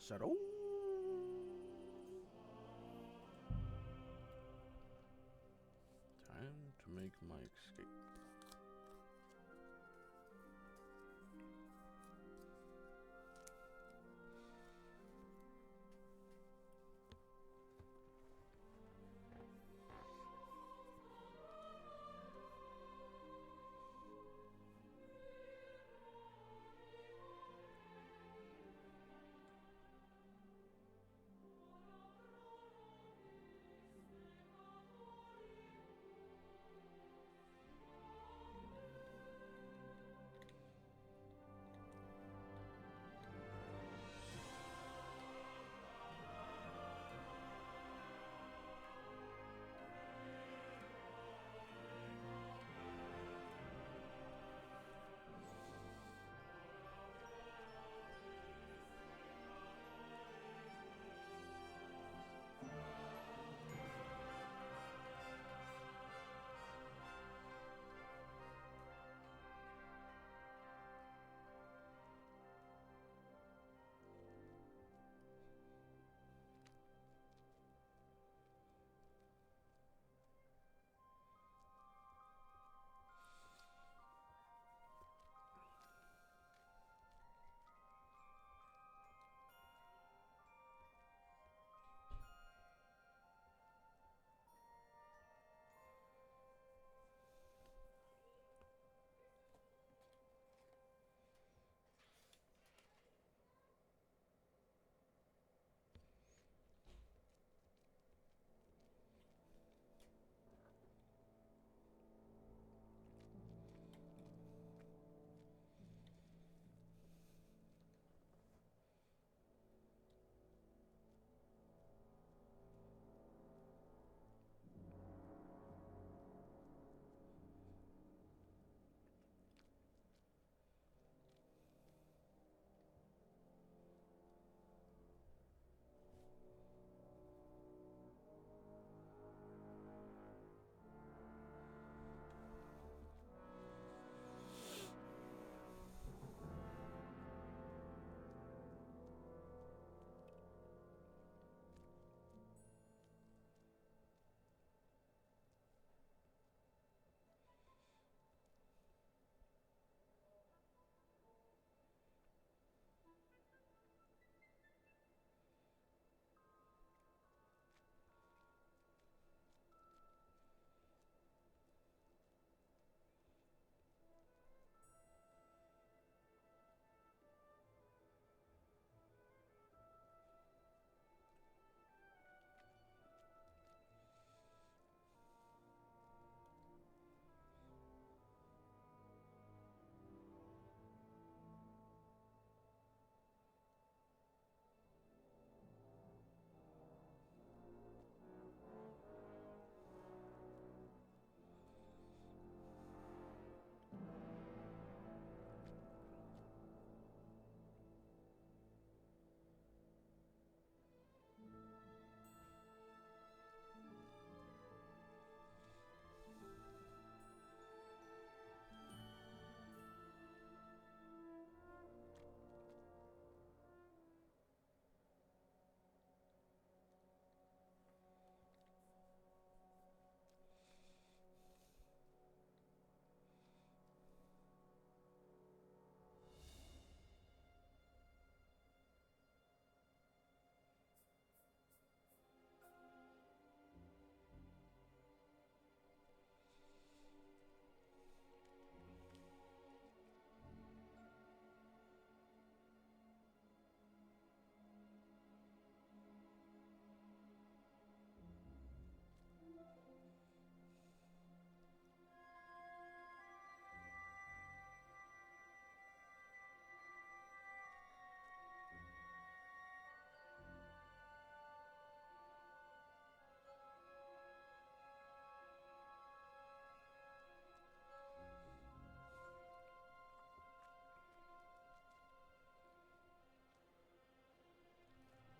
said, "Oh." Time to make my escape.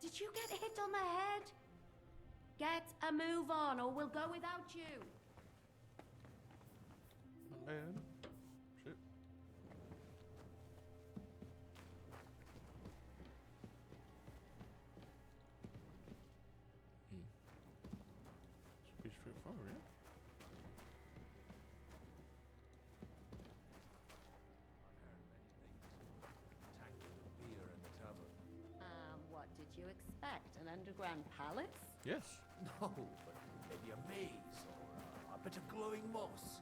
Did you get hit on the head? Get a move on, or we'll go without you. Not bad. Shit. you expect? An underground palace? Yes. No, but maybe a maze or a bit of glowing moss.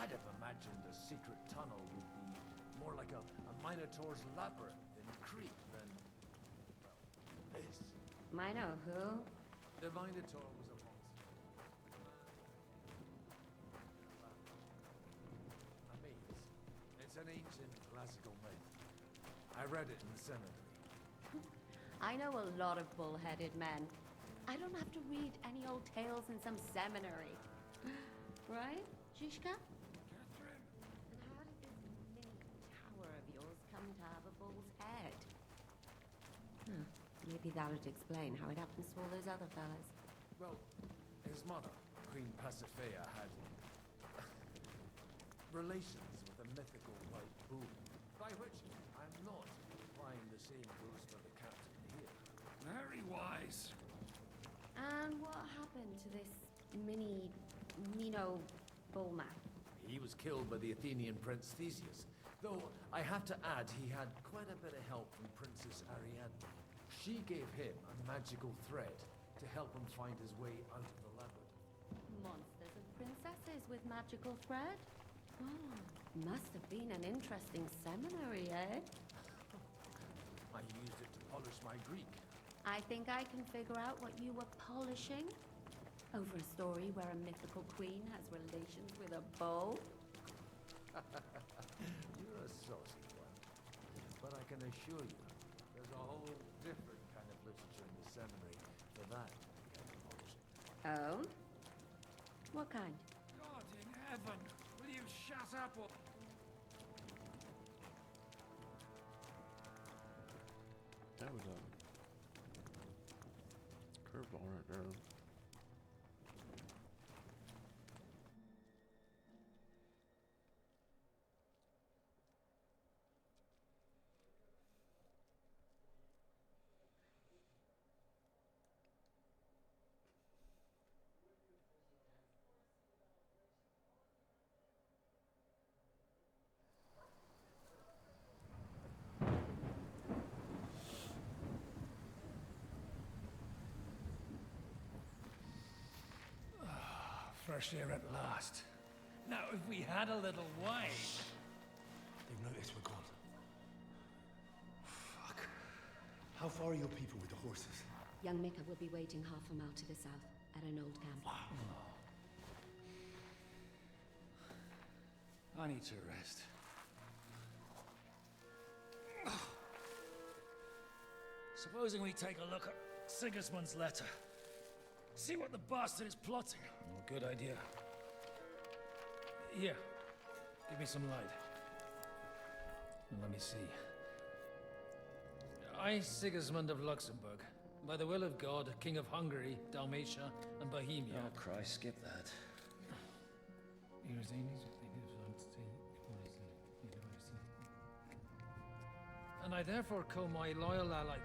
I'd have imagined a secret tunnel would be more like a Minotaur's labyrinth in Crete than, well, this. Mino who? The Minotaur was a monster. A maze. It's an ancient classical myth. I read it in the seminary. I know a lot of bull-headed men. I don't have to read any old tales in some seminary. Right, Zizka? Catherine! And how did this mini tower of yours come to have a bull's head? Maybe that would explain how it happens to all those other fellas. Well, his mother, Queen Pasiphae, had relations with a mythical white bull, by which I'm not implying the same goes for the captain here. Very wise. And what happened to this Mino bullman? He was killed by the Athenian prince Theseus, though I have to add he had quite a bit of help from Princess Ariadne. She gave him a magical thread to help him find his way out of the labyrinth. Monsters and princesses with magical thread? Oh, must have been an interesting seminary, eh? I used it to polish my Greek. I think I can figure out what you were polishing. Over a story where a mythical queen has relations with a bull? You're a saucy one. But I can assure you, there's a whole different kind of literature in the seminary for that kind of polishing. Oh? What kind? God in heaven, will you shut up or... That was a curveball right there. Fresh air at last. Now, if we had a little wine... They've noticed we're gone. Fuck. How far are your people with the horses? Young Mika will be waiting half a mile to the south, at an old camp. I need to rest. Supposing we take a look at Sigismund's letter. See what the bastard is plotting. Oh, good idea. Here, give me some light. And let me see. I, Sigismund of Luxembourg, by the will of God, King of Hungary, Dalmatia, and Bohemia. Oh, Christ, skip that. And I therefore call my loyal ally...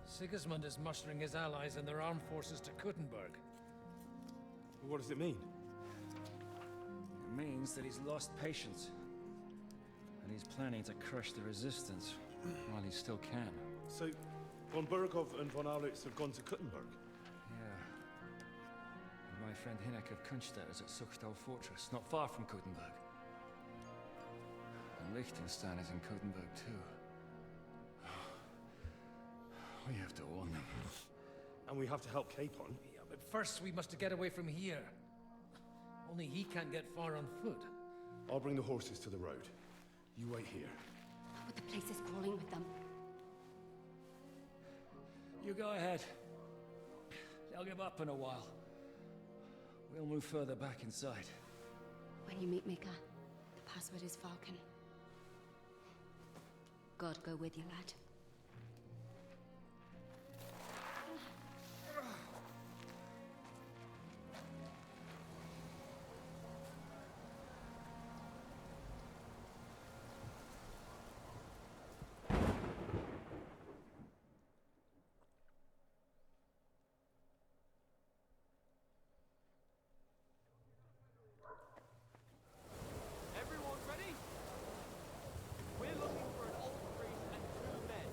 Sigismund is mustering his allies and their armed forces to Kuttenberg. What does it mean? It means that he's lost patience. And he's planning to crush the resistance while he still can. So, von Burgov and von Aulitz have gone to Kuttenberg? Yeah. And my friend Hinek of Kunstadt is at Suchtal Fortress, not far from Kuttenberg. And Liechtenstein is in Kuttenberg too. We have to warn them. And we have to help Capon. Yeah, but first we must get away from here. Only he can't get far on foot. I'll bring the horses to the road. You wait here. But the place is crawling with them. You go ahead. They'll give up in a while. We'll move further back inside. When you meet Mika, the password is Falcon. God go with you, lad. Everyone ready? We're looking for an old priest and two men.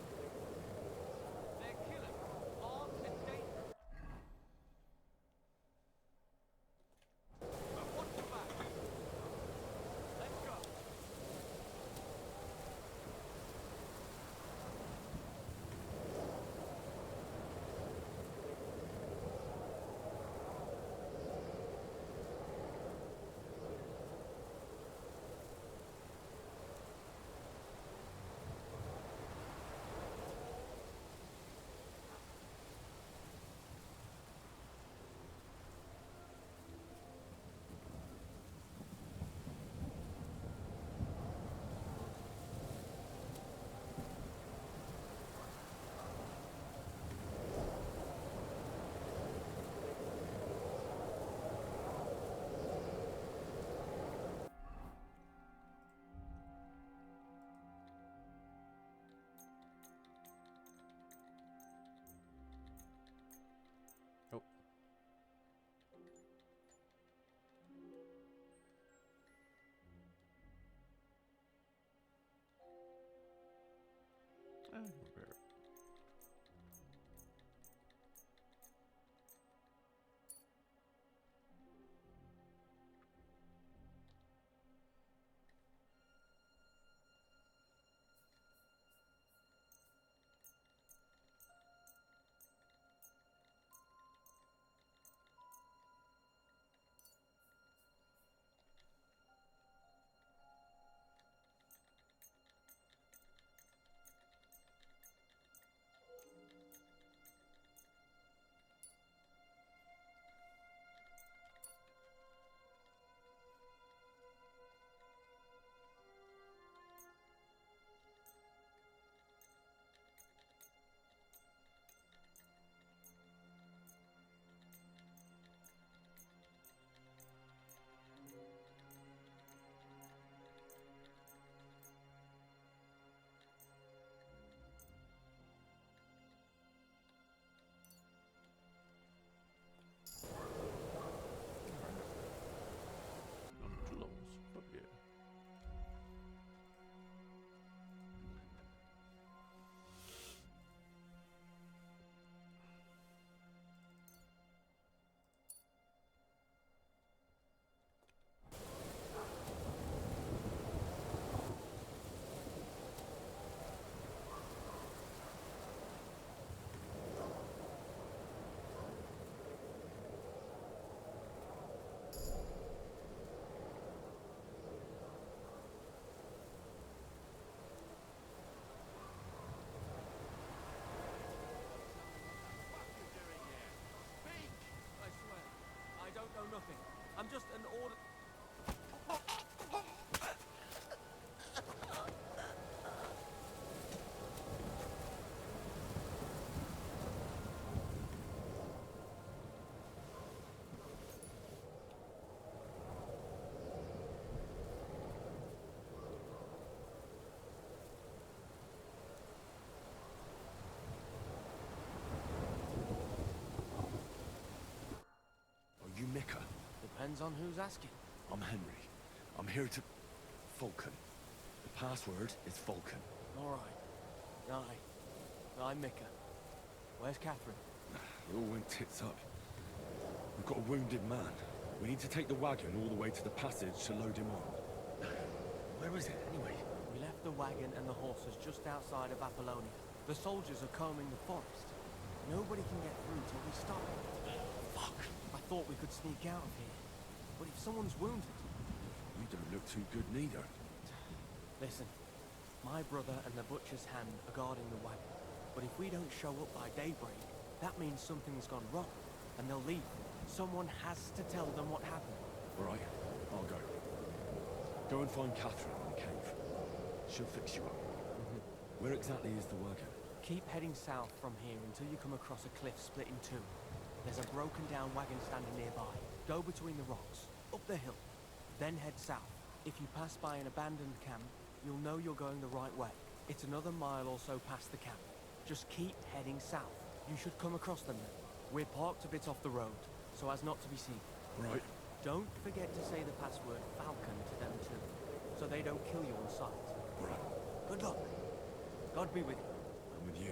I'm just an order... Are you Mika? Depends on who's asking. I'm Henry. I'm here to... Vulcan. The password is Vulcan. Alright. I'm Mika. Where's Catherine? It all went tits up. We've got a wounded man. We need to take the wagon all the way to the passage to load him on. Where is it, anyway? We left the wagon and the horses just outside of Apollonia. The soldiers are combing the forest. Nobody can get through till we stop. Fuck. I thought we could sneak out of here. But if someone's wounded... You don't look too good neither. Listen, my brother and the butcher's hand are guarding the wagon. But if we don't show up by daybreak, that means something's gone wrong. And they'll leave. Someone has to tell them what happened. All right, I'll go. Go and find Catherine in the cave. She'll fix you up. Where exactly is the wagon? Keep heading south from here until you come across a cliff split in two. There's a broken down wagon standing nearby. Go between the rocks, up the hill, then head south. If you pass by an abandoned camp, you'll know you're going the right way. It's another mile or so past the camp. Just keep heading south. You should come across them then. We're parked a bit off the road, so as not to be seen. Right. Don't forget to say the password Falcon to them too, so they don't kill you on sight. Right. Good luck. God be with you. I'm with you.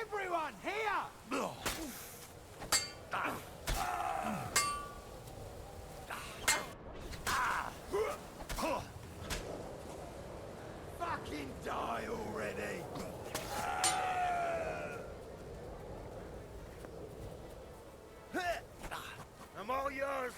Everyone, here! Fucking die already! I'm all yours!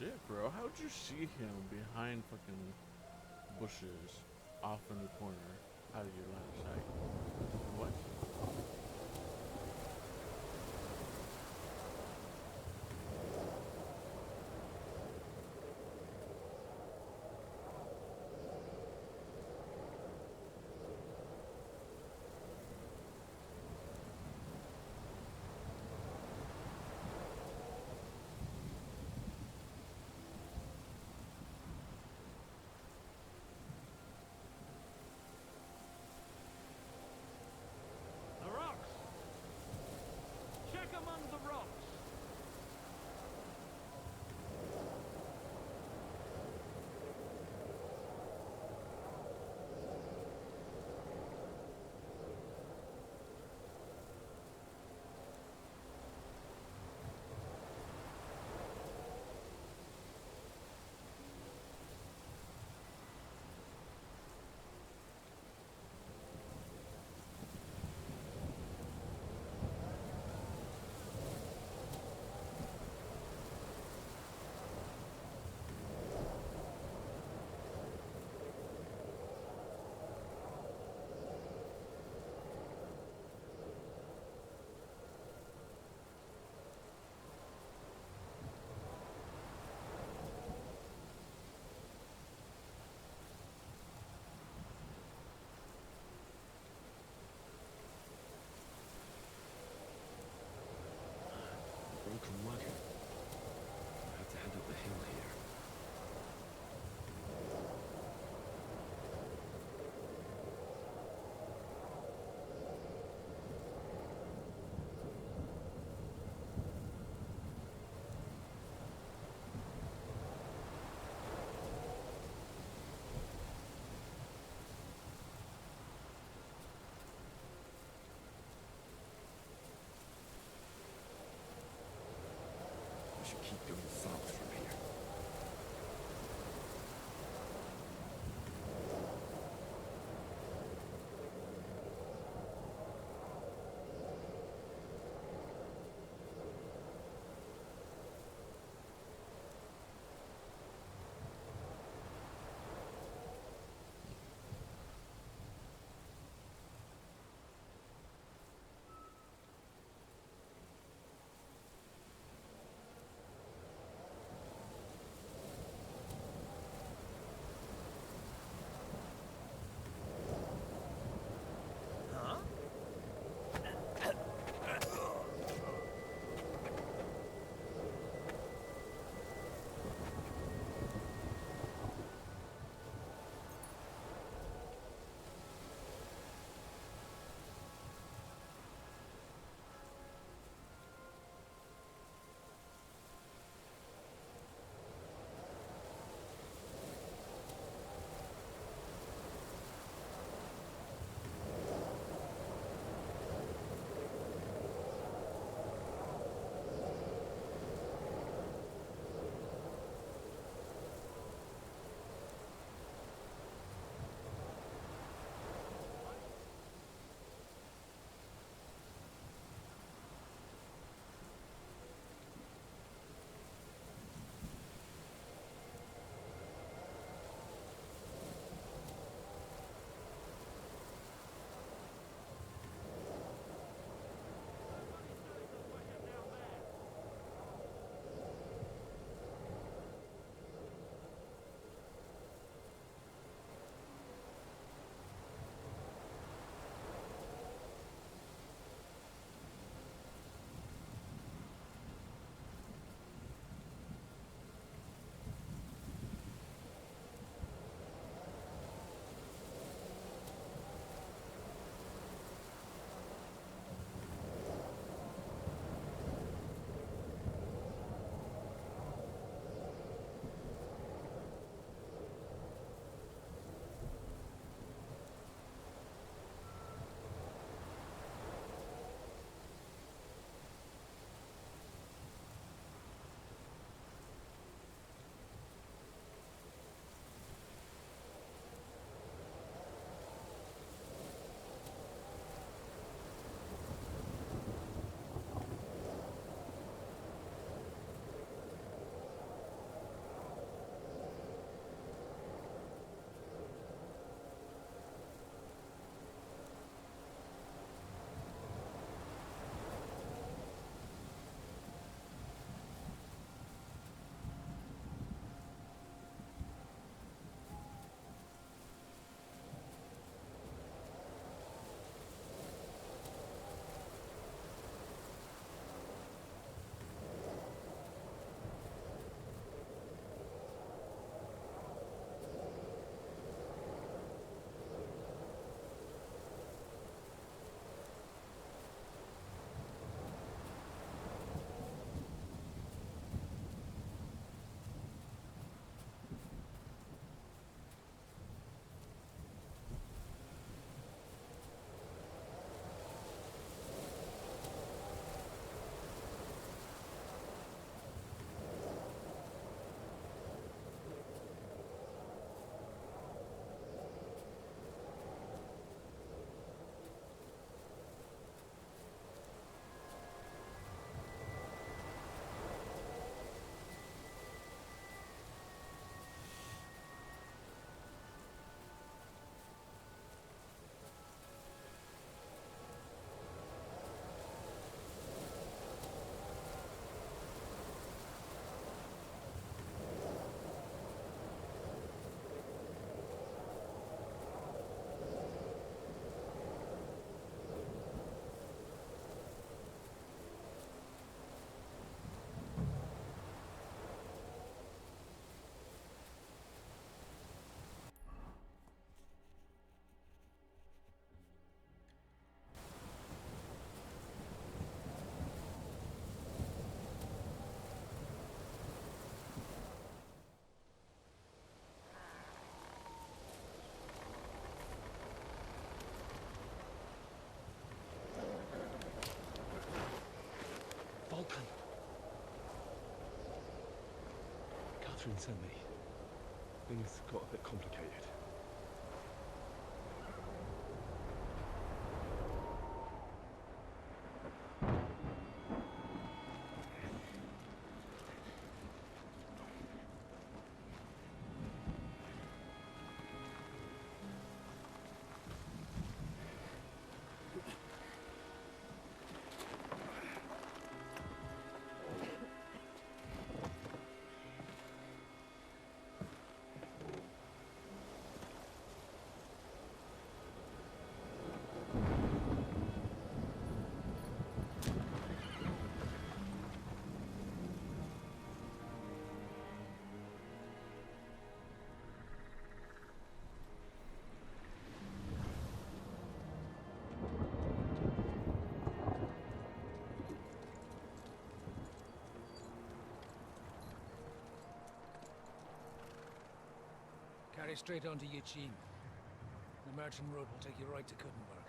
shit, bro. How'd you see him behind fucking bushes off in the corner out of your line of sight? What? Catherine sent me. Things got a bit complicated. Carry straight on to Yichin. The merchant road will take you right to Kuttenberg.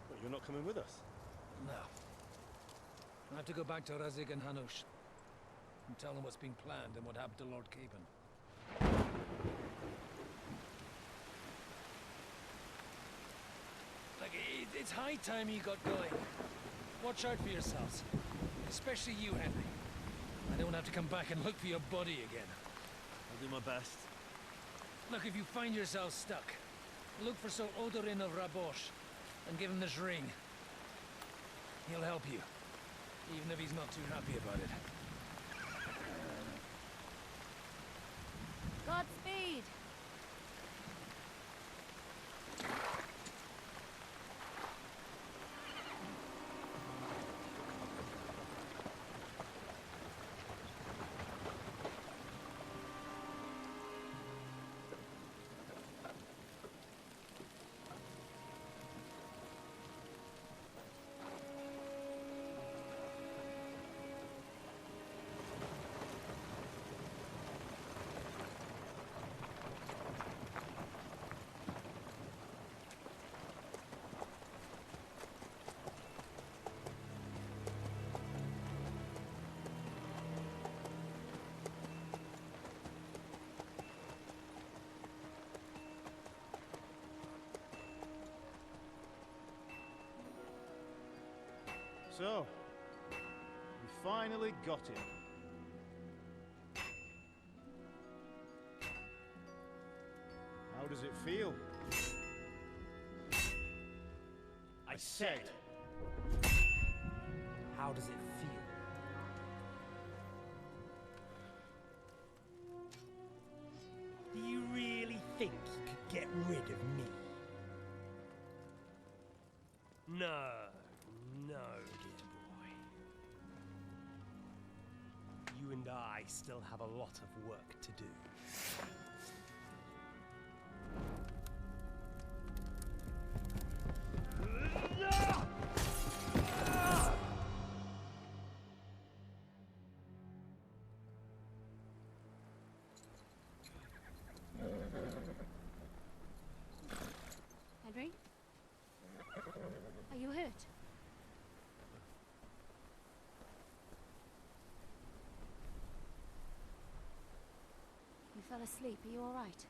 But you're not coming with us? No. I have to go back to Razig and Hanush and tell them what's been planned and what happened to Lord Capon. Like, it's high time you got going. Watch out for yourselves. Especially you, Henry. I don't have to come back and look for your body again. I'll do my best. Look, if you find yourself stuck, look for Sir Odorin of Rabosh and give him this ring. He'll help you, even if he's not too happy about it. Godspeed! So, we finally got him. How does it feel? I said. How does it feel? Do you really think you could get rid of me? No, no, dear boy. You and I still have a lot of work to do. Henry? Are you hurt? You fell asleep. Are you all right?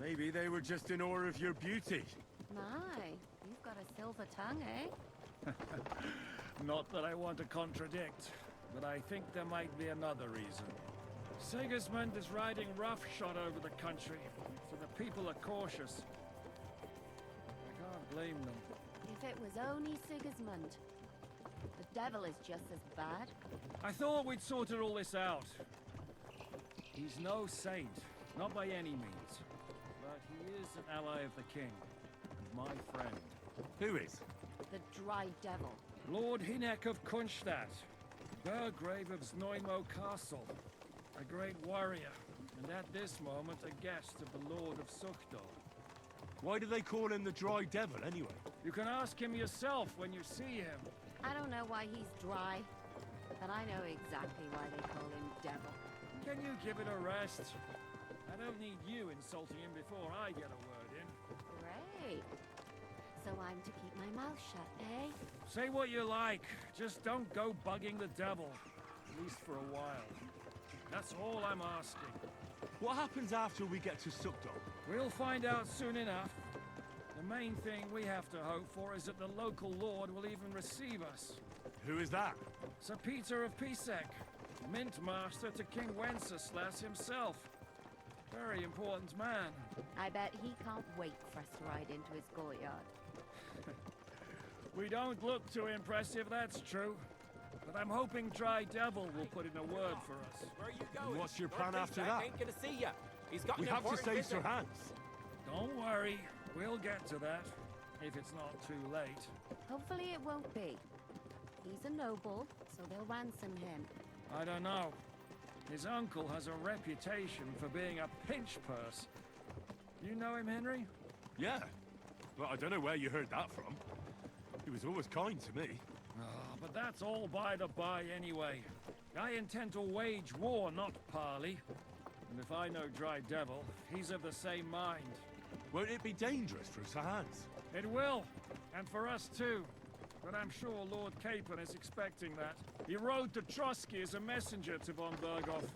Maybe they were just in awe of your beauty. My, you've got a silver tongue, eh? Not that I want to contradict, but I think there might be another reason. Sigismund is riding roughshod over the country, so the people are cautious. I can't blame them. If it was only Sigismund. The devil is just as bad. I thought we'd sorted all this out. He's no saint, not by any means. But he is an ally of the king, and my friend. Who is? The dry devil. Lord Hynek of Kunstadt, Burgrave of Znojmo Castle, a great warrior, and at this moment a guest of the Lord of Sukhdal. Why do they call him the Dry Devil, anyway? You can ask him yourself when you see him. I don't know why he's dry, but I know exactly why they call him devil. Can you give it a rest? I don't need you insulting him before I get a word in. Great. So I'm to keep my mouth shut, eh? Say what you like, just don't go bugging the devil. At least for a while. That's all I'm asking. What happens after we get to Sukhdal? We'll find out soon enough. The main thing we have to hope for is that the local lord will even receive us. Who is that? Sir Peter of Pisek, Mint Master to King Wenceslas himself. Very important man. I bet he can't wait for us to ride into his courtyard. We don't look too impressive, that's true. But I'm hoping Dry Devil will put in a word for us. Where are you going? What's your plan after that? Ain't gonna see ya. He's got We an have to important save Sir business. Hans. Don't worry, we'll get to that. If it's not too late. Hopefully it won't be. He's a noble, so they'll ransom him. I don't know. His uncle has a reputation for being a pinch purse. You know him, Henry? Yeah. Well, I don't know where you heard that from. He was always kind to me. Oh, but that's all by the by anyway. I intend to wage war, not parley. And if I know Dry Devil, he's of the same mind. Won't it be dangerous for Sir Hans? It will, and for us too. But I'm sure Lord Capon is expecting that. He rode to Trotsky as a messenger to von Berghoff.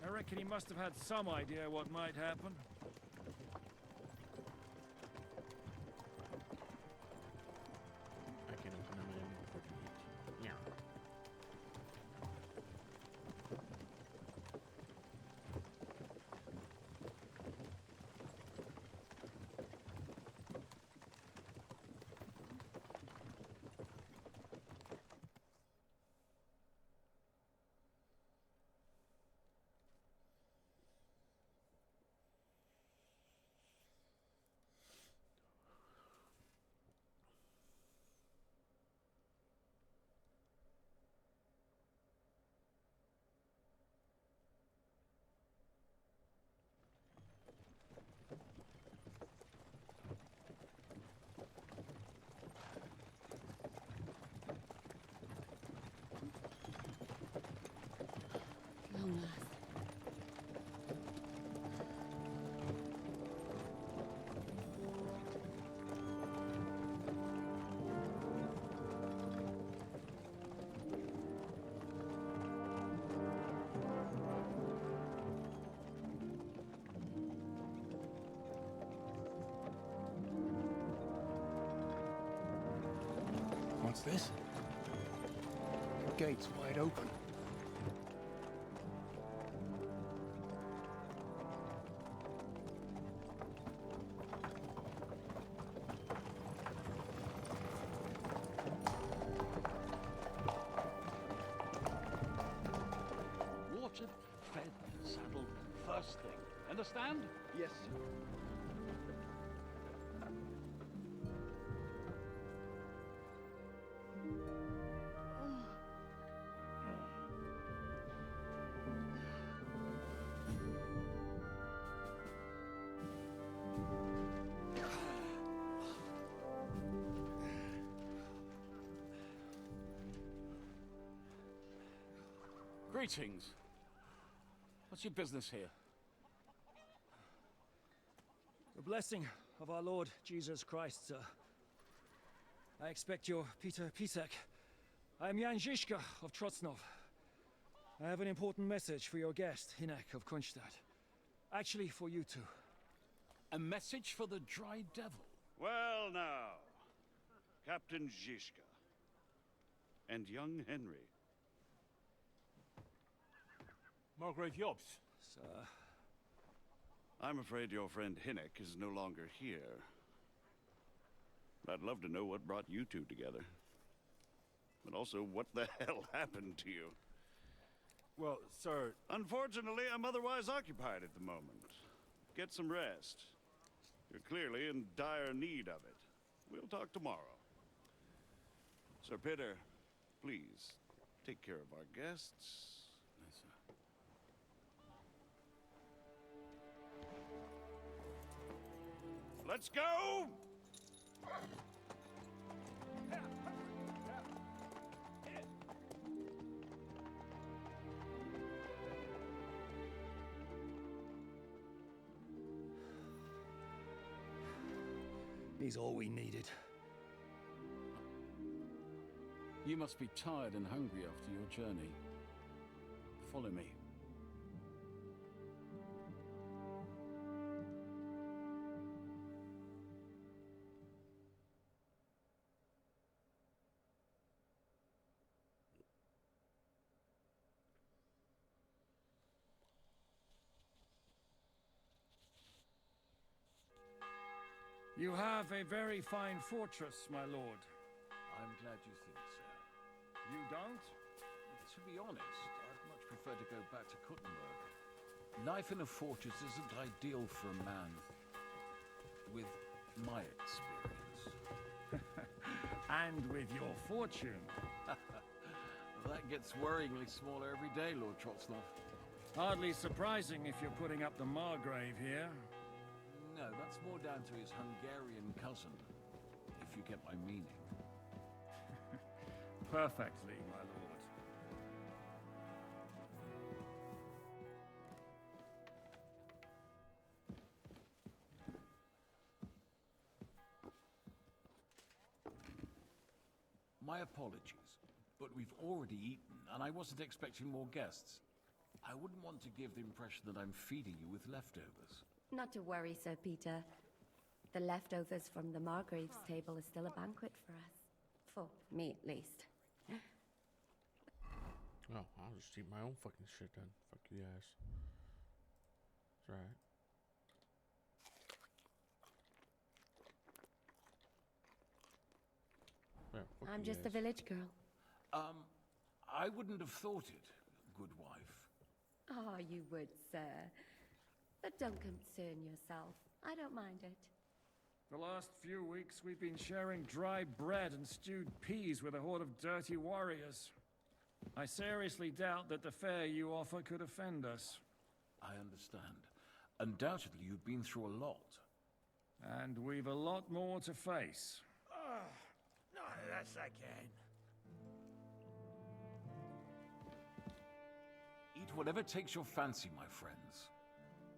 I reckon he must have had some idea what might happen. I can open them in for the beach. Yeah. Long last. What's this? The gate's wide open. Watered, fed, saddled, first thing. Understand? Yes. Greetings. What's your business here? The blessing of our Lord Jesus Christ, sir. I expect your Peter Pisek. I am Jan Žižka of Trocnov. I have an important message for your guest, Hynek of Kunstadt. Actually, for you two. A message for the Dry Devil? Well now, Captain Zizka. And young Henry. Margrave Jobs. Sir. I'm afraid your friend Hinnick is no longer here. I'd love to know what brought you two together. But also, what the hell happened to you? Well, sir... Unfortunately, I'm otherwise occupied at the moment. Get some rest. You're clearly in dire need of it. We'll talk tomorrow. Sir Peter, please, take care of our guests. Yes, sir. Let's go! He's all we needed. You must be tired and hungry after your journey. Follow me. You have a very fine fortress, my lord. I'm glad you think so. You don't? To be honest, I'd much prefer to go back to Kuttenberg. Life in a fortress isn't ideal for a man with my experience. And with your fortune. That gets worryingly smaller every day, Lord Trotsnov. Hardly surprising if you're putting up the Margrave here. No, that's more down to his Hungarian cousin, if you get my meaning. Perfectly, my lord. My apologies, but we've already eaten, and I wasn't expecting more guests. I wouldn't want to give the impression that I'm feeding you with leftovers. Not to worry, Sir Peter. The leftovers from the Margrave's table is still a banquet for us. For me, at least. Oh, I'll just eat my own fucking shit then. Fuck you guys. It's alright. Yeah, fuck I'm you just a guys. village girl. I wouldn't have thought it, good wife. Oh, you would, sir. But don't concern yourself. I don't mind it. The last few weeks we've been sharing dry bread and stewed peas with a horde of dirty warriors. I seriously doubt that the fare you offer could offend us. I understand. Undoubtedly, you've been through a lot. And we've a lot more to face. No, that's again. Eat whatever takes your fancy, my friends.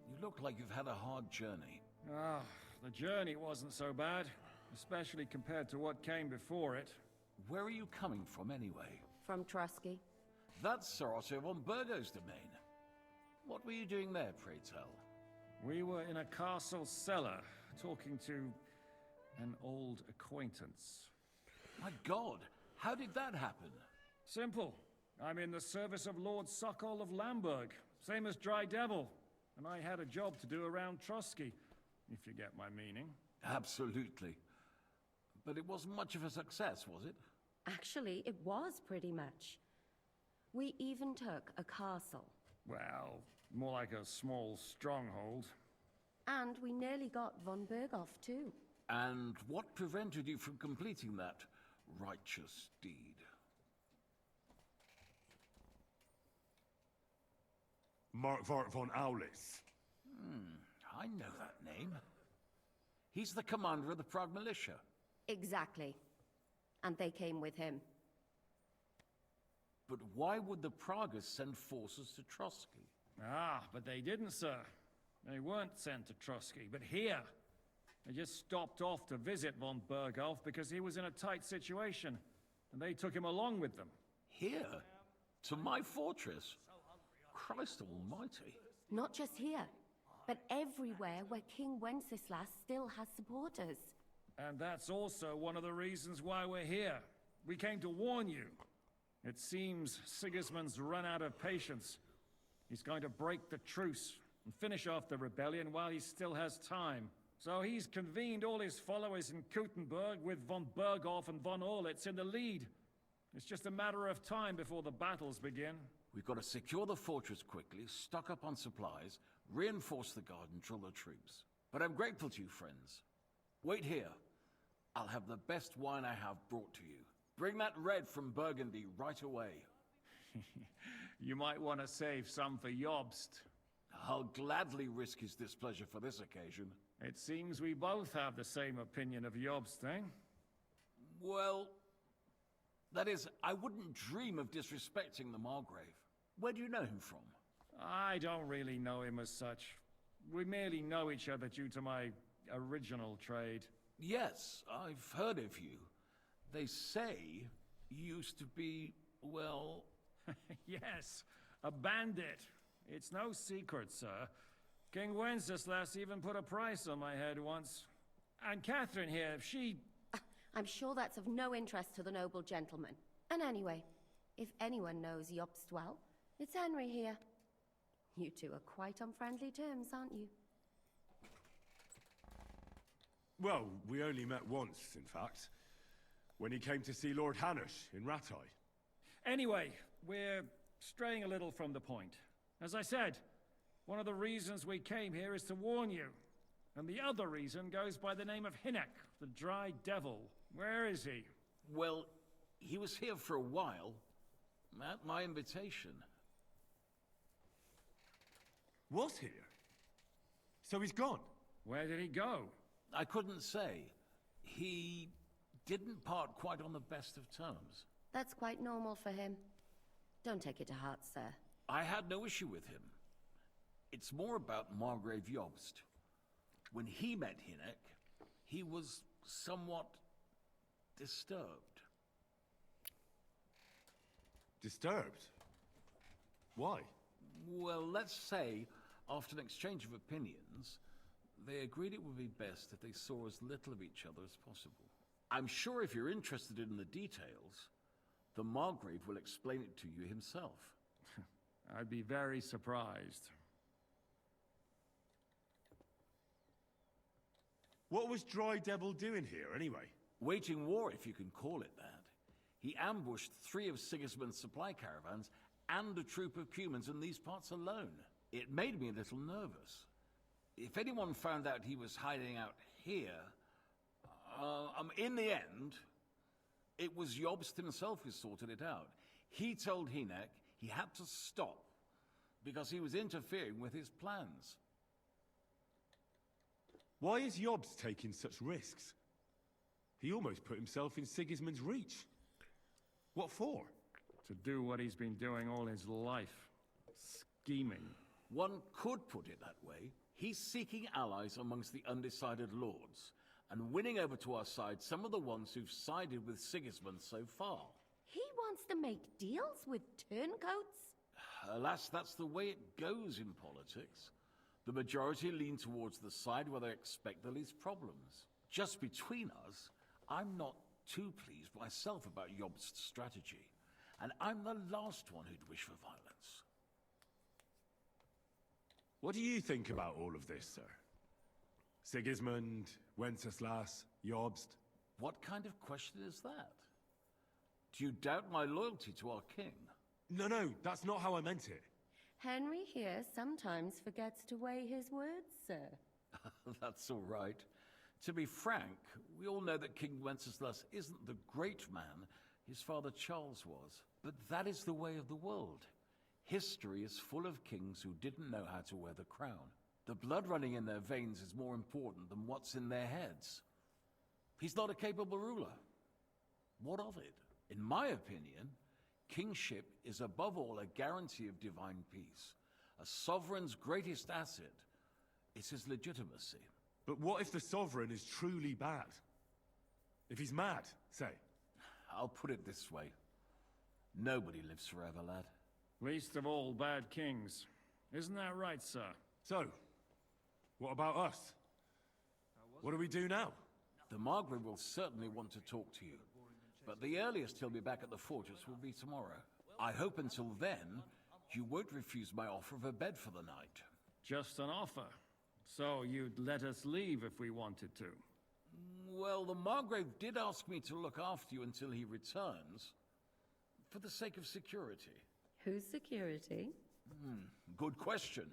You look like you've had a hard journey. Ah, the journey wasn't so bad, especially compared to what came before it. Where are you coming from, anyway? From Trusky. That's Sir Otto von Burgo's domain. What were you doing there, pray tell? We were in a castle cellar, talking to an old acquaintance. My God, how did that happen? Simple. I'm in the service of Lord Sokol of Lamberg, same as Dry Devil. And I had a job to do around Trusky, if you get my meaning. Absolutely. But it wasn't much of a success, was it? Actually, it was pretty much. We even took a castle. Well, more like a small stronghold. And we nearly got von Berghoff, too. And what prevented you from completing that righteous deed? Markvart von Aulis. I know that name. He's the commander of the Prague militia. Exactly. And they came with him. But why would the Praguers send forces to Trotsky? Ah, but they didn't, sir. They weren't sent to Trusky, but here. They just stopped off to visit von Berghoff because he was in a tight situation, and they took him along with them. Here? To my fortress? Christ almighty. Not just here, but everywhere where King Wenceslas still has supporters. And that's also one of the reasons why we're here. We came to warn you. It seems Sigismund's run out of patience. He's going to break the truce and finish off the rebellion while he still has time. So he's convened all his followers in Kuttenberg with von Berghoff and von Orlitz in the lead. It's just a matter of time before the battles begin. We've got to secure the fortress quickly, stock up on supplies, reinforce the guard and drill the troops. But I'm grateful to you, friends. Wait here. I'll have the best wine I have brought to you. Bring that red from Burgundy right away. You might want to save some for Jobst. I'll gladly risk his displeasure for this occasion. It seems we both have the same opinion of Jobst, eh? Well, that is, I wouldn't dream of disrespecting the Margrave. Where do you know him from? I don't really know him as such. We merely know each other due to my original trade. Yes, I've heard of you. They say you used to be, well... Yes, a bandit. It's no secret, sir. King Wenceslas even put a price on my head once. And Catherine here, she... I'm sure that's of no interest to the noble gentleman. And anyway, if anyone knows Jobst well, it's Henry here. You two are quite on friendly terms, aren't you? Well, we only met once, in fact. When he came to see Lord Hanush in Rattay. Anyway, we're straying a little from the point. As I said, one of the reasons we came here is to warn you. And the other reason goes by the name of Hynek, the Dry Devil. Where is he? Well, he was here for a while. At my invitation. Was here? So he's gone? Where did he go? I couldn't say. He didn't part quite on the best of terms. That's quite normal for him. Don't take it to heart, sir. I had no issue with him. It's more about Margrave Jobst. When he met Hynek, he was somewhat disturbed. Disturbed? Why? Well, let's say, after an exchange of opinions, they agreed it would be best if they saw as little of each other as possible. I'm sure if you're interested in the details, the Margrave will explain it to you himself. I'd be very surprised. What was Dry Devil doing here, anyway? Waging war, if you can call it that. He ambushed 3 of Sigismund's supply caravans and a troop of Cumans in these parts alone. It made me a little nervous. If anyone found out he was hiding out here, in the end, it was Jobst himself who sorted it out. He told Hynek he had to stop because he was interfering with his plans. Why is Jobst taking such risks? He almost put himself in Sigismund's reach. What for? To do what he's been doing all his life. Scheming. One could put it that way. He's seeking allies amongst the undecided lords, and winning over to our side some of the ones who've sided with Sigismund so far. He wants to make deals with turncoats? Alas, that's the way it goes in politics. The majority lean towards the side where they expect the least problems. Just between us, I'm not too pleased myself about Jobst's strategy, and I'm the last one who'd wish for violence. What do you think about all of this, sir? Sigismund, Wenceslas, Jobst? What kind of question is that? Do you doubt my loyalty to our king? No, that's not how I meant it. Henry here sometimes forgets to weigh his words, sir. That's all right. To be frank, we all know that King Wenceslas isn't the great man his father Charles was. But that is the way of the world. History is full of kings who didn't know how to wear the crown. The blood running in their veins is more important than what's in their heads. He's not a capable ruler. What of it? In my opinion, kingship is above all a guarantee of divine peace. A sovereign's greatest asset is his legitimacy. But what if the sovereign is truly bad? If he's mad, say? I'll put it this way. Nobody lives forever, lad. Least of all bad kings. Isn't that right, sir? So, What about us? What do we do now? The Margrave will certainly want to talk to you, but the earliest he'll be back at the fortress will be tomorrow. I hope until then, you won't refuse my offer of a bed for the night. Just an offer. So you'd let us leave if we wanted to? Well, the Margrave did ask me to look after you until he returns, for the sake of security. Whose security? Good question.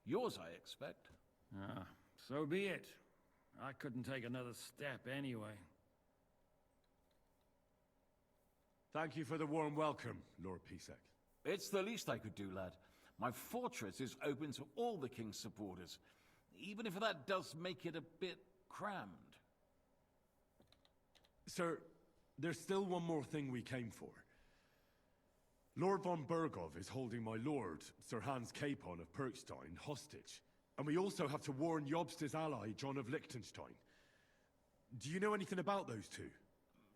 Yours, I expect. Ah, so be it. I couldn't take another step anyway. Thank you for the warm welcome, Lord Pisek. It's the least I could do, lad. My fortress is open to all the King's supporters, even if that does make it a bit crammed. Sir, there's still one more thing we came for. Lord von Bergov is holding my lord, Sir Hans Capon of Perkstein, hostage. And we also have to warn Jobster's ally, John of Liechtenstein. Do you know anything about those two?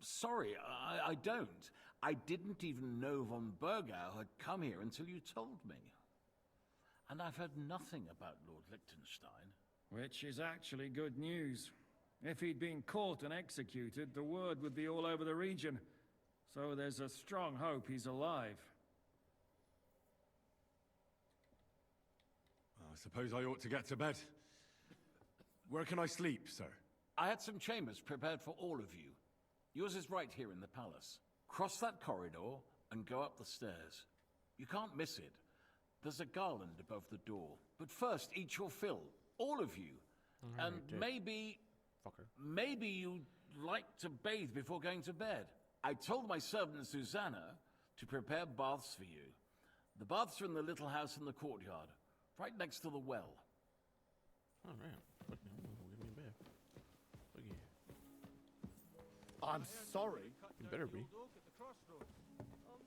Sorry, I don't. I didn't even know von Bergau had come here until you told me. And I've heard nothing about Lord Liechtenstein. Which is actually good news. If he'd been caught and executed, the word would be all over the region. So there's a strong hope he's alive. I suppose I ought to get to bed. Where can I sleep, sir? I had some chambers prepared for all of you. Yours is right here in the palace. Cross that corridor and go up the stairs. You can't miss it. There's a garland above the door. But first, eat your fill. All of you. And maybe you'd like to bathe before going to bed. I told my servant Susanna to prepare baths for you. The baths are in the little house in the courtyard, right next to the well. Oh man, give me a bed. Look here. I'm sorry. You better be. Oh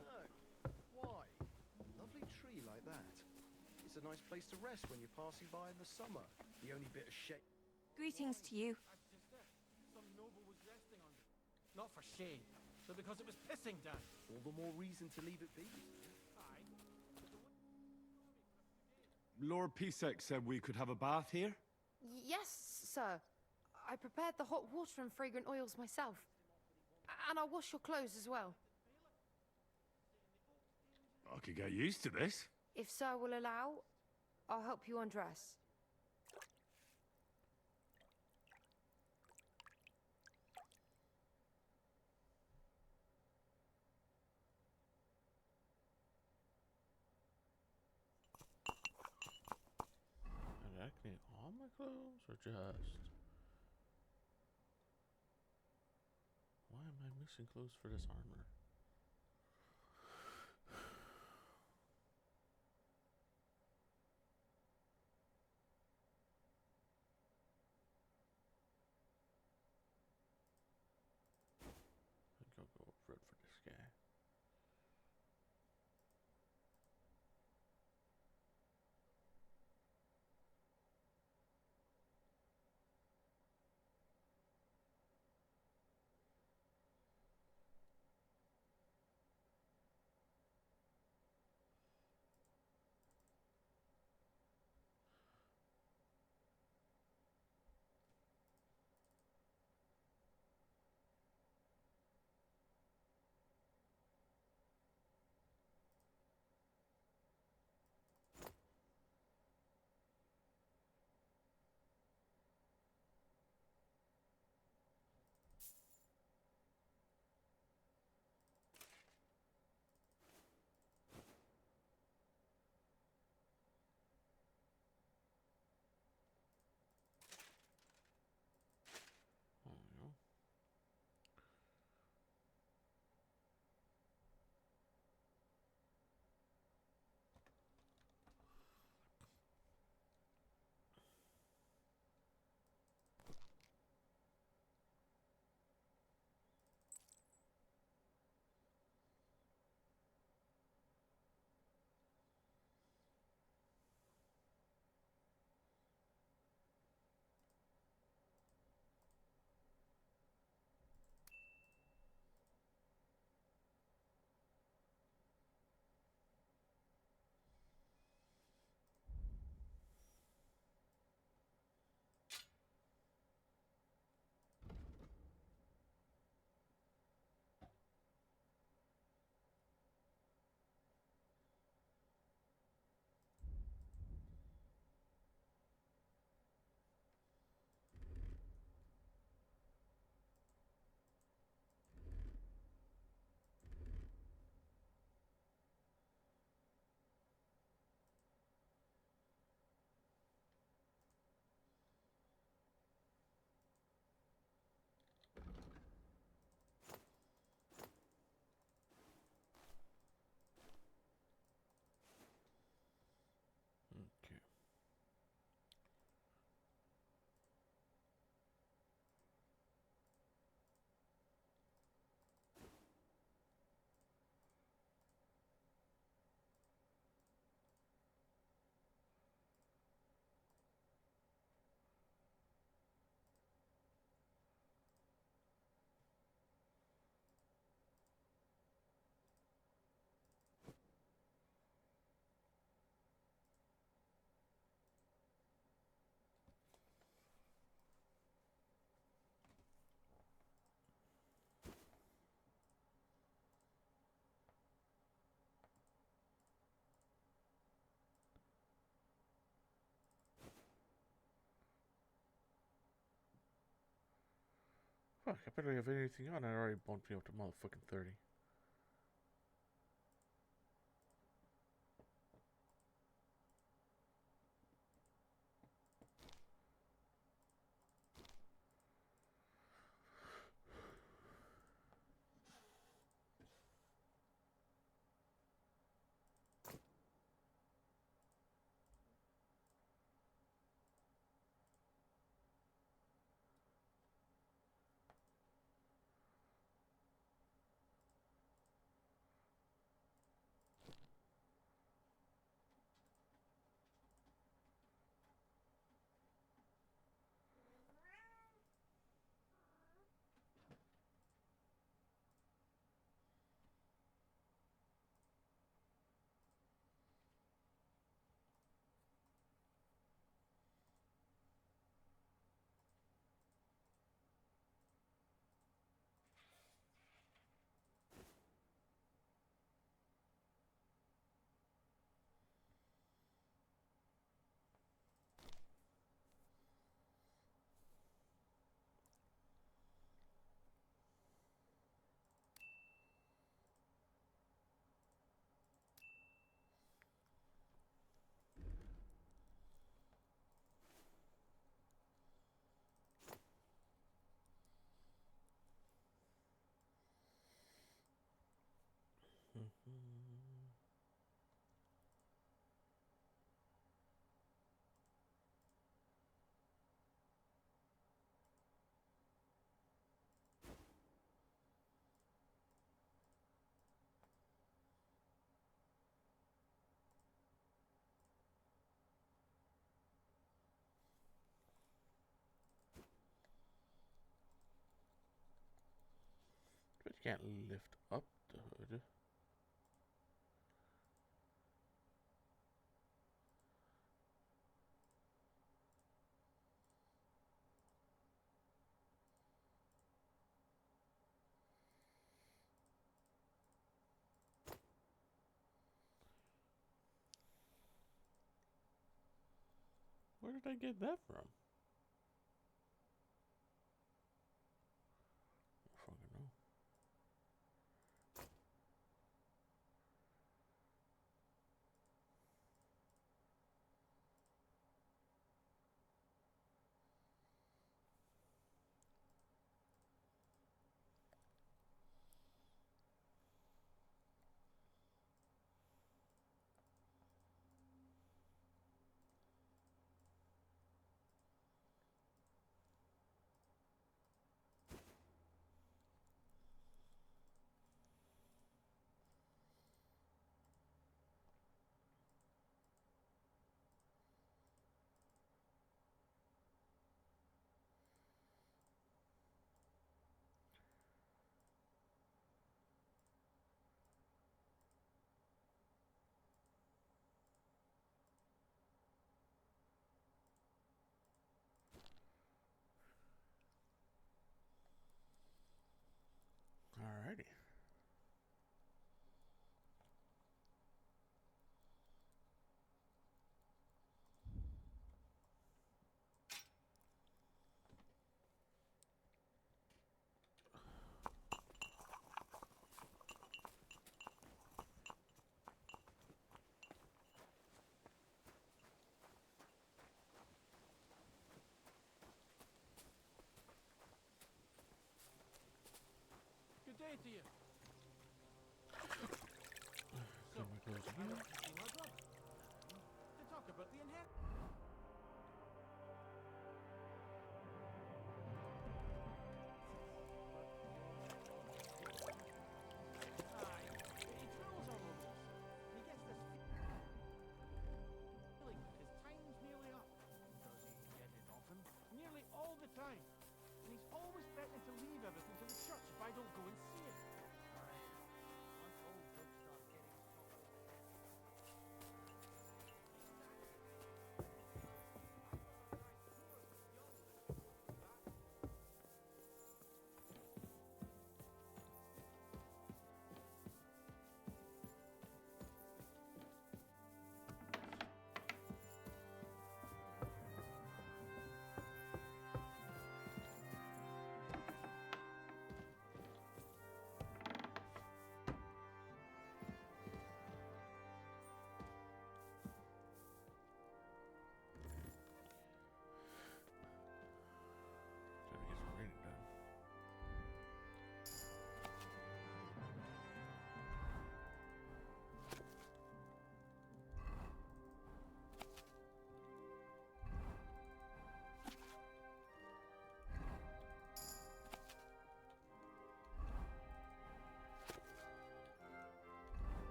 no. Why? Lovely tree like that. It's a nice place to rest when you're passing by in the summer. The only bit of shade. Greetings to you. Some noble was resting on it. Not for shade, but because it was pissing down. All the more reason to leave it be. Lord Pisek said we could have a bath here? Yes, sir. I prepared the hot water and fragrant oils myself. And I'll wash your clothes as well. I could get used to this. If sir will allow, I'll help you undress. Did I clean all my clothes or just? Why am I missing clothes for this armor? I think I'll go red for this guy. Fuck, I better have anything on. I already bumped me up to motherfucking 30. But you can't lift up the hood. Where did I get that from? I don't fucking know. Alrighty. Good day to you. So, my clothes again. To talk about the inheritance. Time. And he's always threatening to leave everything to the church if I don't go and see it. Once old folks start getting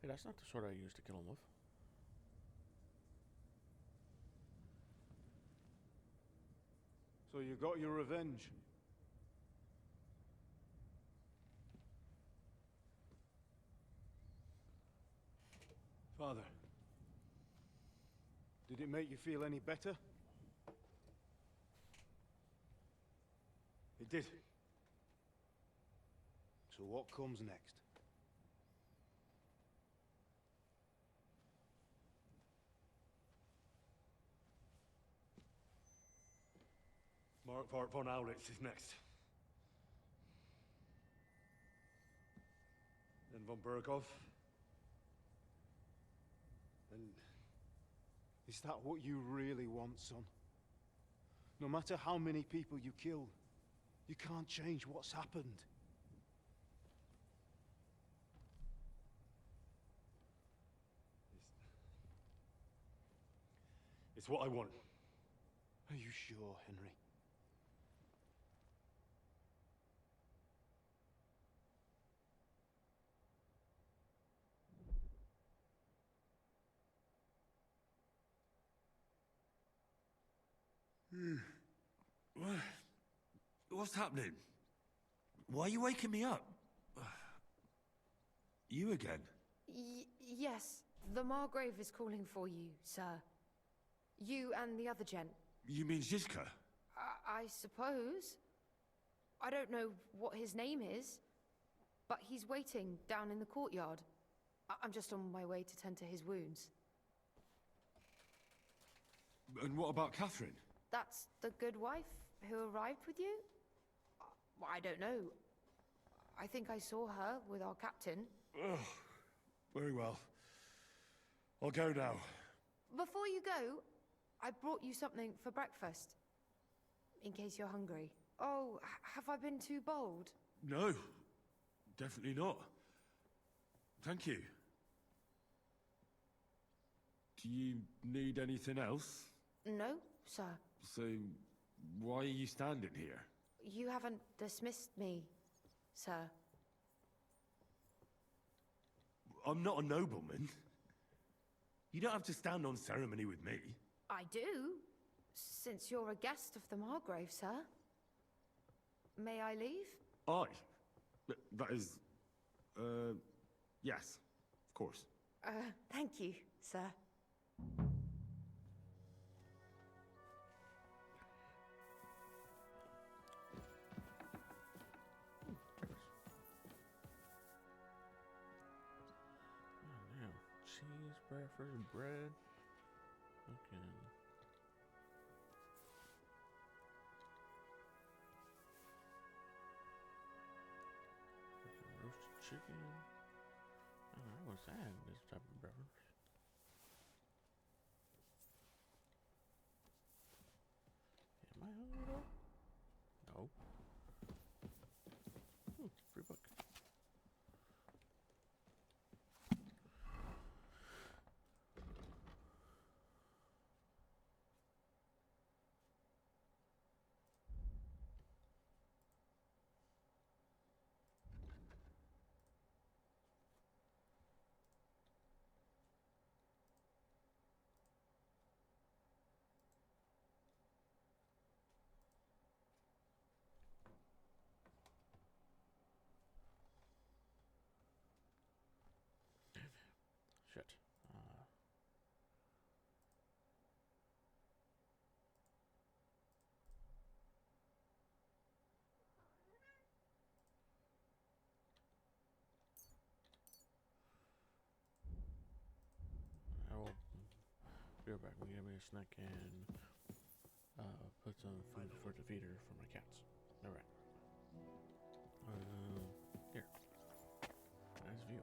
Hey, that's not the sword I used to kill him with. So you got your revenge? Father, did it make you feel any better? It did. So what comes next? Mark von Aulitz is next. Then von Burgov. And is that what you really want, son? No matter how many people you kill, you can't change what's happened. It's what I want. Are you sure, Henry? What's happening? Why are you waking me up? You again? Yes, the Margrave is calling for you, sir. You and the other gent. You mean Zizka? I suppose. I don't know what his name is, but he's waiting down in the courtyard. I'm just on my way to tend to his wounds. And what about Catherine? That's the good wife who arrived with you? I don't know. I think I saw her with our captain. Ugh. Very well. I'll go now. Before you go, I brought you something for breakfast. In case you're hungry. Oh, have I been too bold? No. Definitely not. Thank you. Do you need anything else? No, sir. So, why are you standing here? You haven't dismissed me, sir. I'm not a nobleman. You don't have to stand on ceremony with me. I do, since you're a guest of the Margrave, sir. May I leave? That is... yes, of course. Thank you, sir. Cheese, breakfast, bread. Okay. Roasted chicken. I don't know what's that in this type of beverage. Am I hungry though? No. Free book. Shit. I will be right back. We give me a snack and put some food for the feeder for my cats. Alright. Here. Nice view.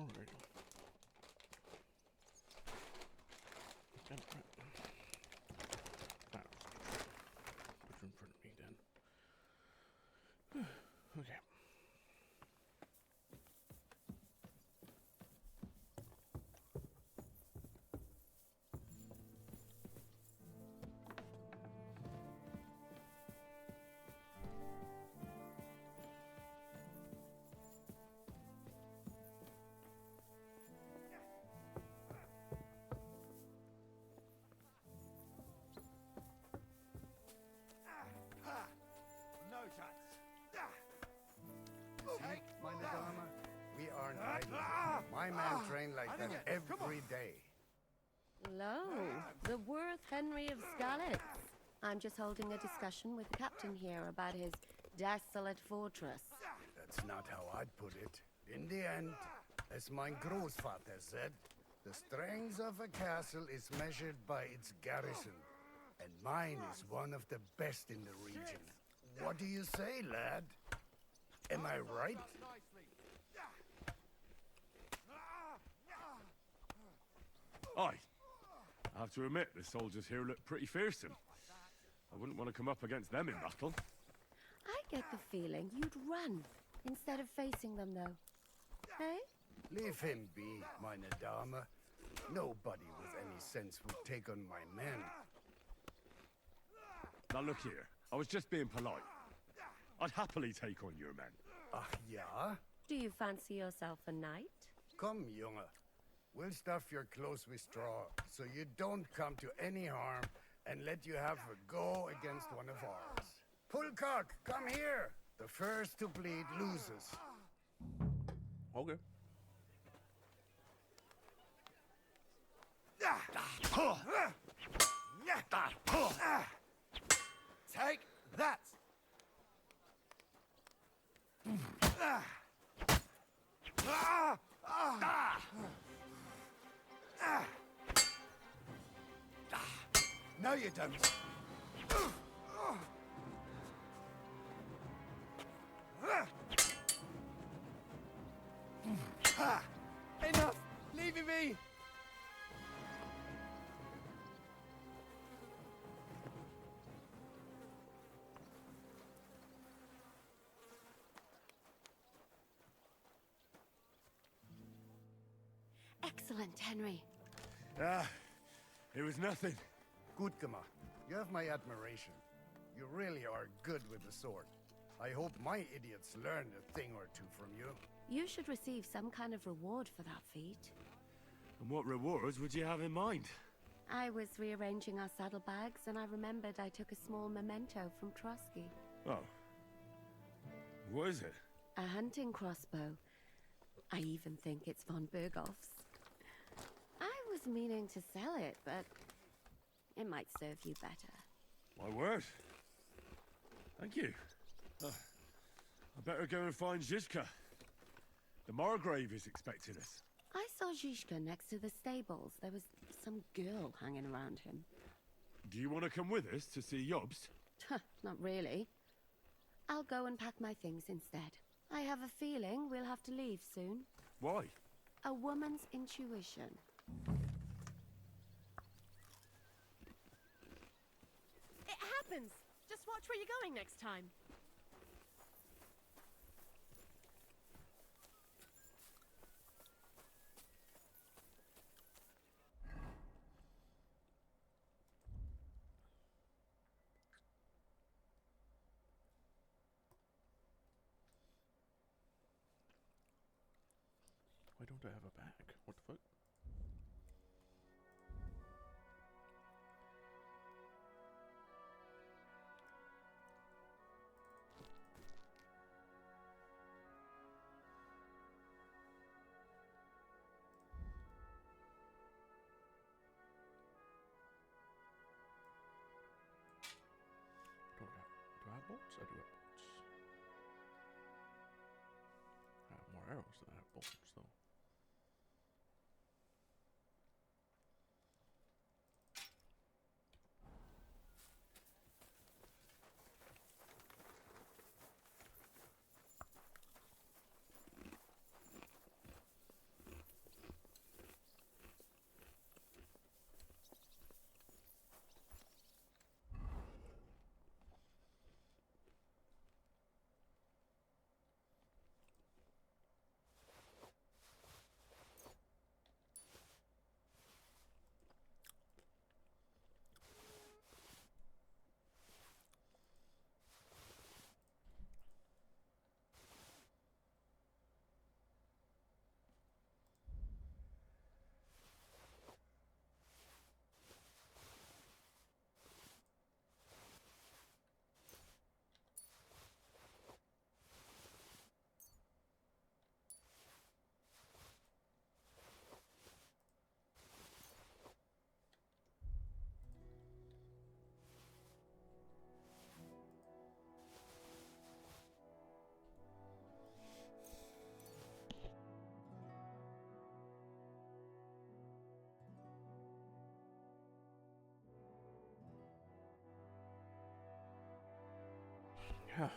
Alright. Put you in front of me then. Okay. No chance. See, my Nadama? We aren't idle. My men train like that every day. Lo, the Worth Henry of Skalitz. I'm just holding a discussion with the captain here about his desolate fortress. That's not how I'd put it. In the end, as my großvater said, the strength of a castle is measured by its garrison. And mine is one of the best in the region. What do you say, lad? Am I right? Aye. I have to admit, the soldiers here look pretty fearsome. I wouldn't want to come up against them in battle. I get the feeling you'd run instead of facing them, though. Hey? Leave him be, my Nadama. Nobody with any sense would take on my men. Now look here, I was just being polite. I'd happily take on your men. Ach ja? Do you fancy yourself a knight? Come, Junge. We'll stuff your clothes with straw, so you don't come to any harm, and let you have a go against one of ours. Pulcock, come here! The first to bleed loses. Okay. Take that! No, you don't. Enough! Leave me be! Excellent, Henry. Ah, it was nothing. Good, Gama. You have my admiration. You really are good with the sword. I hope my idiots learned a thing or two from you. You should receive some kind of reward for that feat. And what rewards would you have in mind? I was rearranging our saddlebags, and I remembered I took a small memento from Trotsky. Oh. What is it? A hunting crossbow. I even think it's von Berghoff's. I was meaning to sell it, but it might serve you better. My word. Thank you. I better go and find Zizka. The Margrave is expecting us. I saw Zizka next to the stables. There was some girl hanging around him. Do you want to come with us to see Jobst? Not really. I'll go and pack my things instead. I have a feeling we'll have to leave soon. Why? A woman's intuition. It happens! Just watch where you're going next time. Why don't I have a bag? What the fuck? Do I have bolts? I do have bolts. I have more arrows than I have bolts, though. Yeah.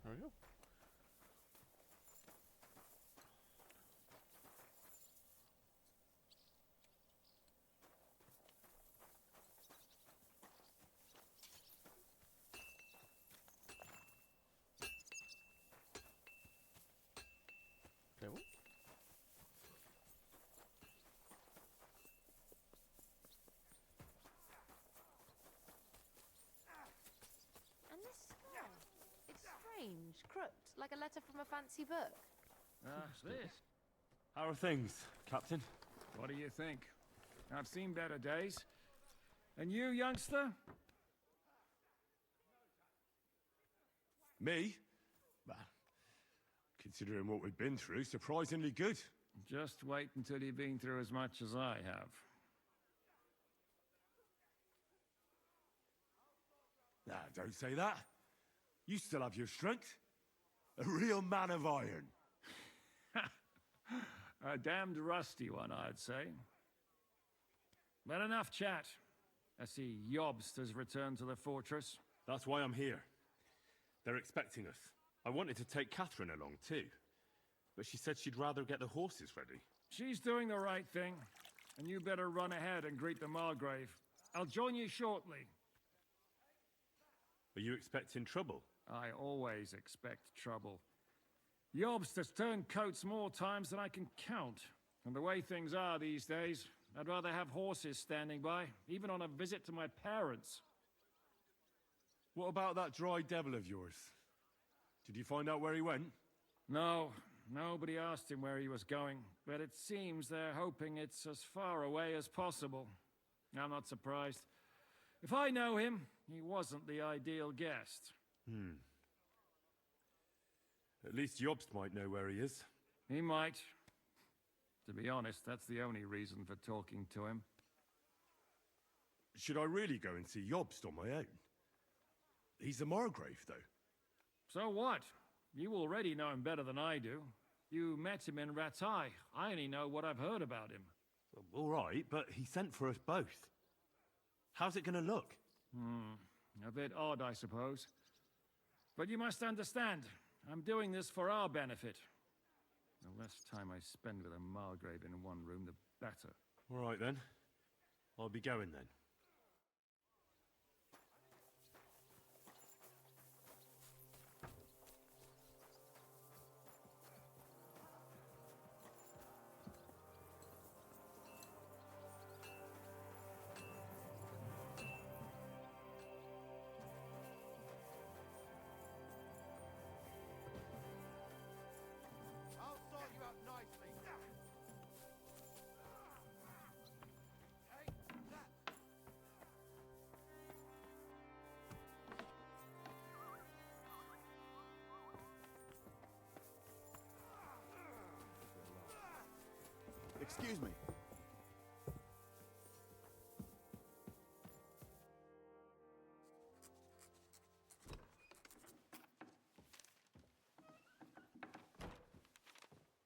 There we go. Okay, what? And this scar. It's strange, crooked, like a letter from a fancy book. This. How are things, Captain? What do you think? I've seen better days. And you, youngster? Me? Well, considering what we've been through, surprisingly good. Just wait until you've been through as much as I have. Nah, don't say that. You still have your strength. A real man of iron. A damned rusty one, I'd say. But enough chat. I see Jobst has returned to the fortress. That's why I'm here. They're expecting us. I wanted to take Catherine along too, but she said she'd rather get the horses ready. She's doing the right thing, and you better run ahead and greet the Margrave. I'll join you shortly. Are you expecting trouble? I always expect trouble. Jobst has turned coats more times than I can count. And the way things are these days, I'd rather have horses standing by, even on a visit to my parents. What about that dry devil of yours? Did you find out where he went? No, nobody asked him where he was going, but it seems they're hoping it's as far away as possible. I'm not surprised. If I know him, he wasn't the ideal guest. At least Jobst might know where he is. He might. To be honest, that's the only reason for talking to him. Should I really go and see Jobst on my own? He's a Margrave, though. So what? You already know him better than I do. You met him in Rattay. I only know what I've heard about him. All right, but he sent for us both. How's it gonna look? A bit odd, I suppose. But you must understand, I'm doing this for our benefit. The less time I spend with a Margrave in one room, the better. All right, then. I'll be going, then. I'll sort you out nicely. Excuse me.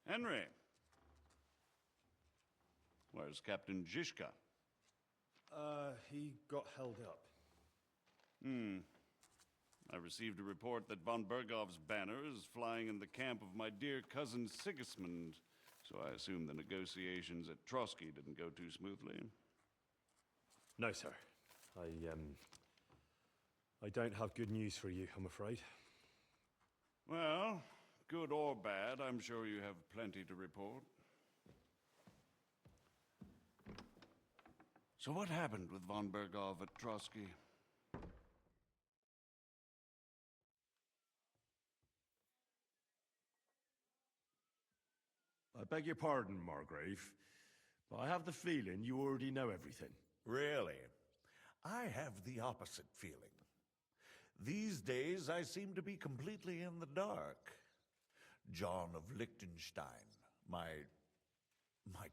Henry. Where's Captain Zizka? He got held up. I received a report that von Bergov's banner is flying in the camp of my dear cousin Sigismund, so I assume the negotiations at Trotsky didn't go too smoothly. No, sir. I don't have good news for you, I'm afraid. Well, good or bad, I'm sure you have plenty to report. So what happened with von Bergov at Trotsky? I beg your pardon, Margrave, but I have the feeling you already know everything. Really? I have the opposite feeling. These days, I seem to be completely in the dark. John of Liechtenstein, my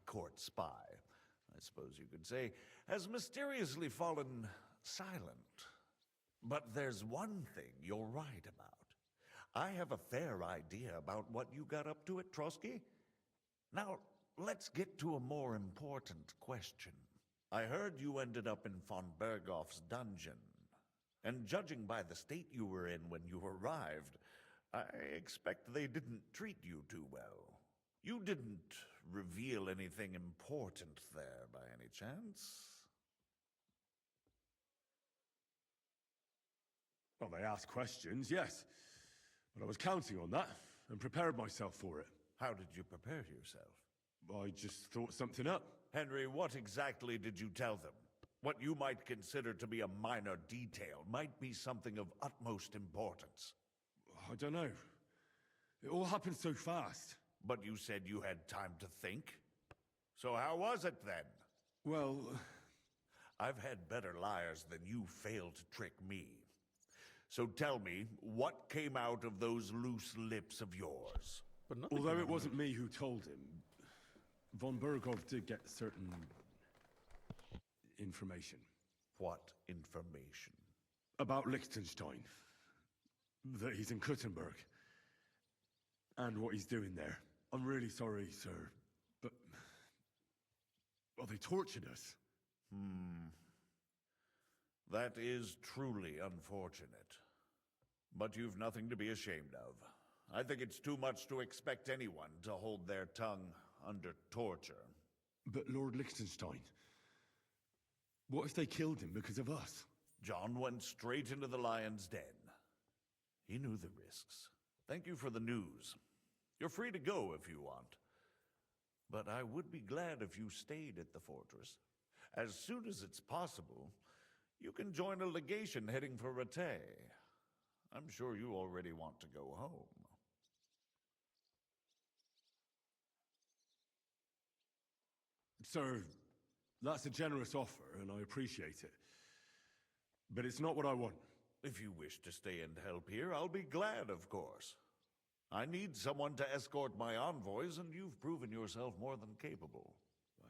court spy, I suppose you could say, has mysteriously fallen silent. But there's one thing you're right about. I have a fair idea about what you got up to at Trotsky. Now, let's get to a more important question. I heard you ended up in von Bergoff's dungeon. And judging by the state you were in when you arrived, I expect they didn't treat you too well. You didn't reveal anything important there by any chance? Well, they asked questions, yes. But I was counting on that, and prepared myself for it. How did you prepare yourself? I just thought something up. Henry, what exactly did you tell them? What you might consider to be a minor detail might be something of utmost importance. I don't know. It all happened so fast. But you said you had time to think. So how was it then? Well, I've had better liars than you failed to trick me. So tell me, what came out of those loose lips of yours? But although it wasn't me who told him, von Berghoff did get certain information. What information? About Liechtenstein. That he's in Kuttenberg. And what he's doing there. I'm really sorry, sir, but... well, they tortured us. That is truly unfortunate. But you've nothing to be ashamed of. I think it's too much to expect anyone to hold their tongue under torture. But Lord Liechtenstein... what if they killed him because of us? John went straight into the lion's den. He knew the risks. Thank you for the news. You're free to go if you want. But I would be glad if you stayed at the fortress. As soon as it's possible, you can join a legation heading for Rattay. I'm sure you already want to go home. Sir, that's a generous offer, and I appreciate it. But it's not what I want. If you wish to stay and help here, I'll be glad, of course. I need someone to escort my envoys, and you've proven yourself more than capable.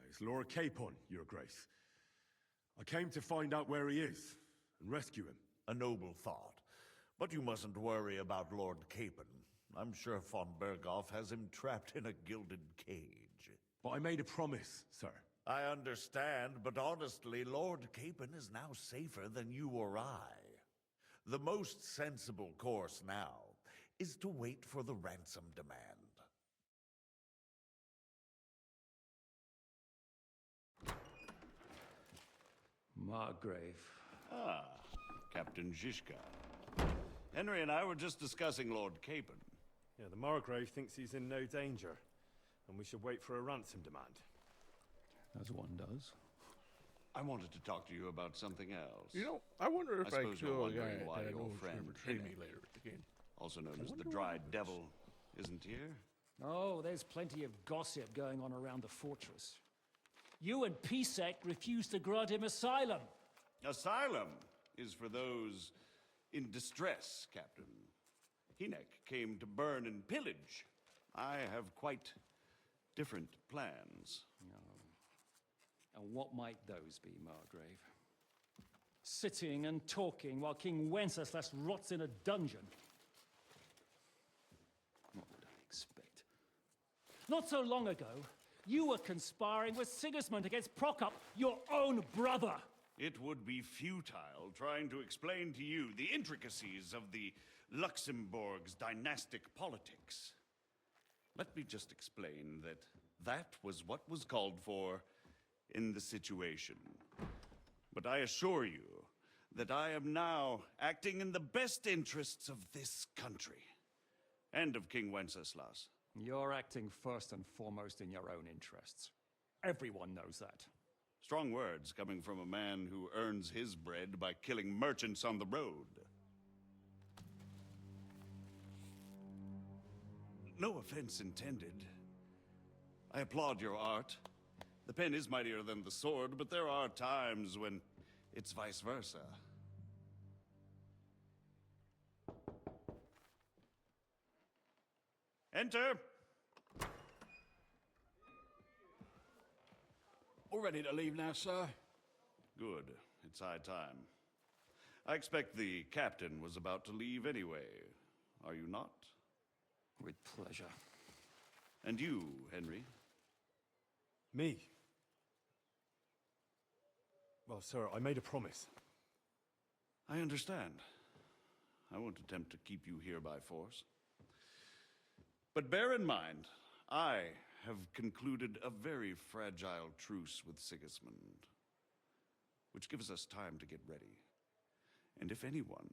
It's Lord Capon, Your Grace. I came to find out where he is, and rescue him. A noble thought. But you mustn't worry about Lord Capon. I'm sure von Berghoff has him trapped in a gilded cage. But I made a promise, sir. I understand, but honestly, Lord Capon is now safer than you or I. The most sensible course now is to wait for the ransom demand. Margrave. Ah, Captain Zizka. Henry and I were just discussing Lord Capon. Yeah, the Margrave thinks he's in no danger, and we should wait for a ransom demand. As one does. I wanted to talk to you about something else. You know, I wonder if I suppose you're kill a guy wondering why that I your know is friend gonna betray me Hinnick, later again. also known as the Dried Devil, isn't here. Oh, there's plenty of gossip going on around the fortress. You and Pisek refused to grant him asylum. Asylum is for those in distress, Captain. Hinnick came to burn and pillage. I have quite different plans. And what might those be, Margrave? Sitting and talking while King Wenceslas rots in a dungeon. What would I expect? Not so long ago, you were conspiring with Sigismund against Prokop, your own brother. It would be futile trying to explain to you the intricacies of the Luxembourg's dynastic politics. Let me just explain that that was what was called for in the situation. But I assure you that I am now acting in the best interests of this country and of King Wenceslas. You're acting first and foremost in your own interests. Everyone knows that. Strong words coming from a man who earns his bread by killing merchants on the road. No offense intended. I applaud your art. The pen is mightier than the sword, but there are times when it's vice versa. Enter! All ready to leave now, sir? Good. It's high time. I expect the captain was about to leave anyway. Are you not? With pleasure. And you, Henry? Me? Well, sir, I made a promise. I understand. I won't attempt to keep you here by force. But bear in mind, I have concluded a very fragile truce with Sigismund, which gives us time to get ready. And if anyone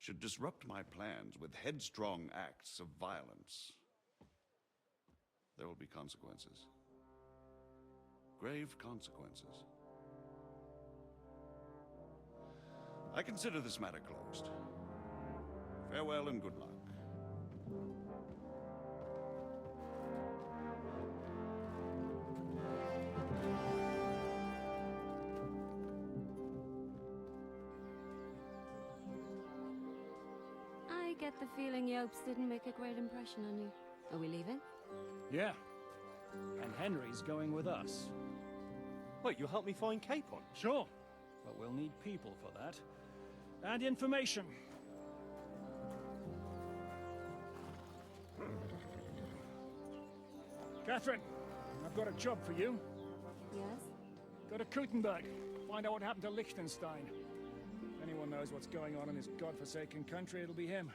should disrupt my plans with headstrong acts of violence, there will be consequences. Grave consequences. I consider this matter closed. Farewell and good luck. I get the feeling Yopes didn't make a great impression on you. Are we leaving? Yeah. And Henry's going with us. Wait, you'll help me find Capon? Sure. But we'll need people for that. And information. Catherine, I've got a job for you. Yes? Go to Kuttenberg. Find out what happened to Liechtenstein. If anyone knows what's going on in this godforsaken country, it'll be him.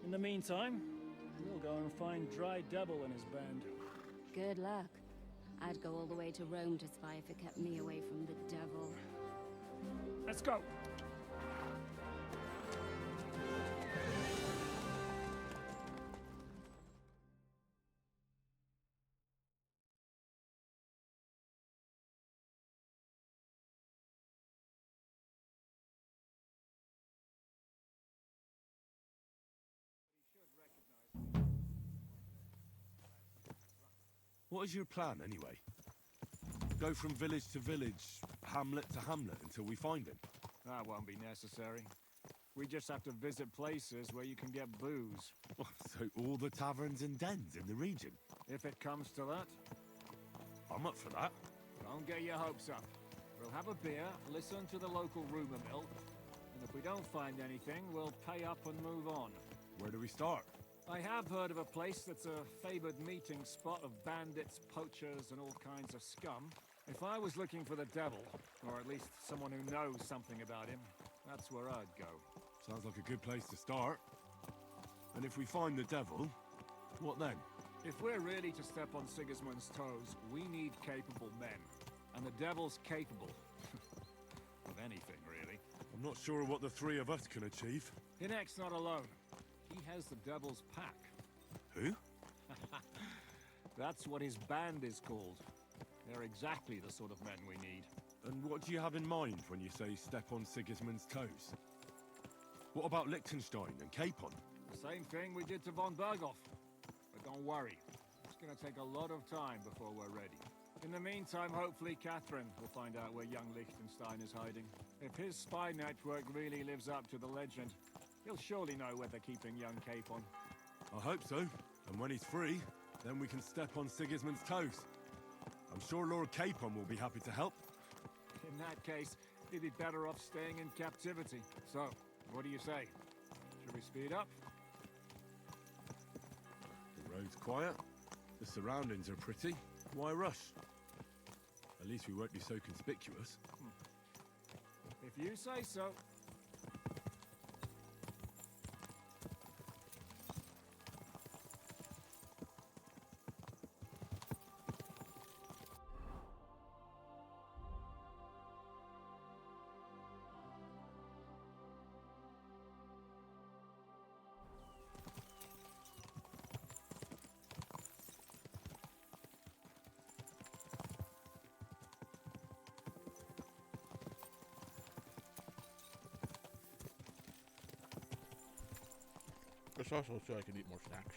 In the meantime, we'll go and find Dry Devil and his band. Good luck. I'd go all the way to Rome to spy if it kept me away from the devil. Let's go! What is your plan, anyway? Go from village to village, hamlet to hamlet, until we find him? That won't be necessary. We just have to visit places where you can get booze. So all the taverns and dens in the region? If it comes to that. I'm up for that. Don't get your hopes up. We'll have a beer, listen to the local rumor mill, and if we don't find anything, we'll pay up and move on. Where do we start? I have heard of a place that's a favored meeting spot of bandits, poachers, and all kinds of scum. If I was looking for the devil, or at least someone who knows something about him, that's where I'd go. Sounds like a good place to start. And if we find the devil, what then? If we're really to step on Sigismund's toes, we need capable men. And the devil's capable. of anything, really. I'm not sure what the three of us can achieve. Hinek's not alone. He has the devil's pack. Who? That's what his band is called. They're exactly the sort of men we need. And what do you have in mind when you say step on Sigismund's toes? What about Liechtenstein and Capon? The same thing we did to von Berghoff. But don't worry, it's gonna take a lot of time before we're ready. In the meantime, hopefully Catherine will find out where young Liechtenstein is hiding. If his spy network really lives up to the legend, he'll surely know where they're keeping young Capon. I hope so. And when he's free, then we can step on Sigismund's toes. I'm sure Lord Capon will be happy to help. In that case, he'd be better off staying in captivity. So, what do you say? Should we speed up? The road's quiet. The surroundings are pretty. Why rush? At least we won't be so conspicuous. If you say so. It's also so I can eat more snacks.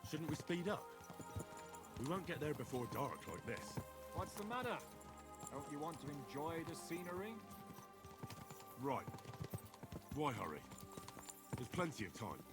Shouldn't we speed up? We won't get there before dark like this. What's the matter? Don't you want to enjoy the scenery? Right. Why hurry? There's plenty of time.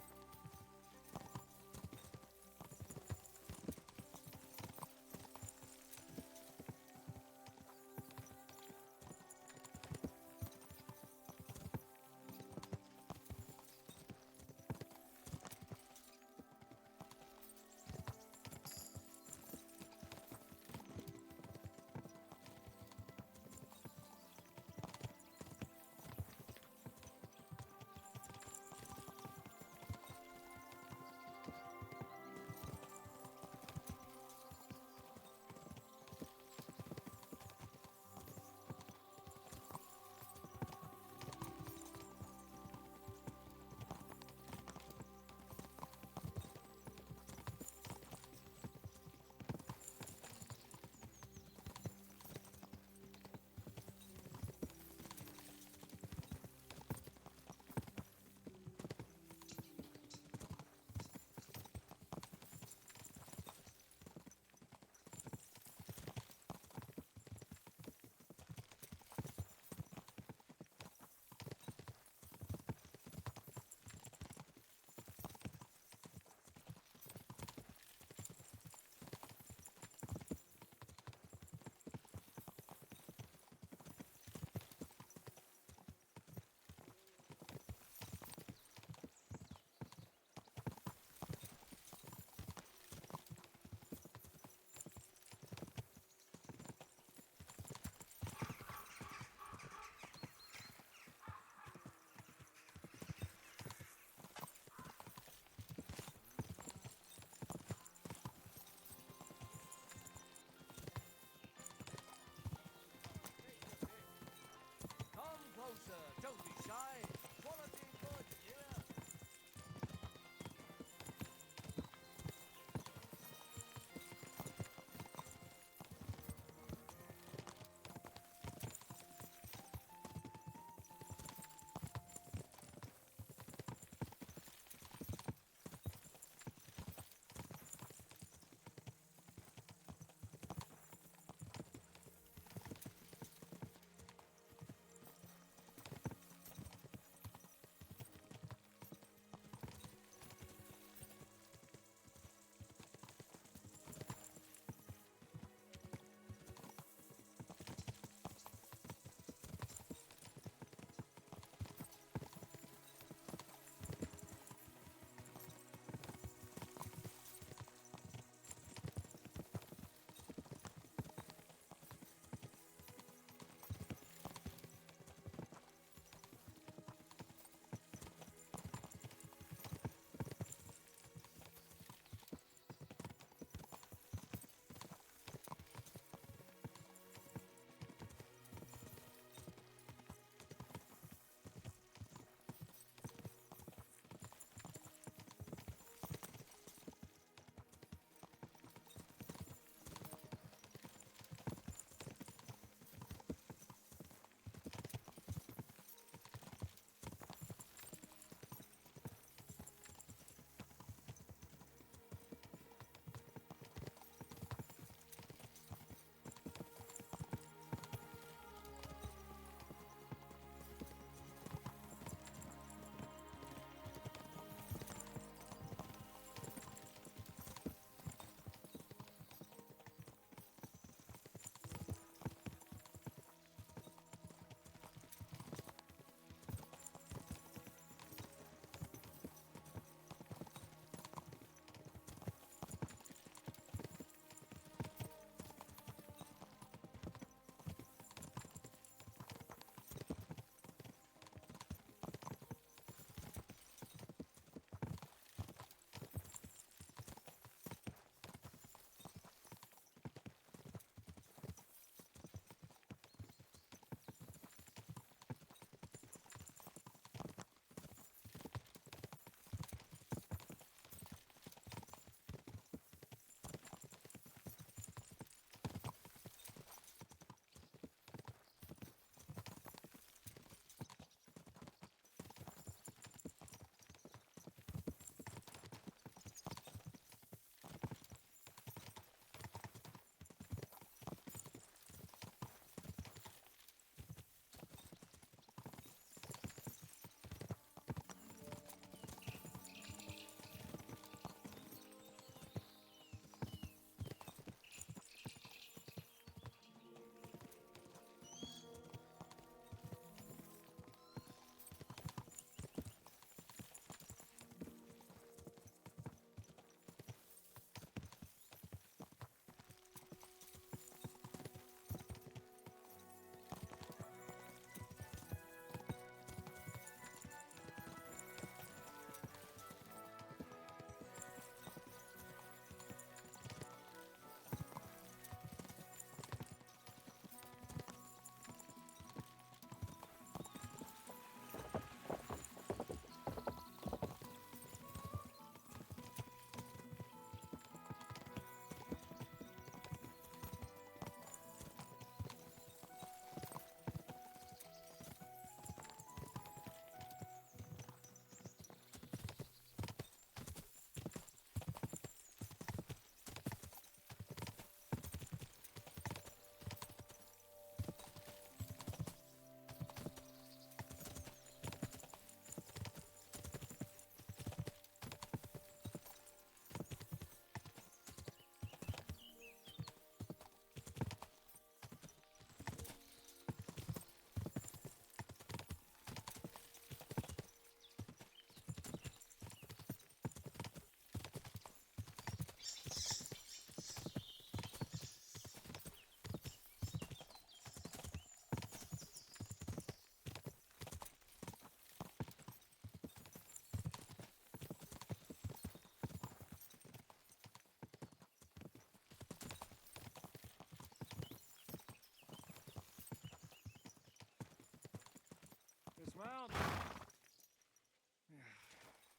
Well,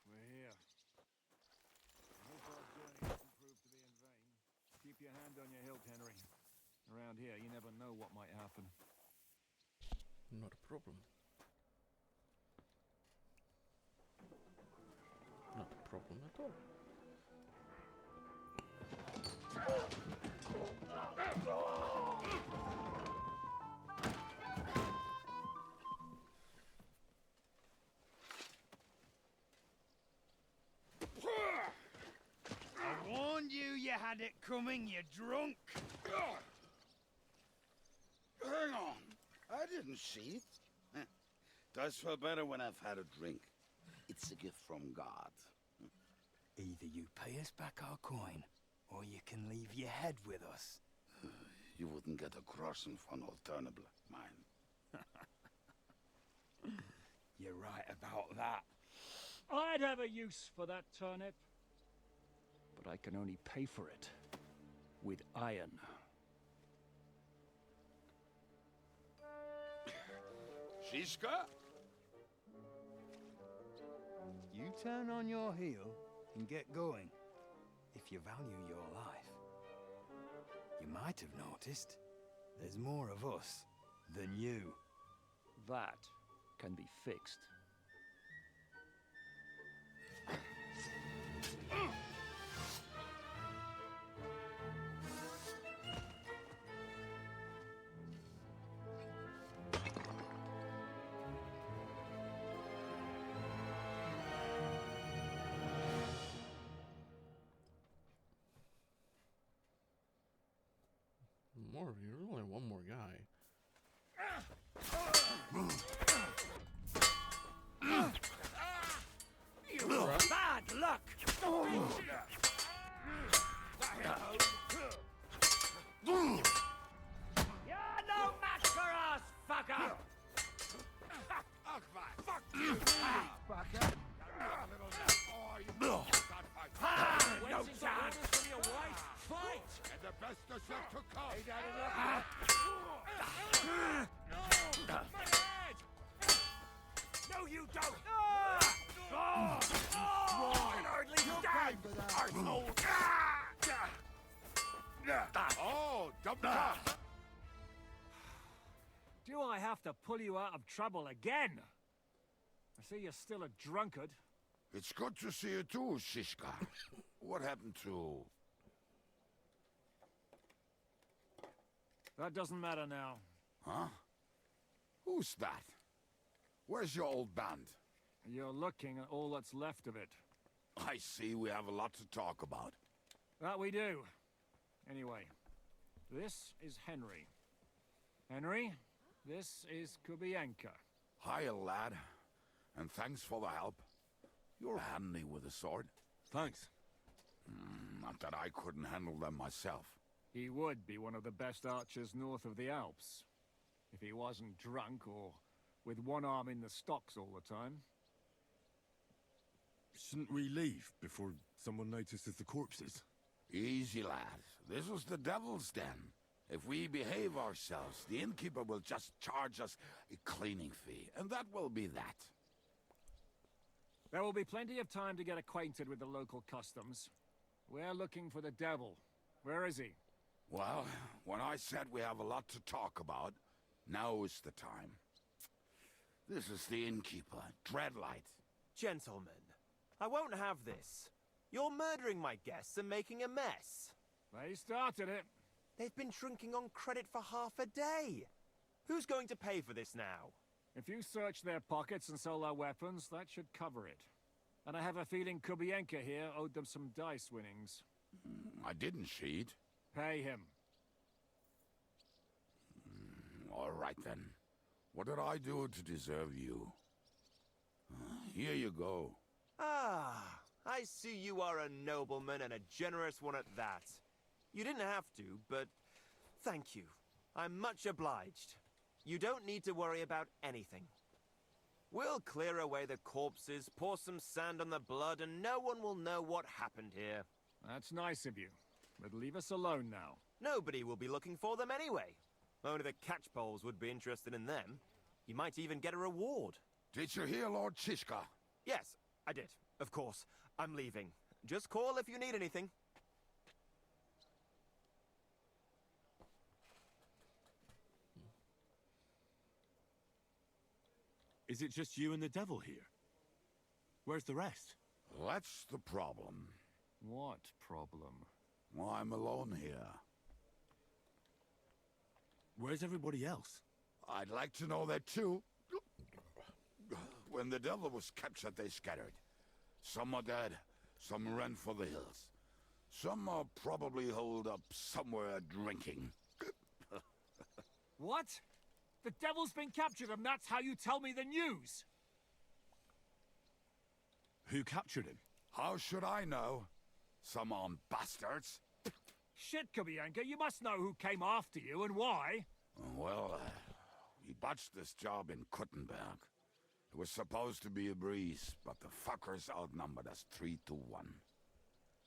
we're here. I hope our journey doesn't prove to be in vain. Keep your hand on your hilt, Henry. Around here, you never know what might happen. Not a problem. Not a problem at all. I warned you had it coming, you drunk! Hang on. I didn't see it. Does feel better when I've had a drink. It's a gift from God. Either you pay us back our coin, or you can leave your head with us. You wouldn't get a crossing for an alternative, mine. You're right about that. I'd have a use for that turnip. But I can only pay for it with iron. Shishka? You turn on your heel and get going, if you value your life. You might have noticed, there's more of us than you. That can be fixed. More of you. There's only one more guy. Bad luck! You're no match for us, fucker! Fuck you! Fucker! No chance! Fight! And the best is yet to come! Hey, Daddy, No, you don't! You can hardly stand! Arsehole! Oh, dump top! Do I have to pull you out of trouble again? I see you're still a drunkard. It's good to see you too, Shishka. What happened to... That doesn't matter now. Huh? Who's that? Where's your old band? You're looking at all that's left of it. I see we have a lot to talk about. That we do. Anyway, this is Henry. Henry, this is Kubienka. Hiya, lad. And thanks for the help. You're handy with a sword. Thanks. Not that I couldn't handle them myself. He would be one of the best archers north of the Alps. If he wasn't drunk or with one arm in the stocks all the time. Shouldn't we leave before someone notices the corpses? Easy, lad. This was the Devil's Den. If we behave ourselves, the innkeeper will just charge us a cleaning fee, and that will be that. There will be plenty of time to get acquainted with the local customs. We're looking for the devil. Where is he? Well, when I said we have a lot to talk about, now is the time. This is the innkeeper, Dreadlight. Gentlemen, I won't have this. You're murdering my guests and making a mess. They started it. They've been drinking on credit for half a day. Who's going to pay for this now? If you search their pockets and sell their weapons, that should cover it. And I have a feeling Kubienka here owed them some dice winnings. I didn't cheat. Pay him. All right, then. What did I do to deserve you? Here you go. Ah, I see you are a nobleman and a generous one at that. You didn't have to, but thank you. I'm much obliged. You don't need to worry about anything. We'll clear away the corpses, pour some sand on the blood, and no one will know what happened here. That's nice of you. But leave us alone now. Nobody will be looking for them anyway. Only the catchpoles would be interested in them. You might even get a reward. Did you hear Lord Chishka? Yes, I did. Of course. I'm leaving. Just call if you need anything. Is it just you and the devil here? Where's the rest? That's the problem. What problem? Well, I'm alone here. Where's everybody else? I'd like to know that too. When the devil was captured, they scattered. Some are dead, some ran for the hills. Some are probably holed up somewhere drinking. What? The devil's been captured and that's how you tell me the news? Who captured him? How should I know? Some armed bastards. Shit, Kubianka, you must know who came after you and why. Well, we botched this job in Kuttenberg. It was supposed to be a breeze, but the fuckers outnumbered us 3-1.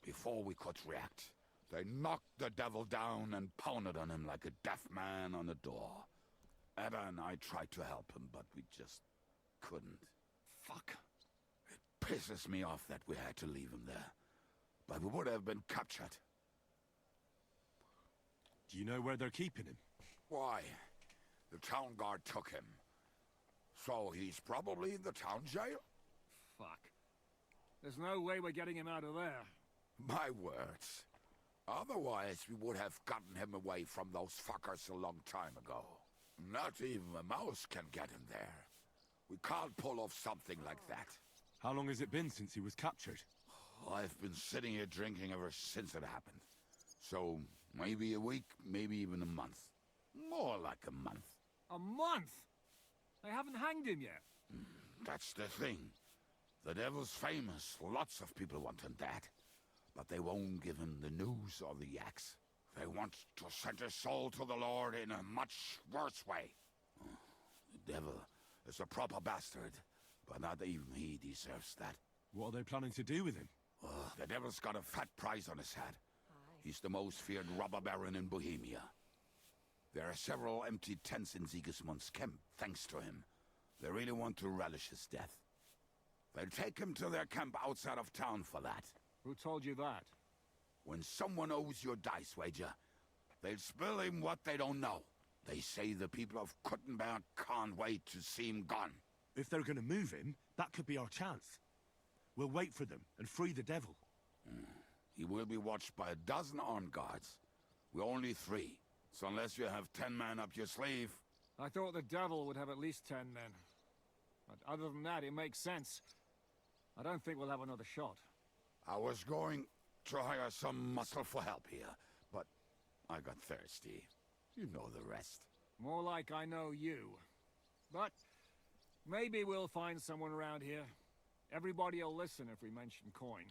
Before we could react, they knocked the devil down and pounded on him like a deaf man on a door. Ada and I tried to help him, but we just couldn't. Fuck. It pisses me off that we had to leave him there. But we would have been captured. Do you know where they're keeping him? Why? The town guard took him. So he's probably in the town jail? Fuck. There's no way we're getting him out of there. My words. Otherwise, we would have gotten him away from those fuckers a long time ago. Not even a mouse can get him there. We can't pull off something like that. How long has it been since he was captured? I've been sitting here drinking ever since it happened. So, maybe a week, maybe even a month. More like a month. A month? They haven't hanged him yet. That's the thing. The devil's famous. Lots of people want him dead. But they won't give him the news or the axe. They want to send his soul to the Lord in a much worse way. The devil is a proper bastard, but not even he deserves that. What are they planning to do with him? The devil's got a fat price on his head. He's the most feared robber baron in Bohemia. There are several empty tents in Sigismund's camp, thanks to him. They really want to relish his death. They'll take him to their camp outside of town for that. Who told you that? When someone owes you a dice wager, they'll spill him what they don't know. They say the people of Kuttenberg can't wait to see him gone. If they're gonna move him, that could be our chance. We'll wait for them and free the devil. He will be watched by a dozen armed guards. We're only 3. So unless you have 10 men up your sleeve... I thought the devil would have at least 10 men. But other than that, it makes sense. I don't think we'll have another shot. I was going to hire some muscle for help here, but I got thirsty. You know the rest. More like I know you. But maybe we'll find someone around here. Everybody will listen if we mention coin.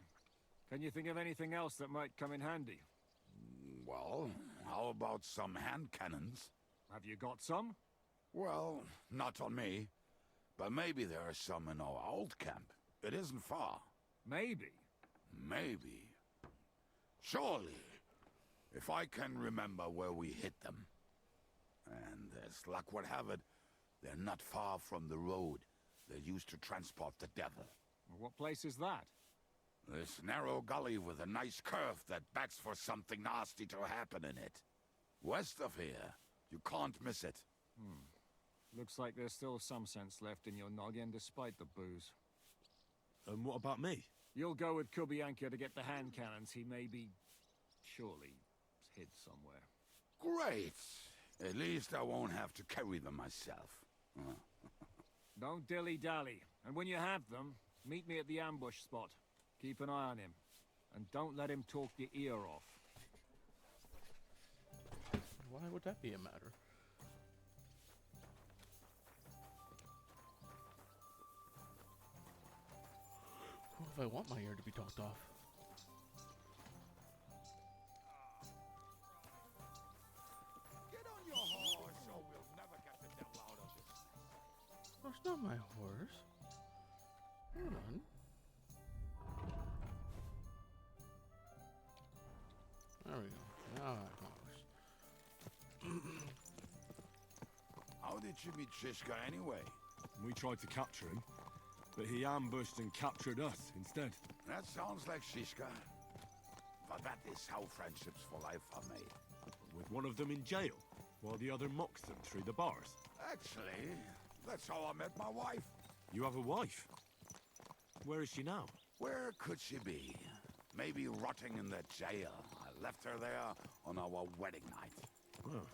Can you think of anything else that might come in handy? Well, how about some hand cannons? Have you got some? Well, not on me. But maybe there are some in our old camp. It isn't far. Maybe. Maybe. Surely. If I can remember where we hit them. And as luck would have it, they're not far from the road they used to transport the devil. What place is that? This narrow gully with a nice curve that begs for something nasty to happen in it. West of here. You can't miss it. Looks like there's still some sense left in your noggin despite the booze. And what about me? You'll go with Kubianka to get the hand cannons he may be... surely hid somewhere. Great! At least I won't have to carry them myself. Don't dilly-dally. And when you have them, meet me at the ambush spot. Keep an eye on him. And don't let him talk your ear off. Why would that be a matter? What if I want my ear to be talked off? Get on your horse, or we'll never get the devil out of this. Oh, it's not my horse. Hold on. There we go. Now I have my horse. How did you meet Shishka anyway? We tried to capture him, but he ambushed and captured us instead. That sounds like Shishka. But that is how friendships for life are made. With one of them in jail, while the other mocks them through the bars. Actually, that's how I met my wife. You have a wife? Where is she now? Where could she be? Maybe rotting in that jail. I left her there on our wedding night. Well,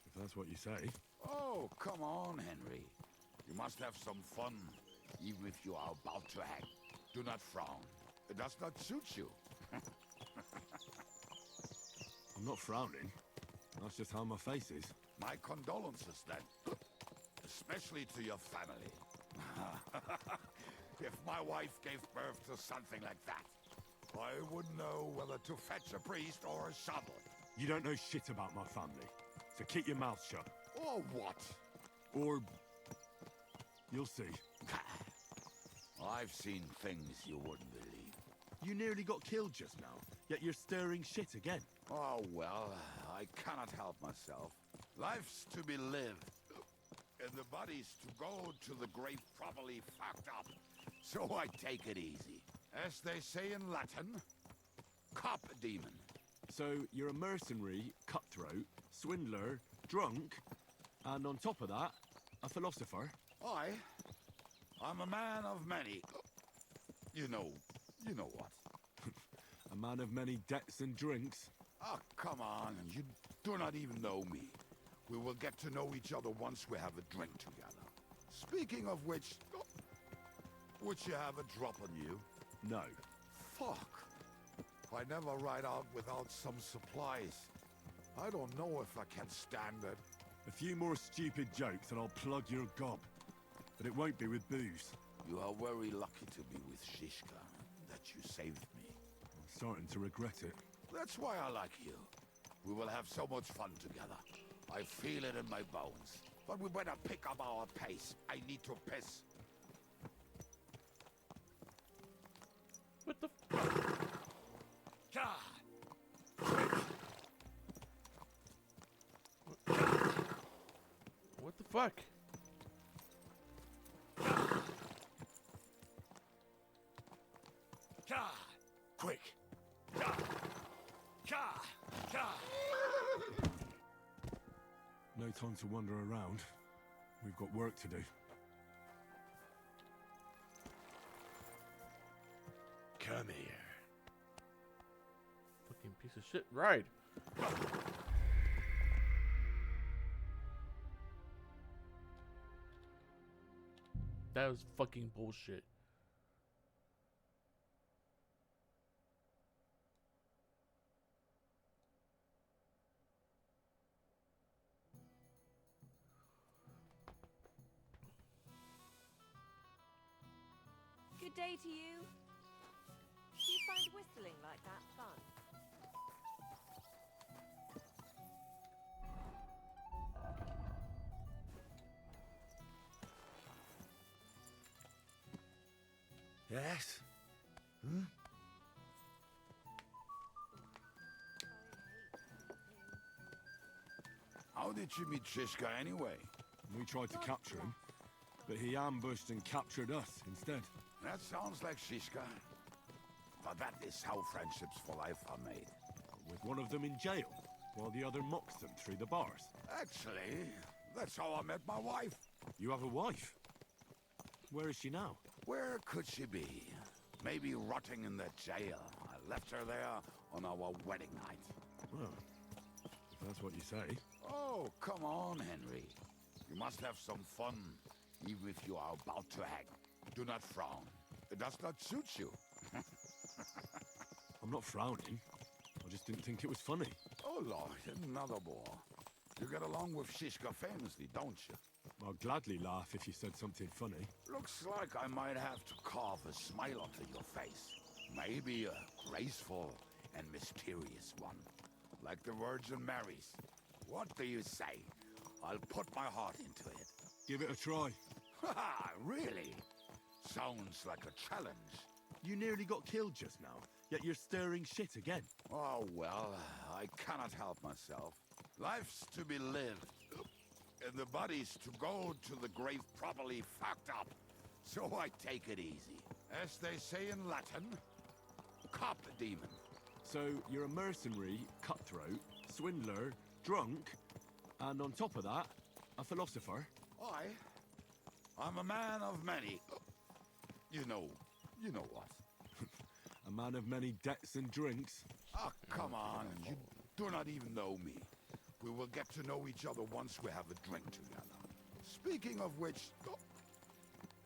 if that's what you say. Oh, come on, Henry. You must have some fun, even if you are about to hang. Do not frown. It does not suit you. I'm not frowning. That's just how my face is. My condolences, then. Especially to your family. If my wife gave birth to something like that, I wouldn't know whether to fetch a priest or a shovel. You don't know shit about my family, so keep your mouth shut. Or what? Or... you'll see. I've seen things you wouldn't believe. You nearly got killed just now, yet you're stirring shit again. Oh, well, I cannot help myself. Life's to be lived, and the body's to go to the grave properly fucked up. So I take it easy. As they say in Latin, cop demon. So you're a mercenary, cutthroat, swindler, drunk, and on top of that, a philosopher? I'm a man of many... You know what. A man of many debts and drinks? Oh, come on, you do not even know me. We will get to know each other once we have a drink together. Speaking of which, would you have a drop on you? No. Fuck. I never ride out without some supplies. I don't know if I can stand it. A few more stupid jokes and I'll plug your gob. But it won't be with booze. You are very lucky to be with Shishka, that you saved me. I'm starting to regret it. That's why I like you. We will have so much fun together. I feel it in my bones. But we better pick up our pace. I need to piss. What the What the fuck? Quick! No time to wander around. We've got work to do. Come here. Fucking piece of shit. Ride. That was fucking bullshit. Good day to you. Do you find whistling like that fun? Yes? Hmm? How did you meet Shishka anyway? We tried to capture him, but he ambushed and captured us instead. That sounds like Shishka. But that is how friendships for life are made. With one of them in jail, while the other mocks them through the bars. Actually, that's how I met my wife. You have a wife? Where is she now? Where could she be? Maybe rotting in that jail. I left her there on our wedding night. Well, if that's what you say. Oh, come on, Henry. You must have some fun, even if you are about to hang. Do not frown. It does not suit you. I'm not frowning. I just didn't think it was funny. Oh, Lord, another bore. You get along with Shishka famously, don't you? I'd gladly laugh if you said something funny. Looks like I might have to carve a smile onto your face. Maybe a graceful and mysterious one. Like the Virgin Mary's. What do you say? I'll put my heart into it. Give it a try. Ha! Really? Sounds like a challenge. You nearly got killed just now, yet you're stirring shit again. Oh, well, I cannot help myself. Life's to be lived, and the bodies to go to the grave properly fucked up. So I take it easy. As they say in Latin, cop a demon. So you're a mercenary, cutthroat, swindler, drunk, and on top of that, a philosopher? I'm a man of many... You know what. A man of many debts and drinks? Oh, come on. You do not even know me. We will get to know each other once we have a drink together. Speaking of which...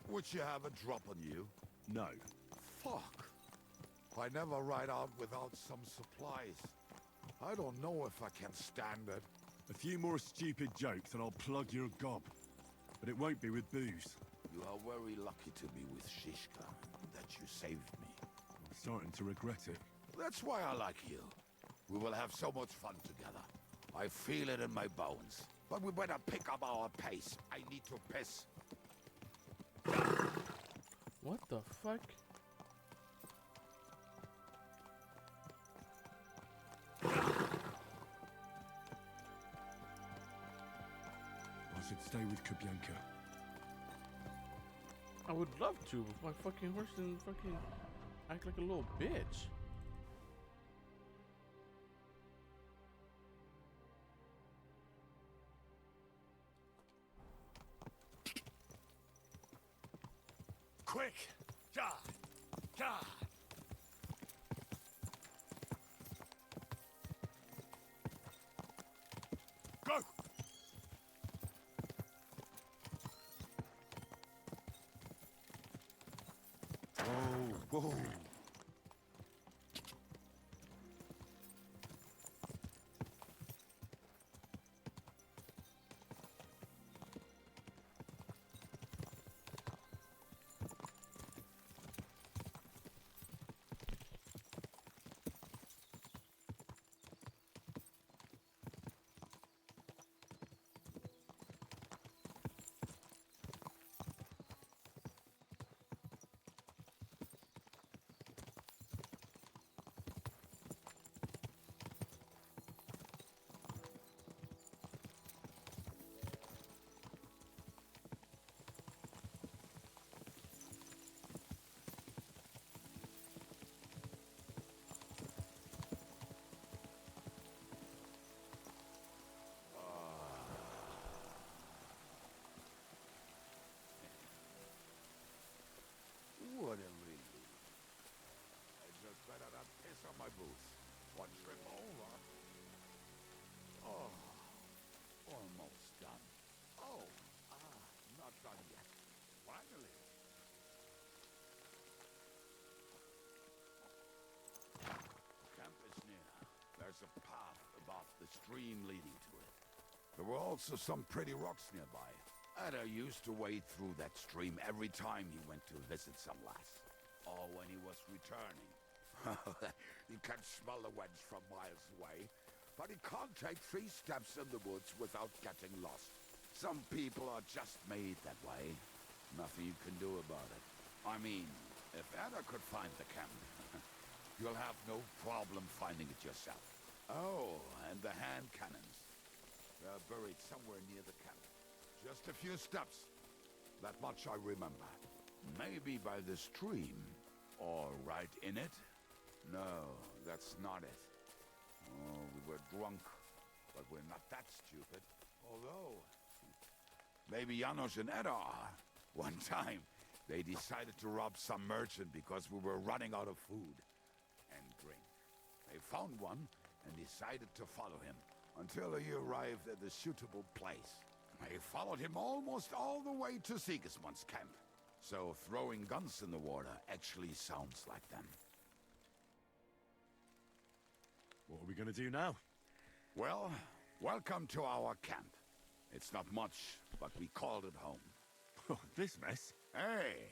Would you have a drop on you? No. Fuck. I never ride out without some supplies. I don't know if I can stand it. A few more stupid jokes and I'll plug your gob. But it won't be with booze. You are very lucky to be with Shishka, that you saved me. I'm starting to regret it. That's why I like you. We will have so much fun together. I feel it in my bones. But we better pick up our pace. I need to piss. What the fuck? I should stay with Kubyanka. I would love to, but my fucking horse didn't fucking act like a little bitch. Quick! Ja! Ja! Go! Whoa! What a relief. I just better not piss on my boots. One trip over. Oh, almost done. Oh, not done yet. Finally. Camp is near. There's a path above the stream leading to it. There were also some pretty rocks nearby. Ada used to wade through that stream every time he went to visit some lass. Or when he was returning. He can smell the wench from miles away, but he can't take 3 steps in the woods without getting lost. Some people are just made that way. Nothing you can do about it. I mean, if Ada could find the camp, you'll have no problem finding it yourself. Oh, and the hand cannons. They're buried somewhere near the camp. Just a few steps. That much I remember. Maybe by the stream. Or right in it? No, that's not it. Oh, we were drunk. But we're not that stupid. Although... maybe Janos and Edda are. One time, they decided to rob some merchant because we were running out of food and drink. They found one and decided to follow him until he arrived at a suitable place. They followed him almost all the way to Sigismund's camp. So throwing guns in the water actually sounds like them. What are we gonna do now? Well, welcome to our camp. It's not much, but we called it home. This mess? Hey,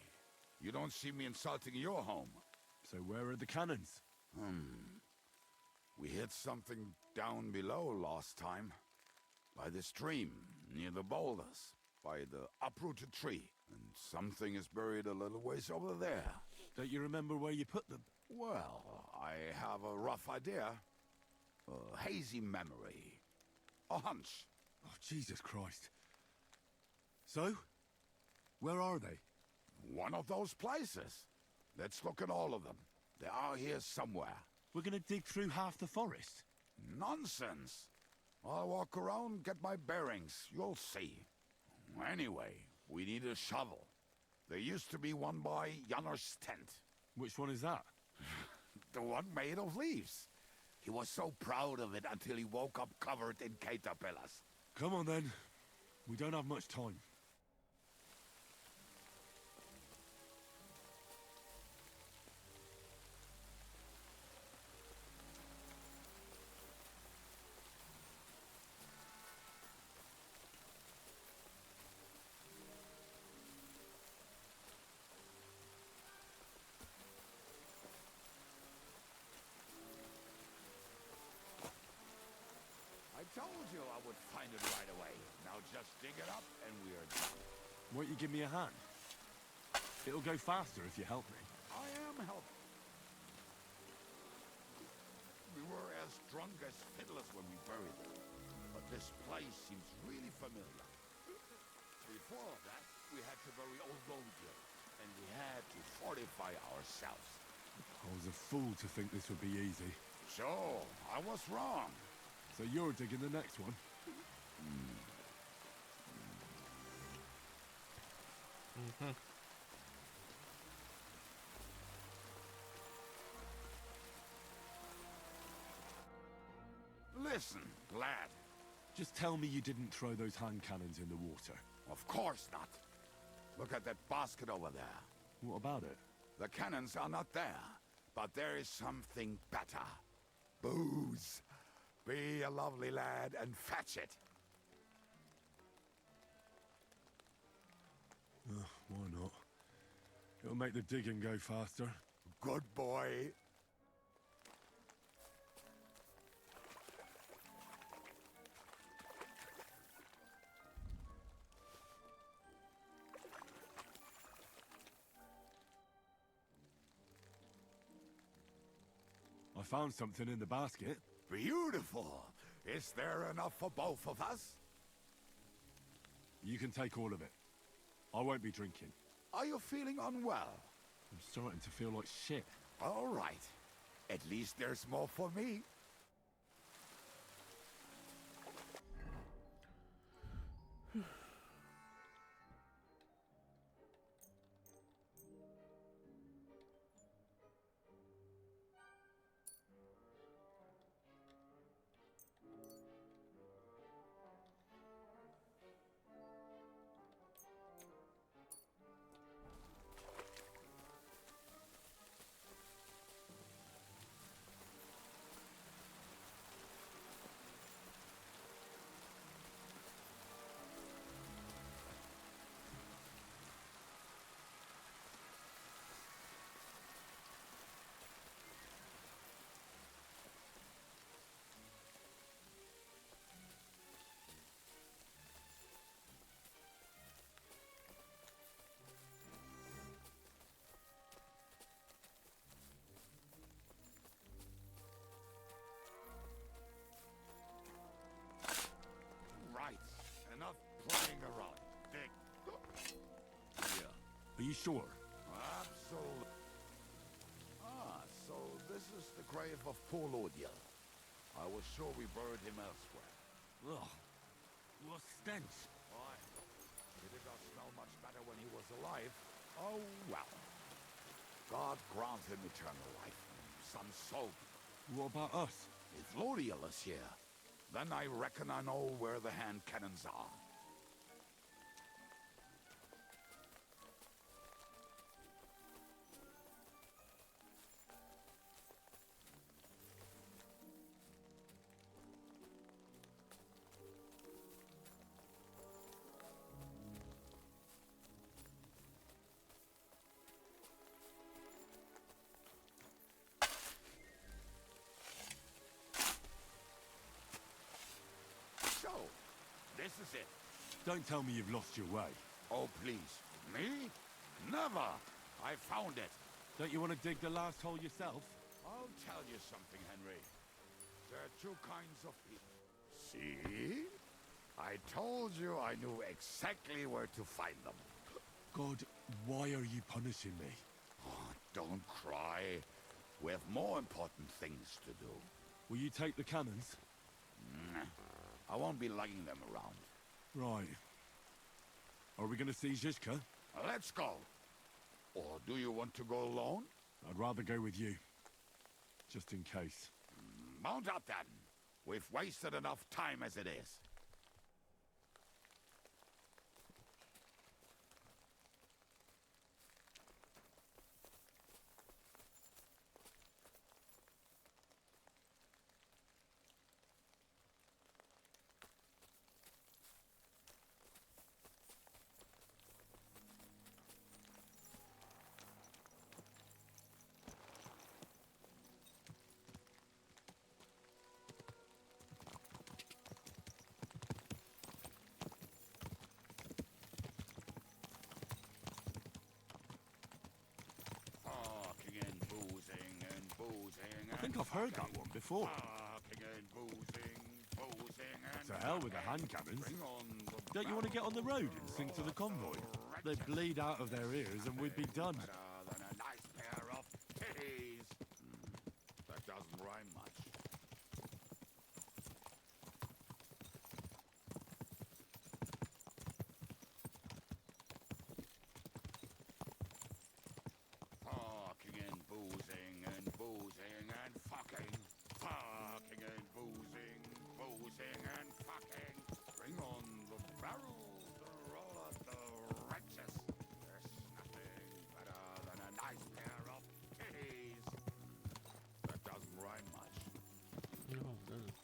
you don't see me insulting your home. So where are the cannons? We hit something down below last time. By the stream, near the boulders. By the uprooted tree. And something is buried a little ways over there. Don't you remember where you put them? Well, I have a rough idea. A hazy memory. A hunch. Oh, Jesus Christ. So? Where are they? One of those places. Let's look at all of them. They are here somewhere. We're gonna dig through half the forest. Nonsense. I'll walk around, get my bearings. You'll see. Anyway, we need a shovel. There used to be one by Janner's tent. Which one is that? The one made of leaves. He was so proud of it until he woke up covered in caterpillars. Come on then. We don't have much time. I told you I would find it right away. Now just dig it up and we're done. Won't you give me a hand? It'll go faster if you help me. I am helping. We were as drunk as fiddlers when we buried them. But this place seems really familiar. Before that, we had to bury old Longville, and we had to fortify ourselves. I was a fool to think this would be easy. So, I was wrong. So you're digging the next one? Listen, lad. Just tell me you didn't throw those hand cannons in the water. Of course not. Look at that basket over there. What about it? The cannons are not there, but there is something better. Booze. Be a lovely lad and fetch it. Why not? It'll make the digging go faster. Good boy. I found something in the basket. Beautiful. Is there enough for both of us? You can take all of it. I won't be drinking. Are you feeling unwell? I'm starting to feel like shit. All right. At least there's more for me. Right. Enough playing around. Dig. Are you sure? Absolutely. Ah, so this is the grave of poor Lodiel. I was sure we buried him elsewhere. Ugh. What stench. Why? Did it not smell much better when he was alive? Oh, well. God grant him eternal life. Some soul. What about us? If Lodiel is here, then I reckon I know where the hand cannons are. So, this is it. Don't tell me you've lost your way. Oh, please. Me? Never. I found it. Don't you want to dig the last hole yourself? I'll tell you something, Henry. There are two kinds of people. See? I told you I knew exactly where to find them. God, why are you punishing me? Oh, don't cry. We have more important things to do. Will you take the cannons? Nah, I won't be lugging them around. Right. Are we going to see Zizka? Let's go. Or do you want to go alone? I'd rather go with you. Just in case. Mount up then. We've wasted enough time as it is. I think I've heard that one before. To hell with the hand cannons. Don't you want to get on the road and sing to the convoy? They'd bleed out of their ears and we'd be done. That doesn't rhyme much. Fucking and boozing and boozing and fucking. Fucking and boozing, boozing and fucking. Bring on the barrels to roll up the wretches. There's nothing better than a nice pair of titties. That doesn't rhyme much. No, it doesn't.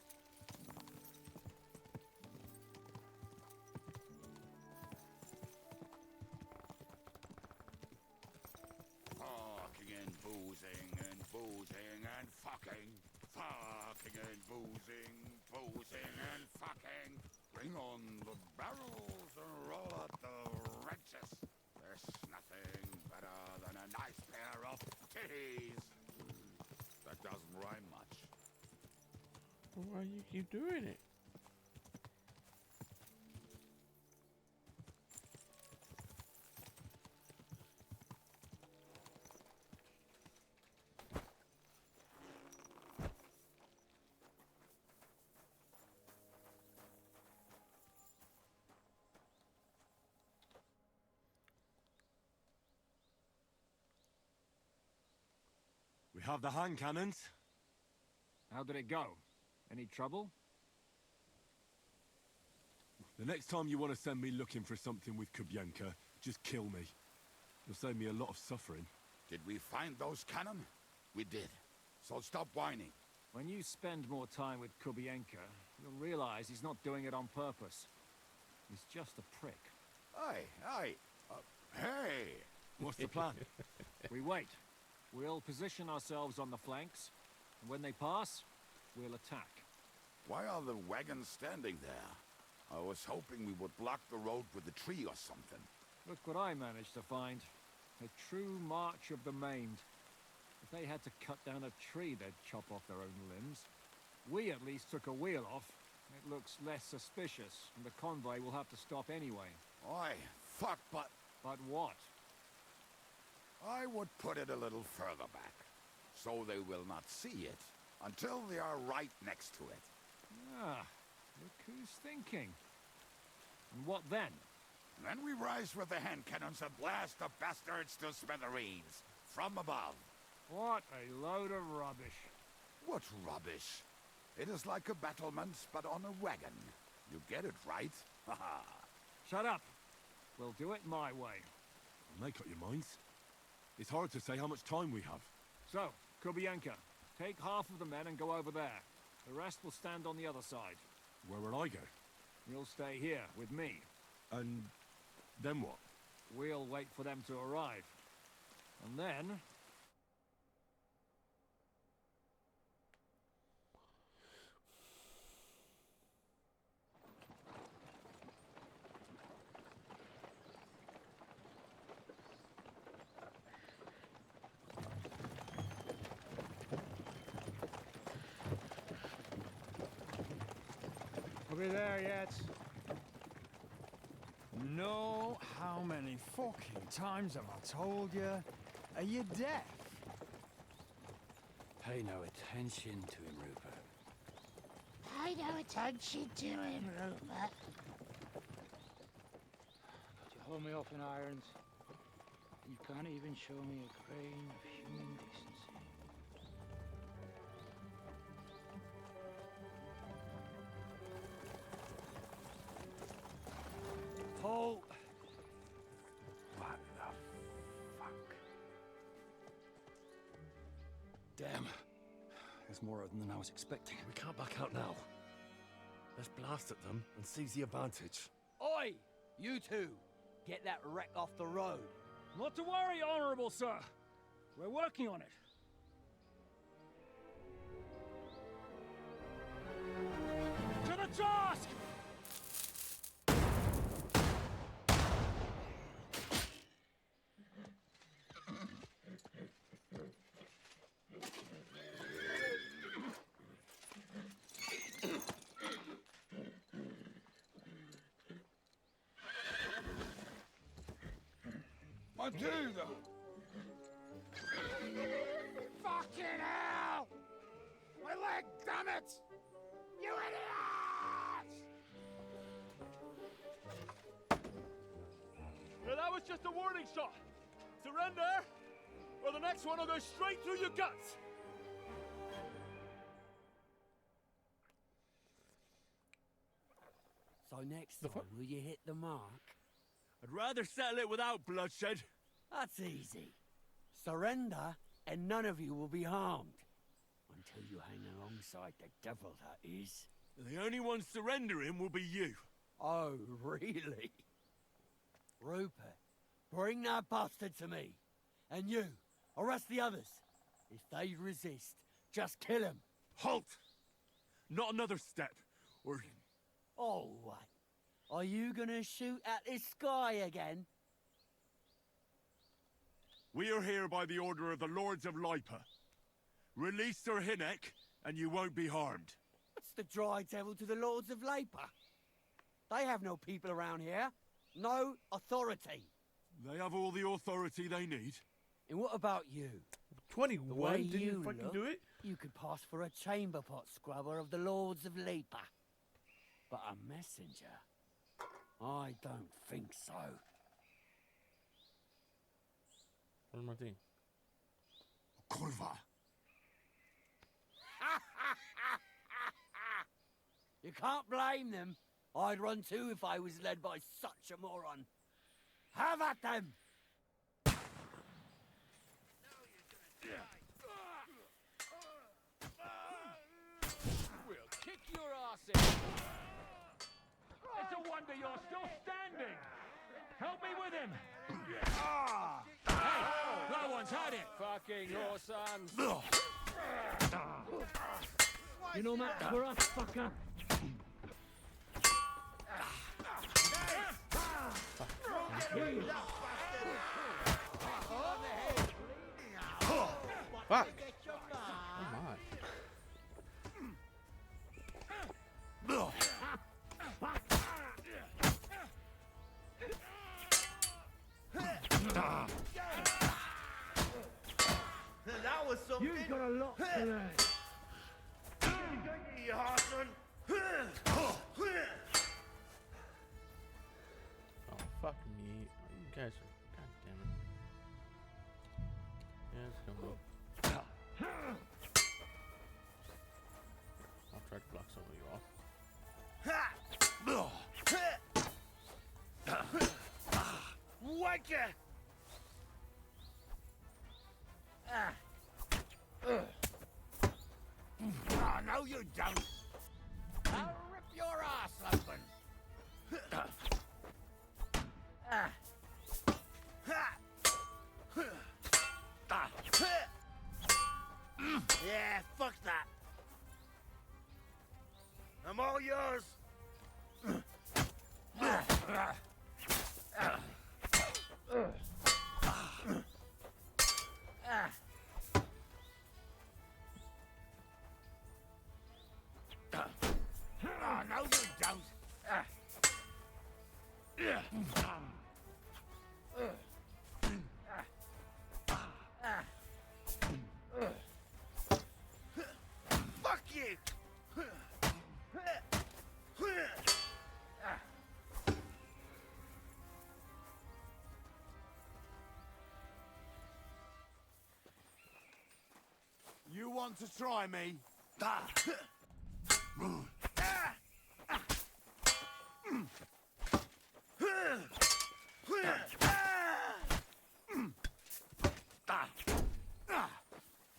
Fucking and boozing and boozing and fucking. Fucking and boozing, boozing and fucking. Bring on the barrels and roll out the wretches. There's nothing better than a nice pair of titties. That doesn't rhyme much. Why you keep doing it? We have the hand cannons. How did it go? Any trouble? The next time you want to send me looking for something with Kubyanka, just kill me. You'll save me a lot of suffering. Did we find those cannon? We did. So stop whining. When you spend more time with Kubienka, you'll realize he's not doing it on purpose. He's just a prick. Hey! What's the plan? We wait. We'll position ourselves on the flanks, and when they pass, we'll attack. Why are the wagons standing there? I was hoping we would block the road with a tree or something. Look what I managed to find. A true march of the maimed. If they had to cut down a tree, they'd chop off their own limbs. We at least took a wheel off. It looks less suspicious, and the convoy will have to stop anyway. Oi, fuck, but... But what? I would put it a little further back, so they will not see it until they are right next to it. Ah, look who's thinking. And what then? Then we rise with the hand cannons and blast the bastards to smithereens, from above. What a load of rubbish. What rubbish? It is like a battlement, but on a wagon. You get it right? Haha. Shut up. We'll do it my way. Make up your minds. It's hard to say how much time we have. So, Kubienka, take half of the men and go over there. The rest will stand on the other side. Where will I go? You'll stay here with me. And then what? We'll wait for them to arrive. And then... Are we there yet? No, how many fucking times have I told you? Are you deaf? Pay no attention to him, Rupert. Pay no attention to him, Rupert. But you hold me up in irons. You can't even show me a grain of human decency. Paul! What the fuck? Damn. There's more of them than I was expecting. We can't back out now. Let's blast at them and seize the advantage. Oi! You two! Get that wreck off the road. Not to worry, Honorable Sir. We're working on it. To the task! Matilda! Fucking hell! My leg, damn it! You idiots! Yeah, that was just a warning shot. Surrender, or the next one will go straight through your guts. So next time, will you hit the mark? I'd rather settle it without bloodshed. That's easy. Surrender, and none of you will be harmed. Until you hang alongside the devil, that is. The only one surrendering will be you. Oh, really? Rupert, bring that bastard to me. And you, arrest the others. If they resist, just kill them. Halt! Not another step, or... Oh, what? Are you gonna shoot at this sky again? We are here by the order of the Lords of Lipa. Release Sir Hinnek, and you won't be harmed. What's the dry devil to the Lords of Lipa? They have no people around here. No authority. They have all the authority they need. And what about you? 21 The way didn't you fucking look, do it? You could pass for a chamber pot scrubber of the Lords of Lipa. But a messenger? I don't think so. Where's my thing? Kurva. You can't blame them. I'd run too if I was led by such a moron. Have at them! We'll kick your ass in. It's a wonder you're still standing. Help me with him. Hey, that one's had it. Fucking horse hands. You know Matt for us, fucker. Fuck! Oh my. That was something. You've got a lot to learn. You Harson. Oh, fuck me. You guys are... God damn it. Yeah, it's gonna move. I'll try to block some of you off. Wake ya! Oh, no, you don't. I'll rip your ass open. Yeah, fuck that. I'm all yours. Oh, no, you don't. You want to try me? Fuck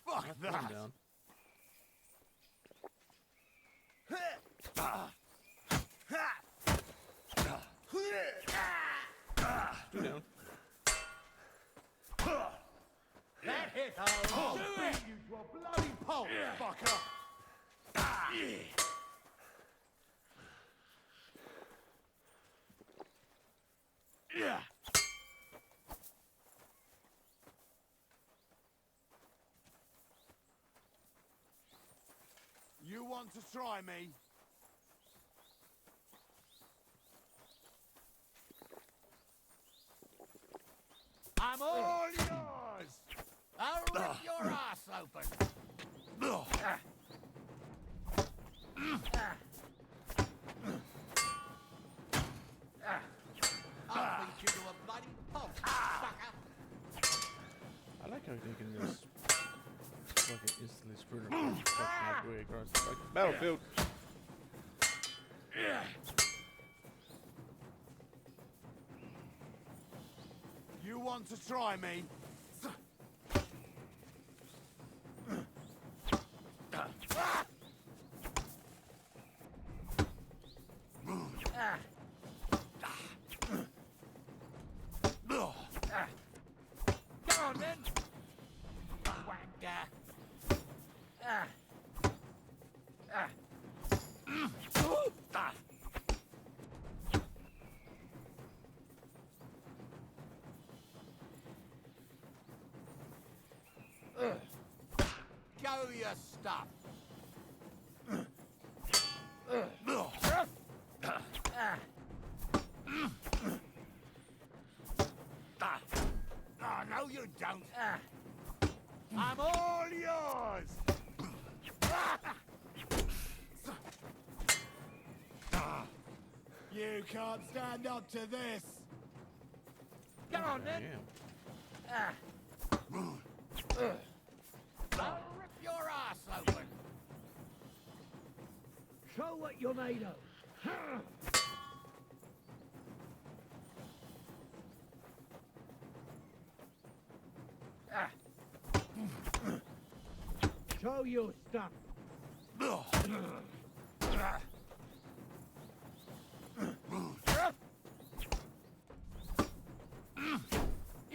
Knock him down. Two down. That hit I'll home. beat you to a bloody pulp, fucker! You want to try me? I'm all yours. I'll rip your ass open. I'll beat you to a bloody pulp, sucker. I like how they can just fucking instantly sprint across the fucking way across the fucking battlefield. You want to try me? Come on then. Wanker. Show your stuff. Oh, no, you don't. I'm all yours. You can't stand up to this. Come on then. I'll rip your ass open. Show what you're made of. Show your stuff. You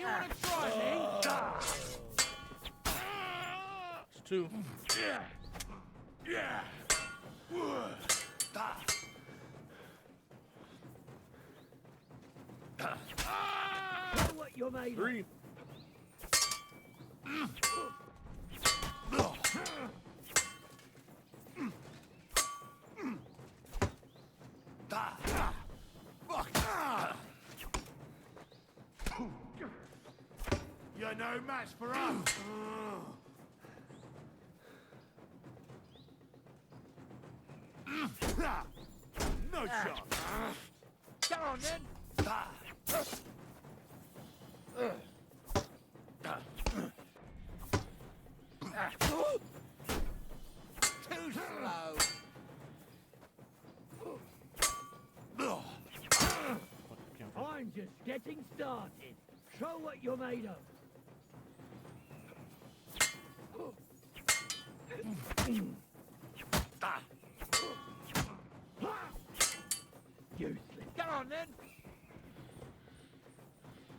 want to try me? It's two. Show what you're made Three. of. You're no match for us. No shot. Come on then. Too slow. I'm just getting started. Show what you're made of. Useless. Come on then.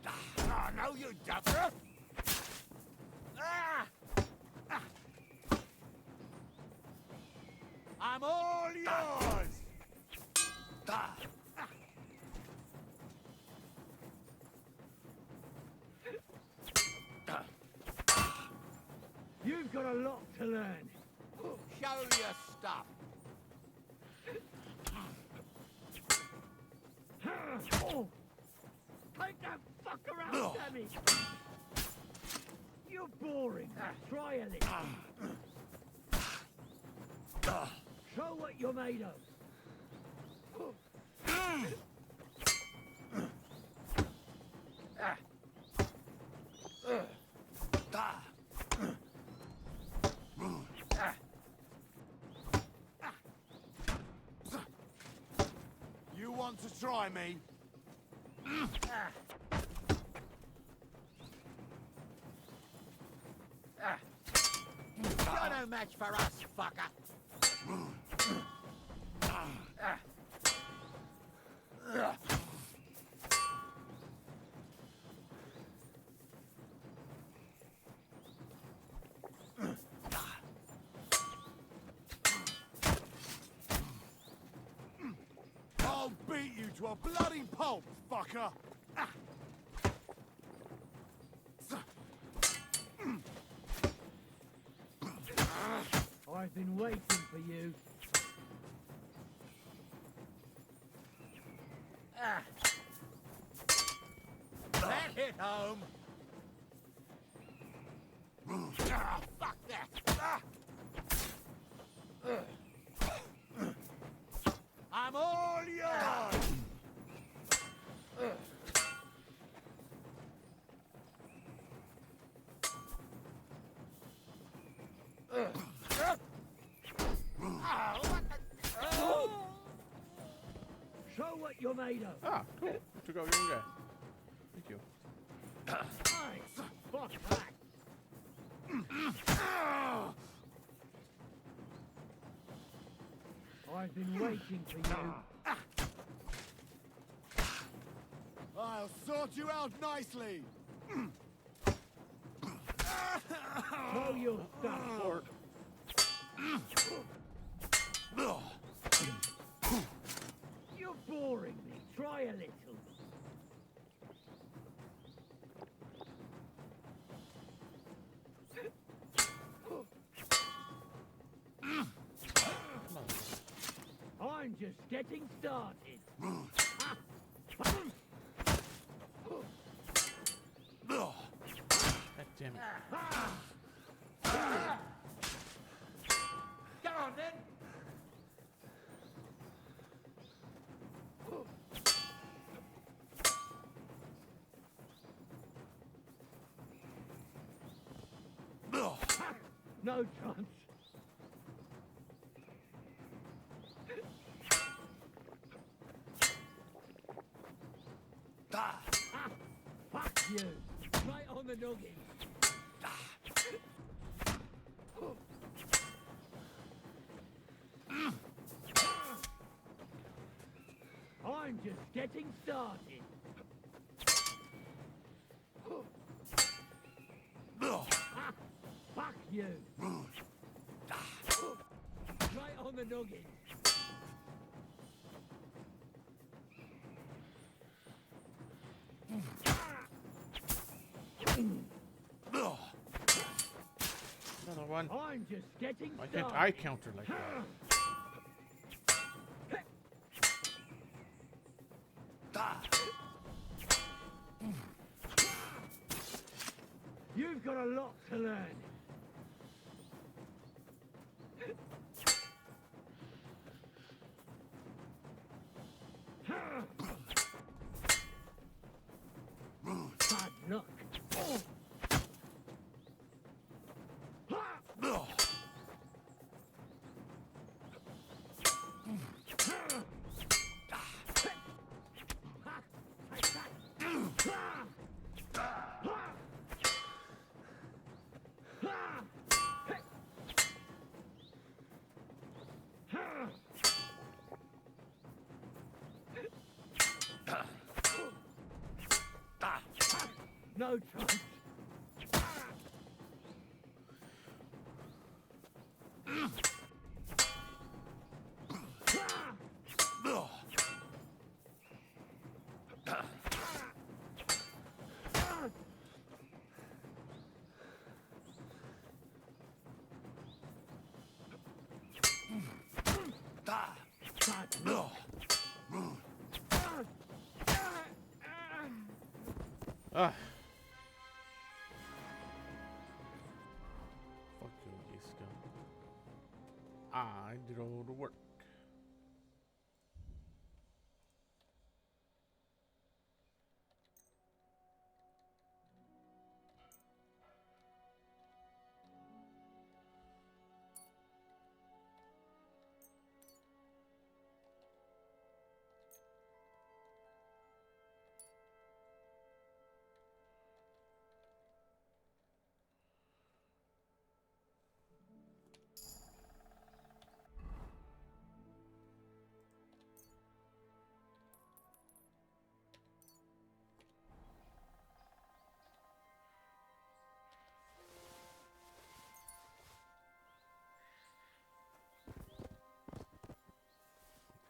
Oh, no, you don't. I'm all yours. You've got a lot to learn. Show your stuff. Oh. Take that fuck around, damn it! You're boring. Try a little. Show what you're made of. You want to try me? You're no match for us, fucker. I'll beat you to a bloody pulp, fucker! I've been waiting for you. That hit home. Fuck that. I'm all yours. Show what you're made of. Ah, cool. Took out your own guy. Thank you. Nice. Fuck that. I've been waiting for you. I'll sort you out nicely! Show your stuff, Ford. You're boring me. Try a little. I'm just getting started. God damn it. Go on then. No chance. Fuck you. Right on the noggin. I'm just getting started. Fuck you. Right on the noggin. Another one. I'm just getting Why started. can't I counter like that? You've got a lot to learn. Bad luck. No chance. Ah. Fuck you, you scum. I did all the work.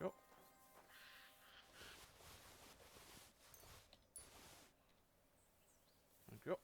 Go. Go.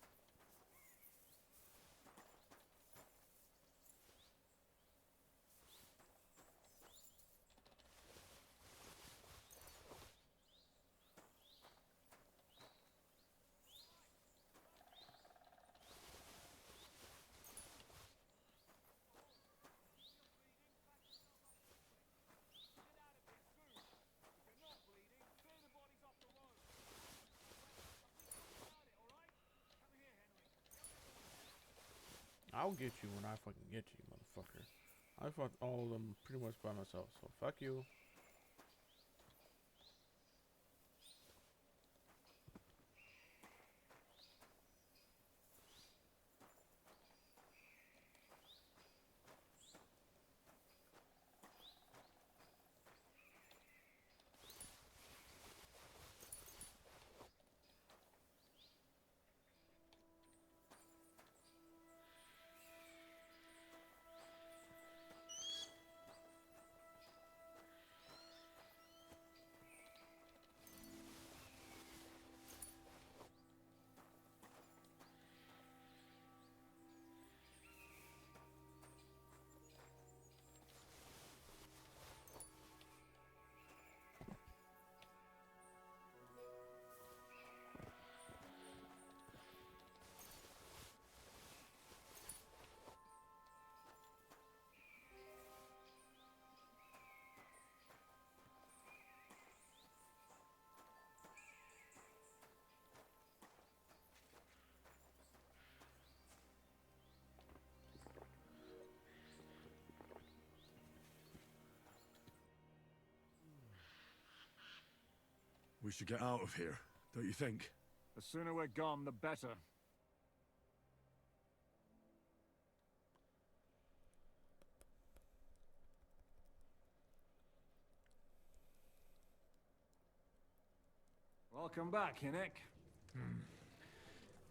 I'll get you when I fucking get you, motherfucker. I fought all of them pretty much by myself, so fuck you. We should get out of here, don't you think? The sooner we're gone, the better. Welcome back, Hinnick.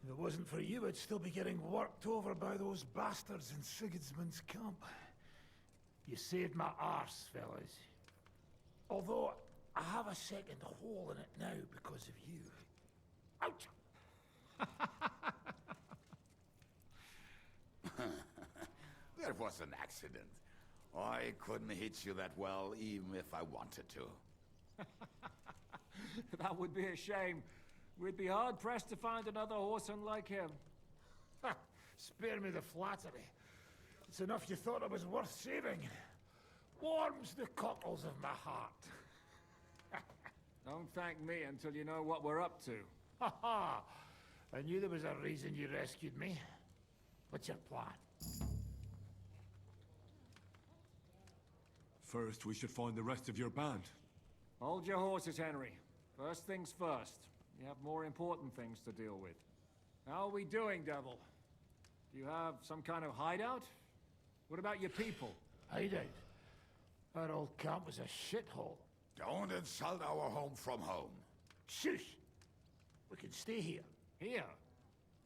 If it wasn't for you, I'd still be getting worked over by those bastards in Sigismund's camp. You saved my arse, fellas. Although, I have a second hole in it now because of you. Ouch! That was an accident. I couldn't hit you that well, even if I wanted to. That would be a shame. We'd be hard-pressed to find another horseman like him. Spare me the flattery. It's enough you thought it was worth saving. Warms the cockles of my heart. Don't thank me until you know what we're up to. Ha ha! I knew there was a reason you rescued me. What's your plan? First, we should find the rest of your band. Hold your horses, Henry. First things first. You have more important things to deal with. How are we doing, Devil? Do you have some kind of hideout? What about your people? Hideout? Our old camp was a shithole. Don't insult our home from home. Shush! We can stay here. Here?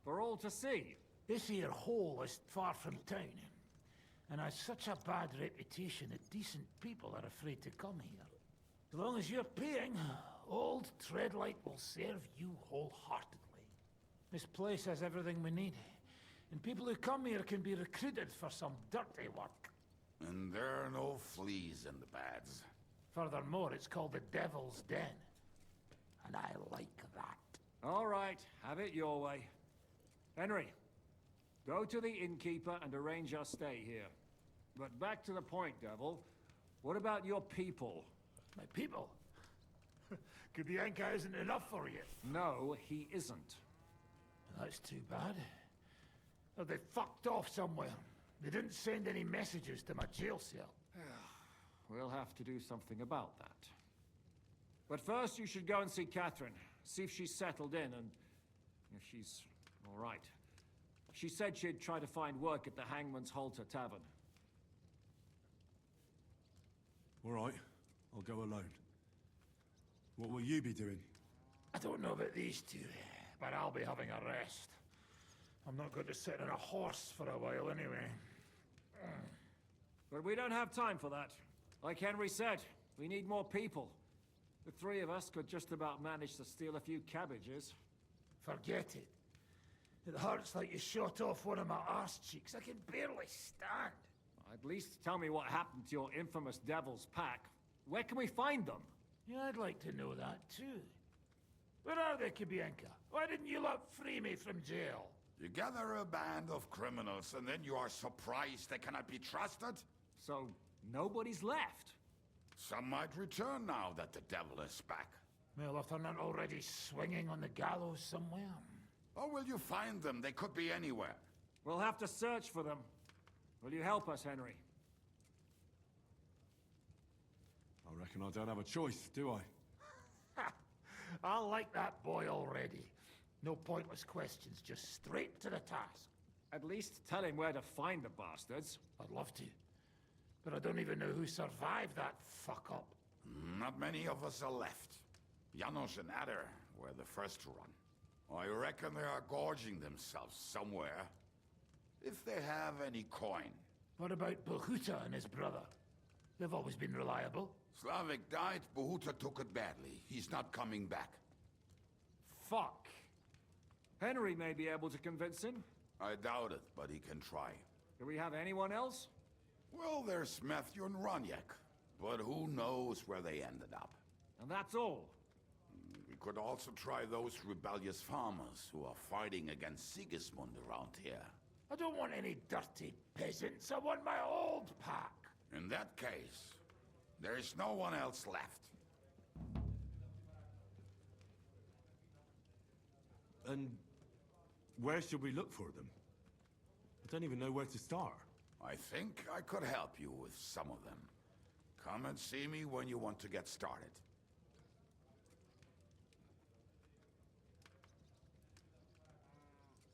For all to see? This here hole is far from town, and has such a bad reputation that decent people are afraid to come here. As long as you're paying, old Treadlight will serve you wholeheartedly. This place has everything we need, and people who come here can be recruited for some dirty work. And there are no fleas in the beds. Furthermore, it's called the Devil's Den, and I like that. All right, have it your way. Henry, go to the innkeeper and arrange our stay here. But back to the point, Devil. What about your people? My people? Kubienka isn't enough for you. No, he isn't. That's too bad. Oh, they fucked off somewhere. They didn't send any messages to my jail cell. We'll have to do something about that. But first, you should go and see Catherine. See if she's settled in and if she's all right. She said she'd try to find work at the Hangman's Halter Tavern. All right, I'll go alone. What will you be doing? I don't know about these two, but I'll be having a rest. I'm not going to sit on a horse for a while anyway. But we don't have time for that. Like Henry said, we need more people. The three of us could just about manage to steal a few cabbages. Forget it. It hurts like you shot off one of my arse cheeks. I can barely stand. At least tell me what happened to your infamous Devil's Pack. Where can we find them? Yeah, I'd like to know that too. Where are they, Kubienka? Why didn't you lot free me from jail? You gather a band of criminals and then you are surprised they cannot be trusted? So, nobody's left? Some might return now that the devil is back. Well, if they're not already swinging on the gallows somewhere. Or will you find them? They could be anywhere. We'll have to search for them. Will you help us, Henry? I reckon I don't have a choice, do I? I like that boy already. No pointless questions, just straight to the task. At least tell him where to find the bastards. I'd love to. But I don't even know who survived that fuck-up. Not many of us are left. Janos and Adder were the first to run. I reckon they are gorging themselves somewhere. If they have any coin. What about Bohuta and his brother? They've always been reliable. Slavik died, Bohuta took it badly. He's not coming back. Fuck. Henry may be able to convince him. I doubt it, but he can try. Do we have anyone else? Well, there's Matthew and Roniak, but who knows where they ended up. And that's all. We could also try those rebellious farmers who are fighting against Sigismund around here. I don't want any dirty peasants. I want my old pack. In that case, there is no one else left. And where should we look for them? I don't even know where to start. I think I could help you with some of them. Come and see me when you want to get started.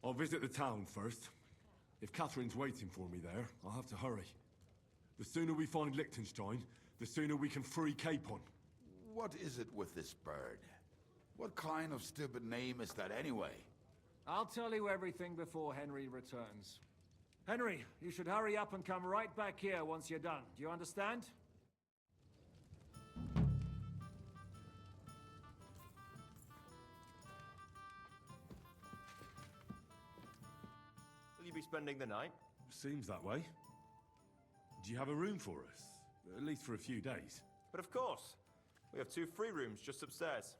I'll visit the town first. If Catherine's waiting for me there, I'll have to hurry. The sooner we find Liechtenstein, the sooner we can free Capon. What is it with this bird? What kind of stupid name is that anyway? I'll tell you everything before Henry returns. Henry, you should hurry up and come right back here once you're done. Do you understand? Will you be spending the night? Seems that way. Do you have a room for us? At least for a few days. But of course. We have 2 free rooms just upstairs.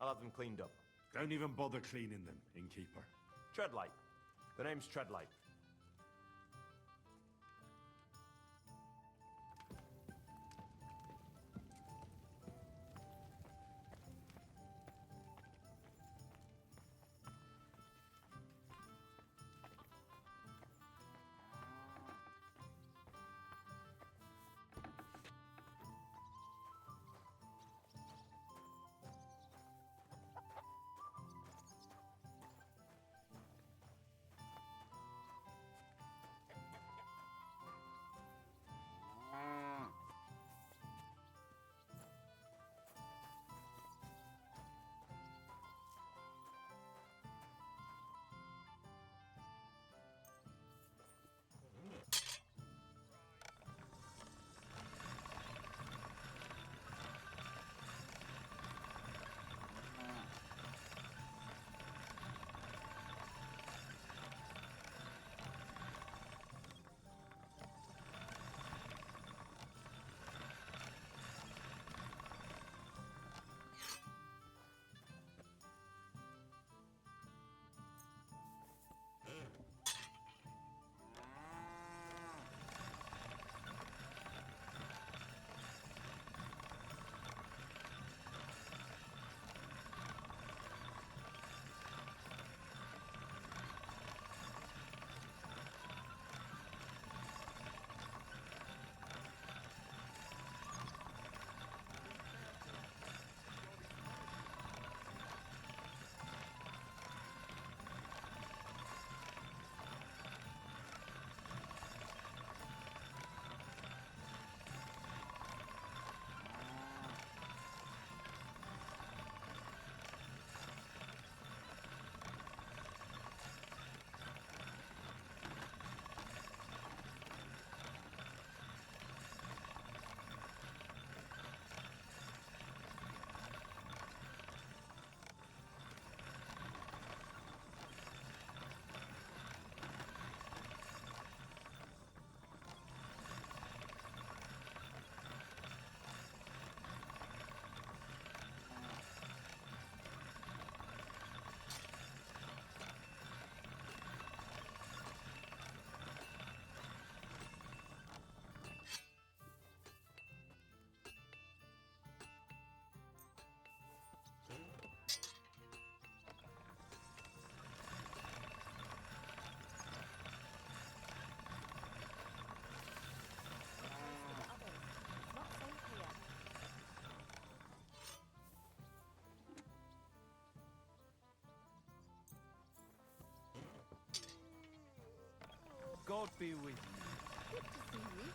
I'll have them cleaned up. Don't even bother cleaning them, innkeeper. Treadlight. The name's Treadlight. Lord be with you. Good to see you.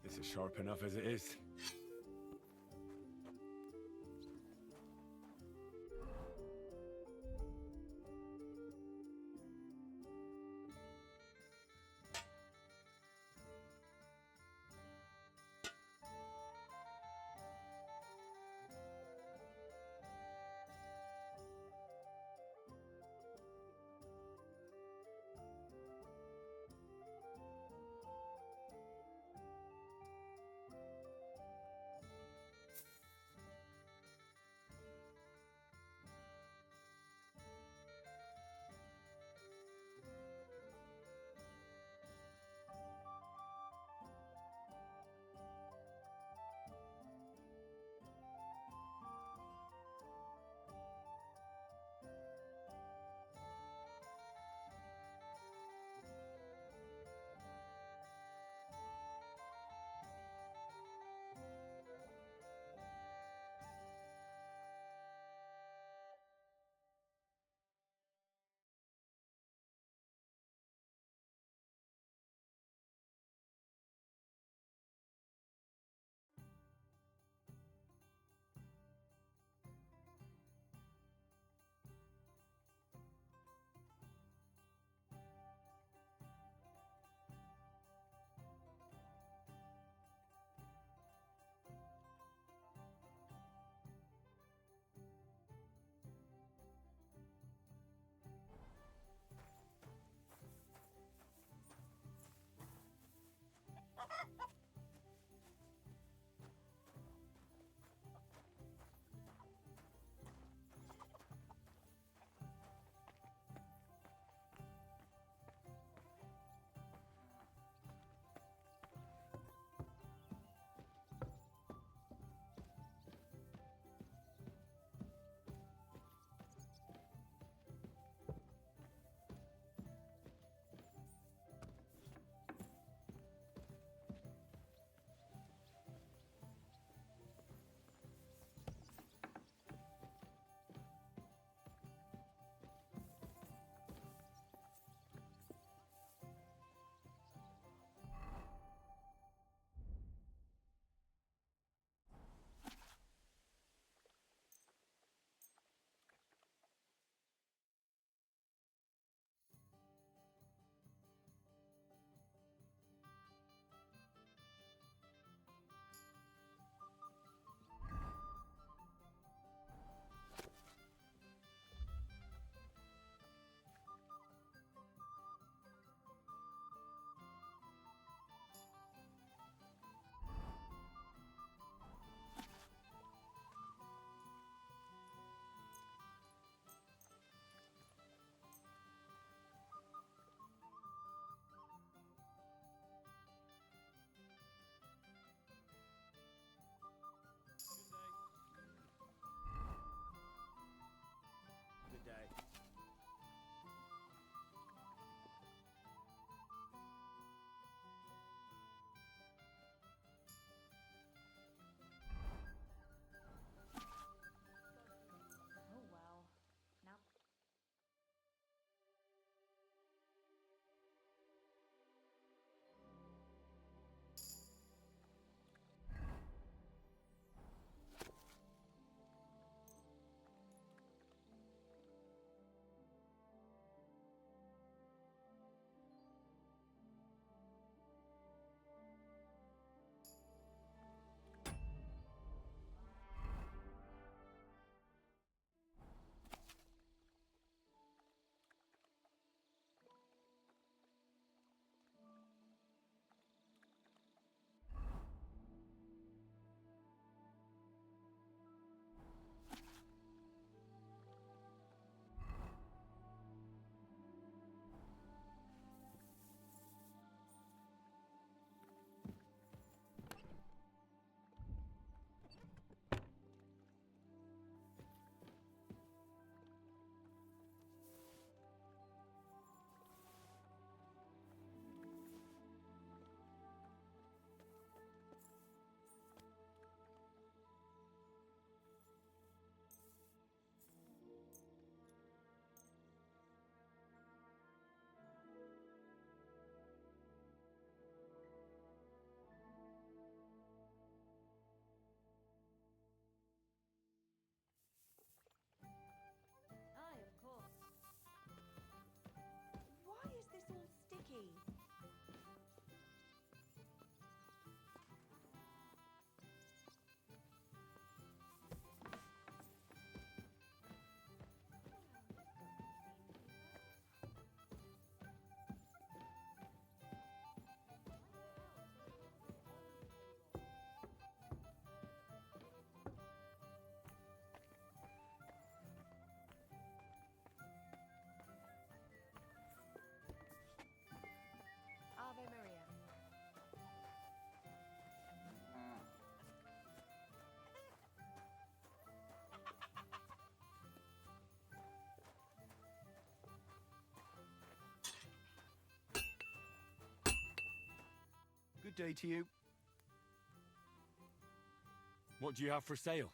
This is sharp enough as it is. Good day to you. What do you have for sale?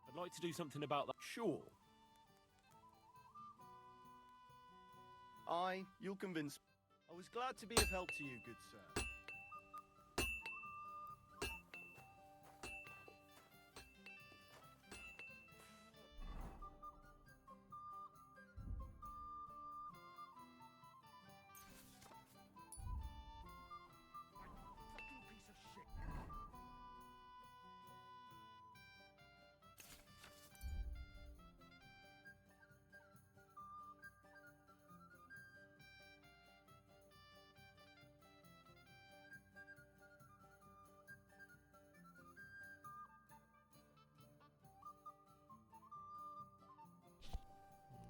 I'd like to do something about that. Sure. You'll convince. I was glad to be of help to you, good sir.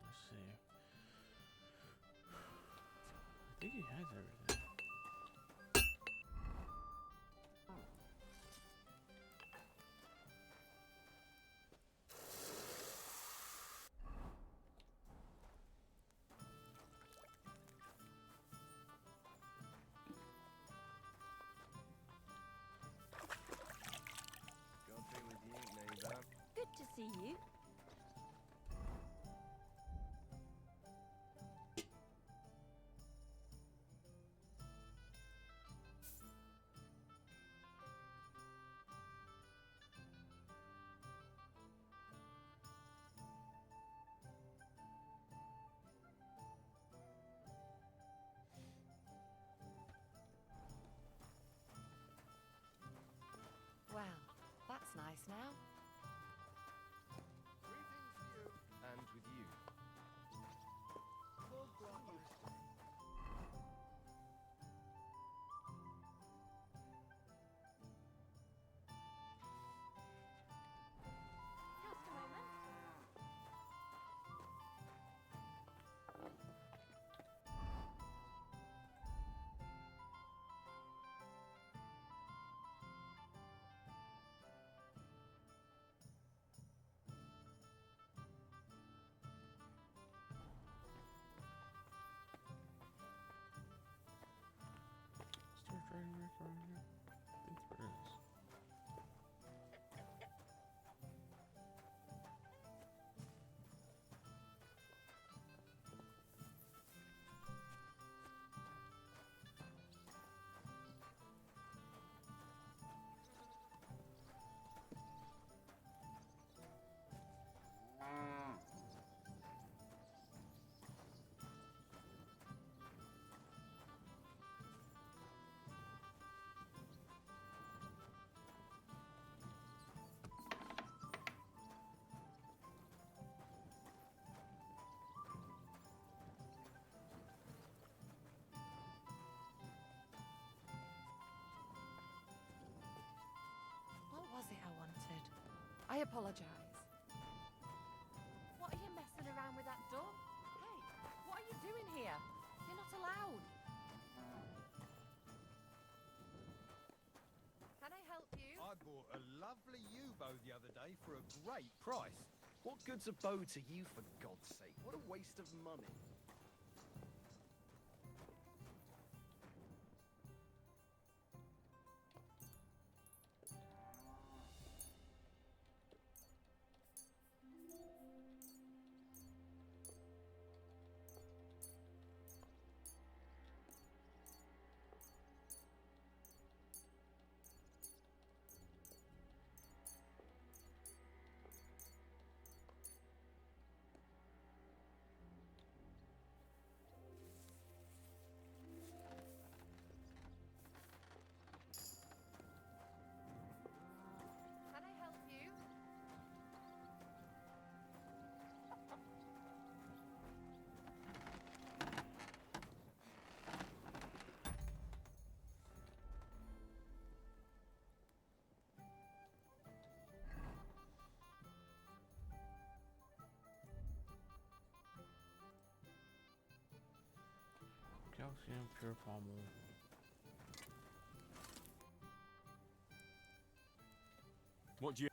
Let's see. I think he has everything. Good to see you. I apologize. What are you messing around with that door? Hey, what are you doing here? You're not allowed. Can I help you? I bought a lovely U-bow the other day for a great price. What good's a bow to you, for God's sake? What a waste of money. Can I help you? Calcium pure pommel. What do you...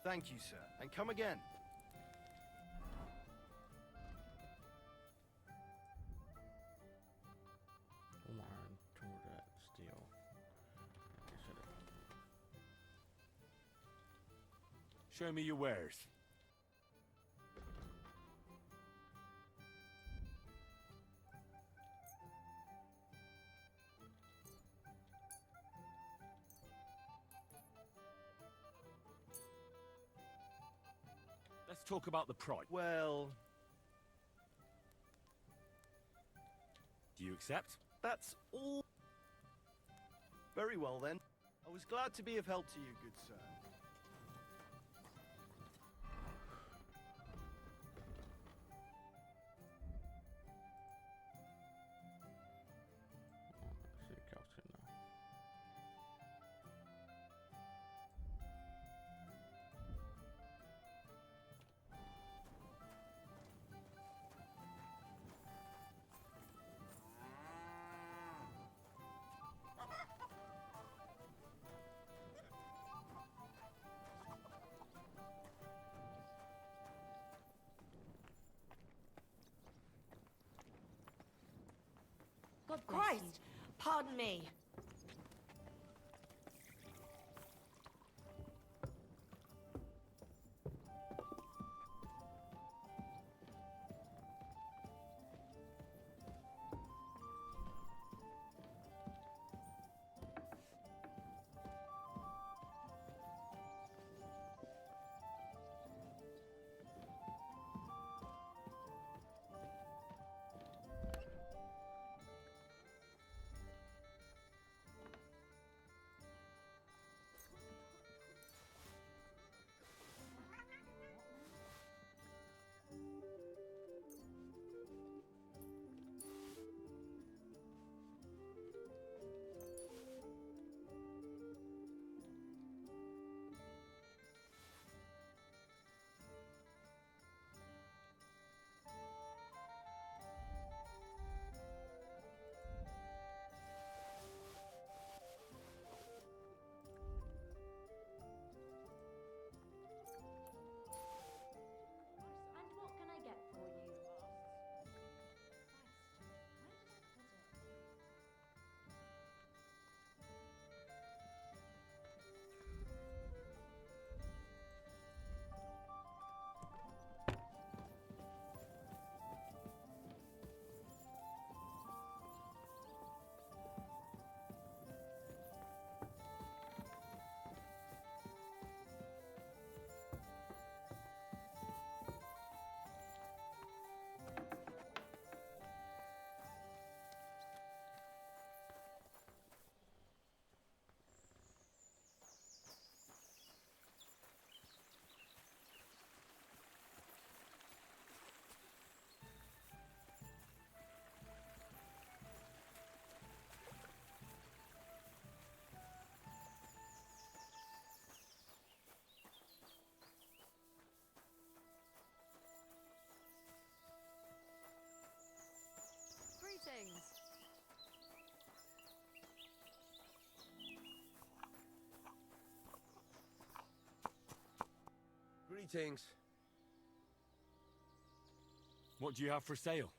Thank you, sir, and come again. Iron, Torda, steel. Show me your wares. Let's talk about the price. Well, do you accept? That's all. Very well, then. I was glad to be of help to you, good sir. See calcium now. God Christ! Pardon me. Greetings. What do you have for sale?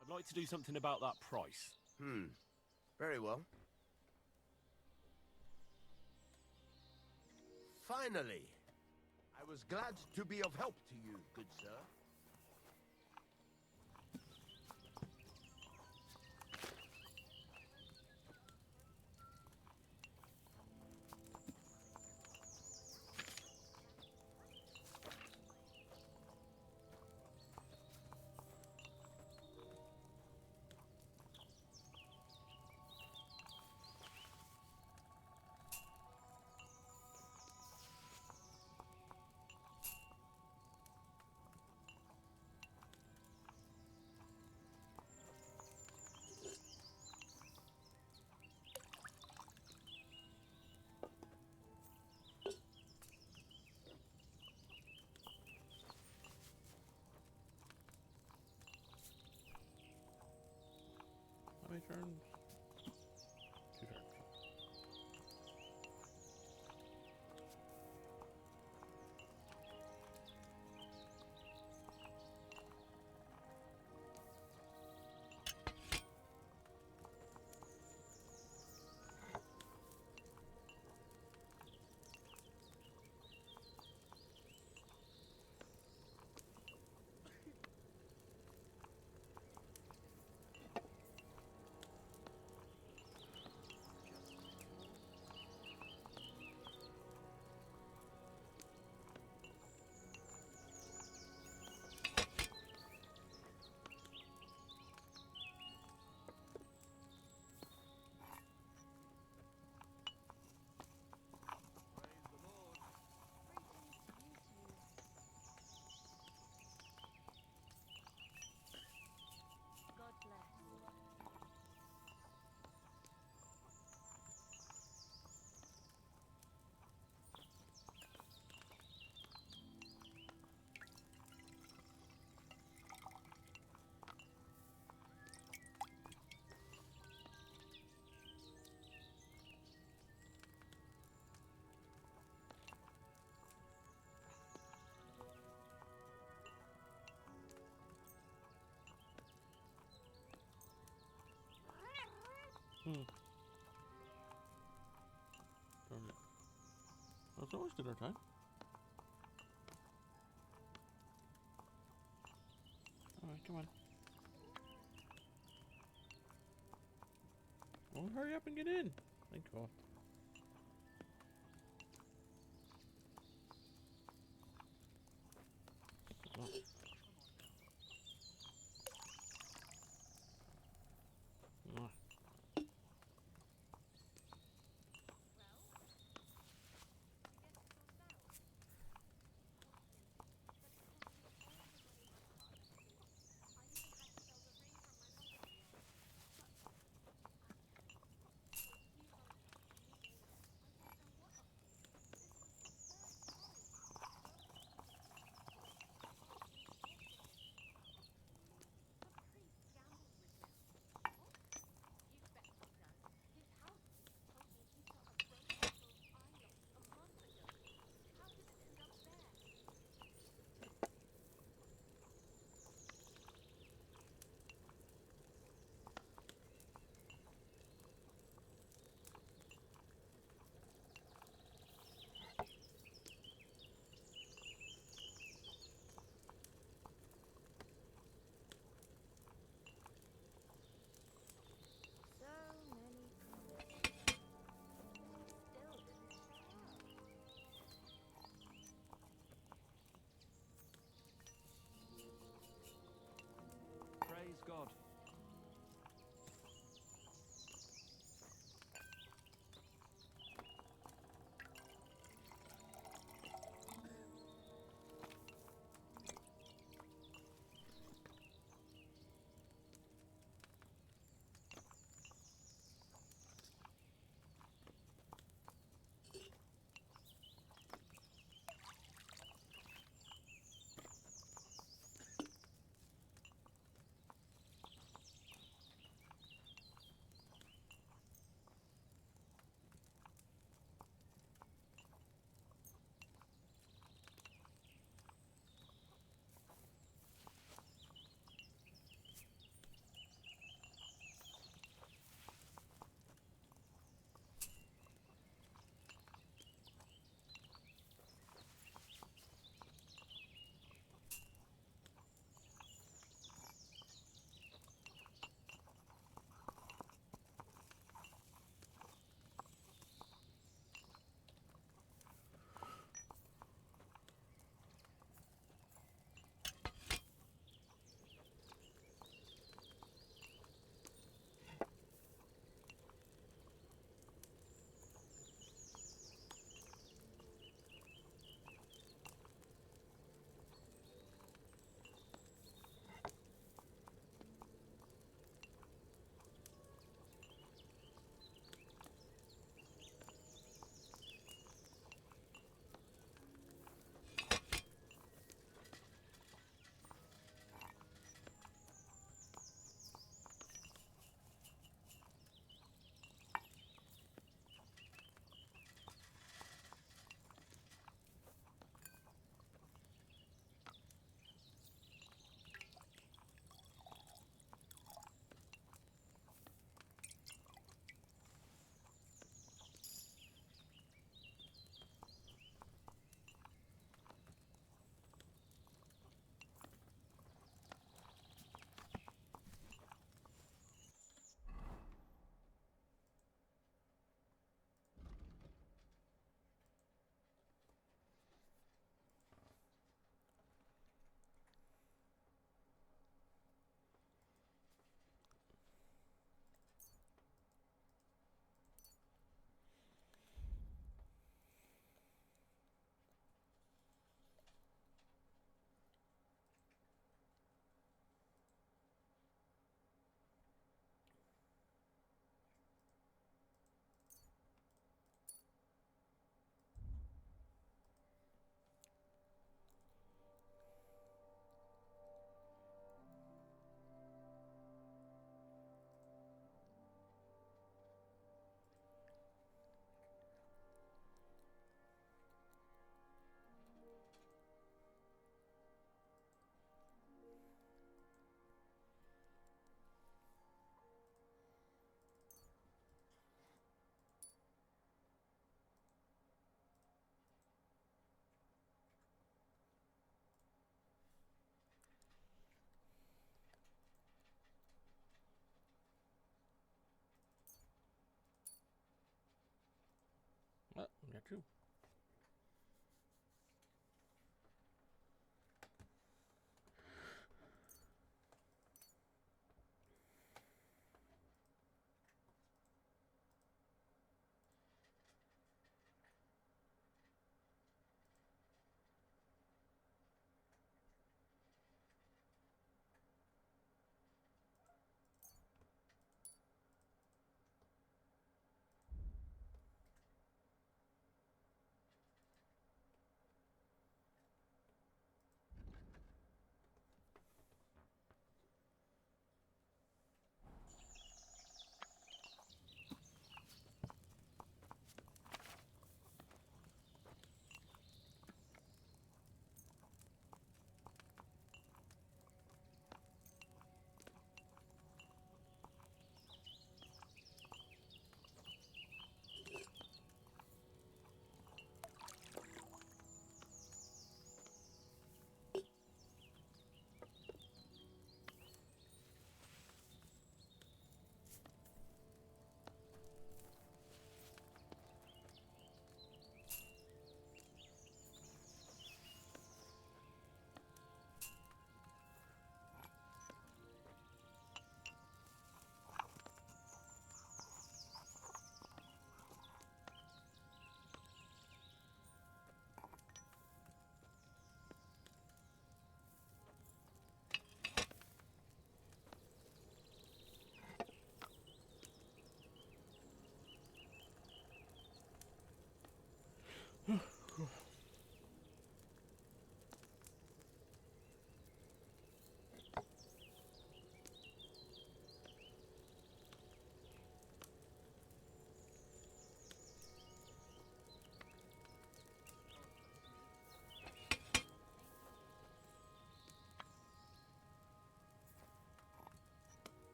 I'd like to do something about that price. Very well. Finally! I was glad to be of help to you, good sir. How many turns? 2 turns. God bless. Darn it. Well, it's almost dinner time. Alright, come on. Well, hurry up and get in. Thank God. Oh. Ah. That too.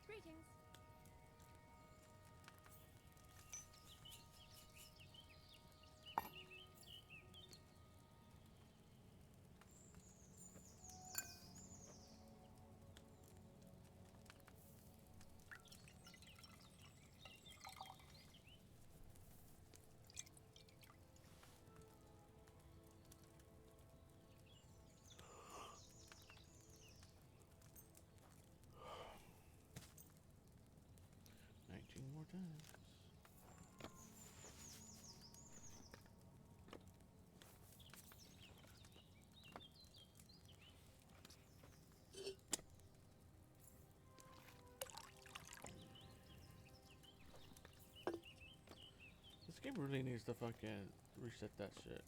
Greetings. More times. This game really needs to fucking reset that shit.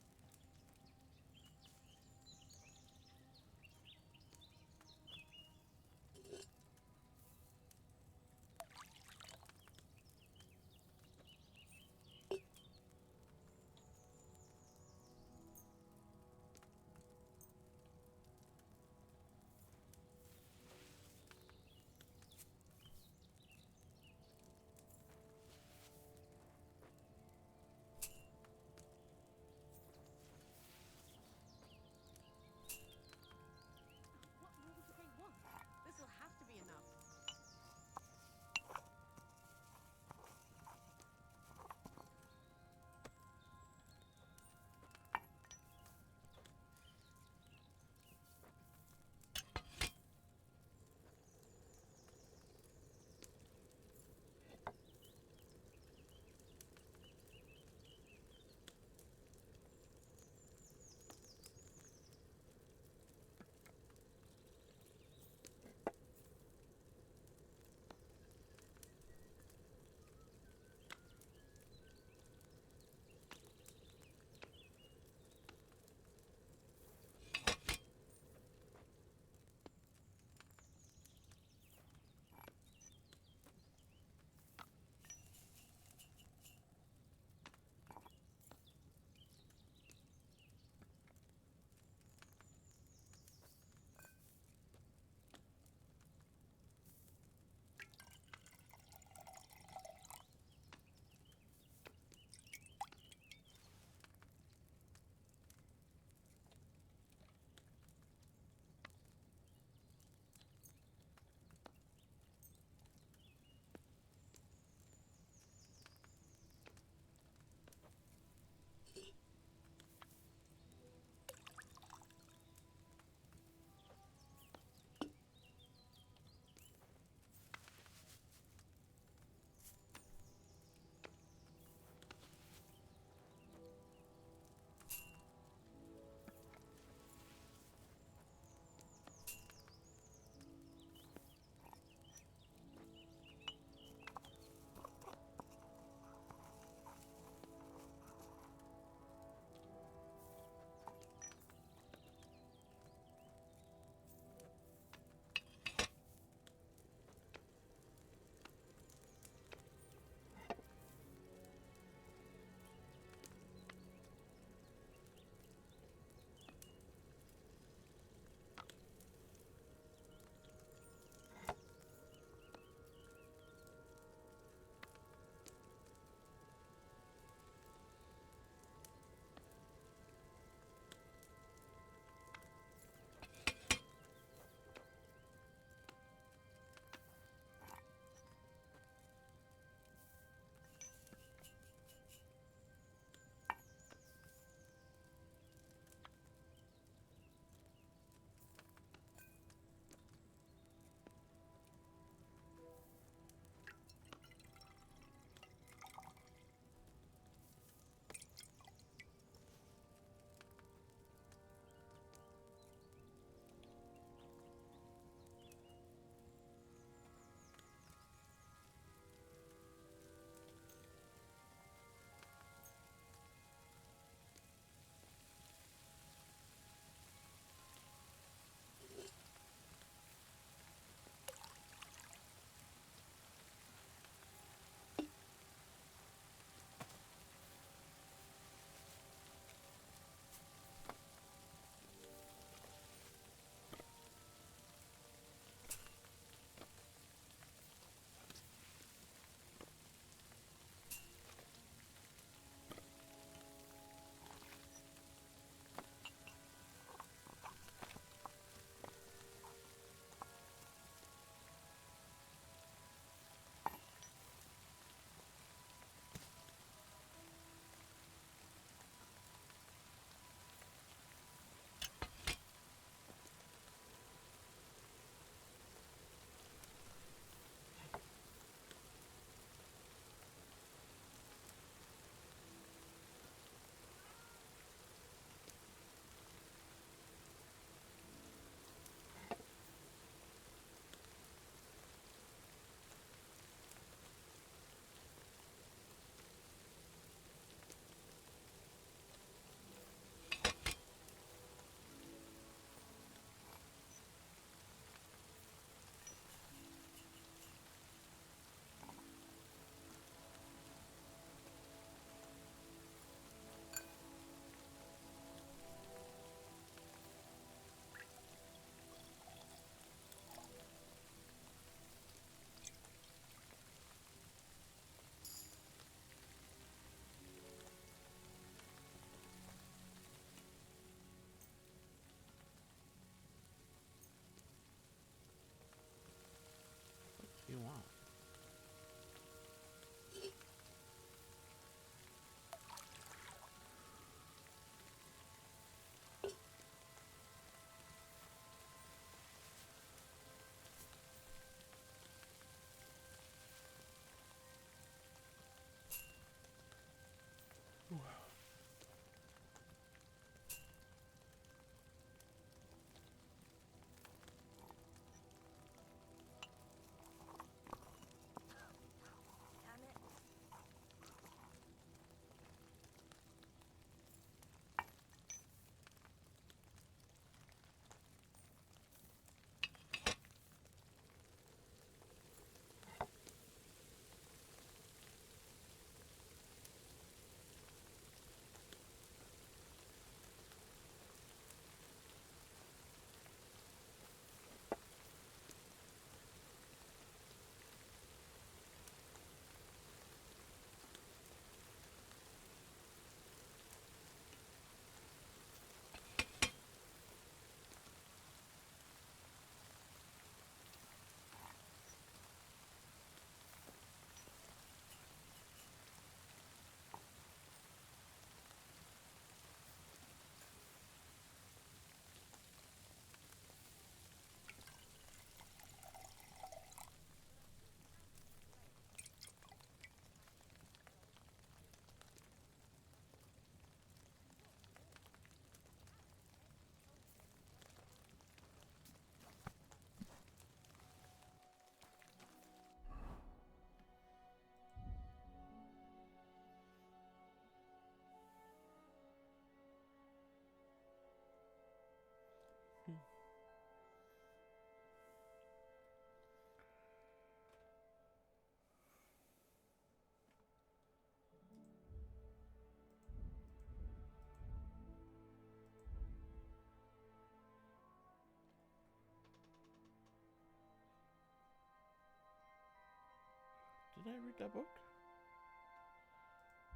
Did I read that book?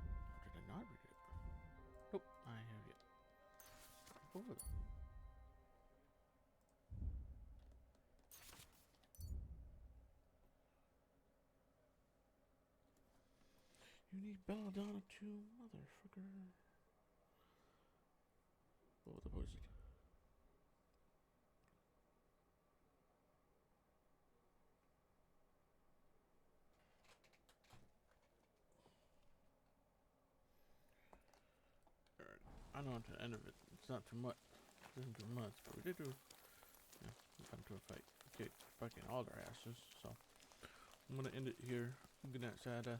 Or did I not read it? Nope, I have yet. Over them. You need belladonna too, motherfucker. What was the poison? Alright, I know at the end of it, it's not too much. It isn't too much, but we did do. Yeah, we got into a fight. Okay, fucking all their asses, so I'm gonna end it here. Good night, Sada.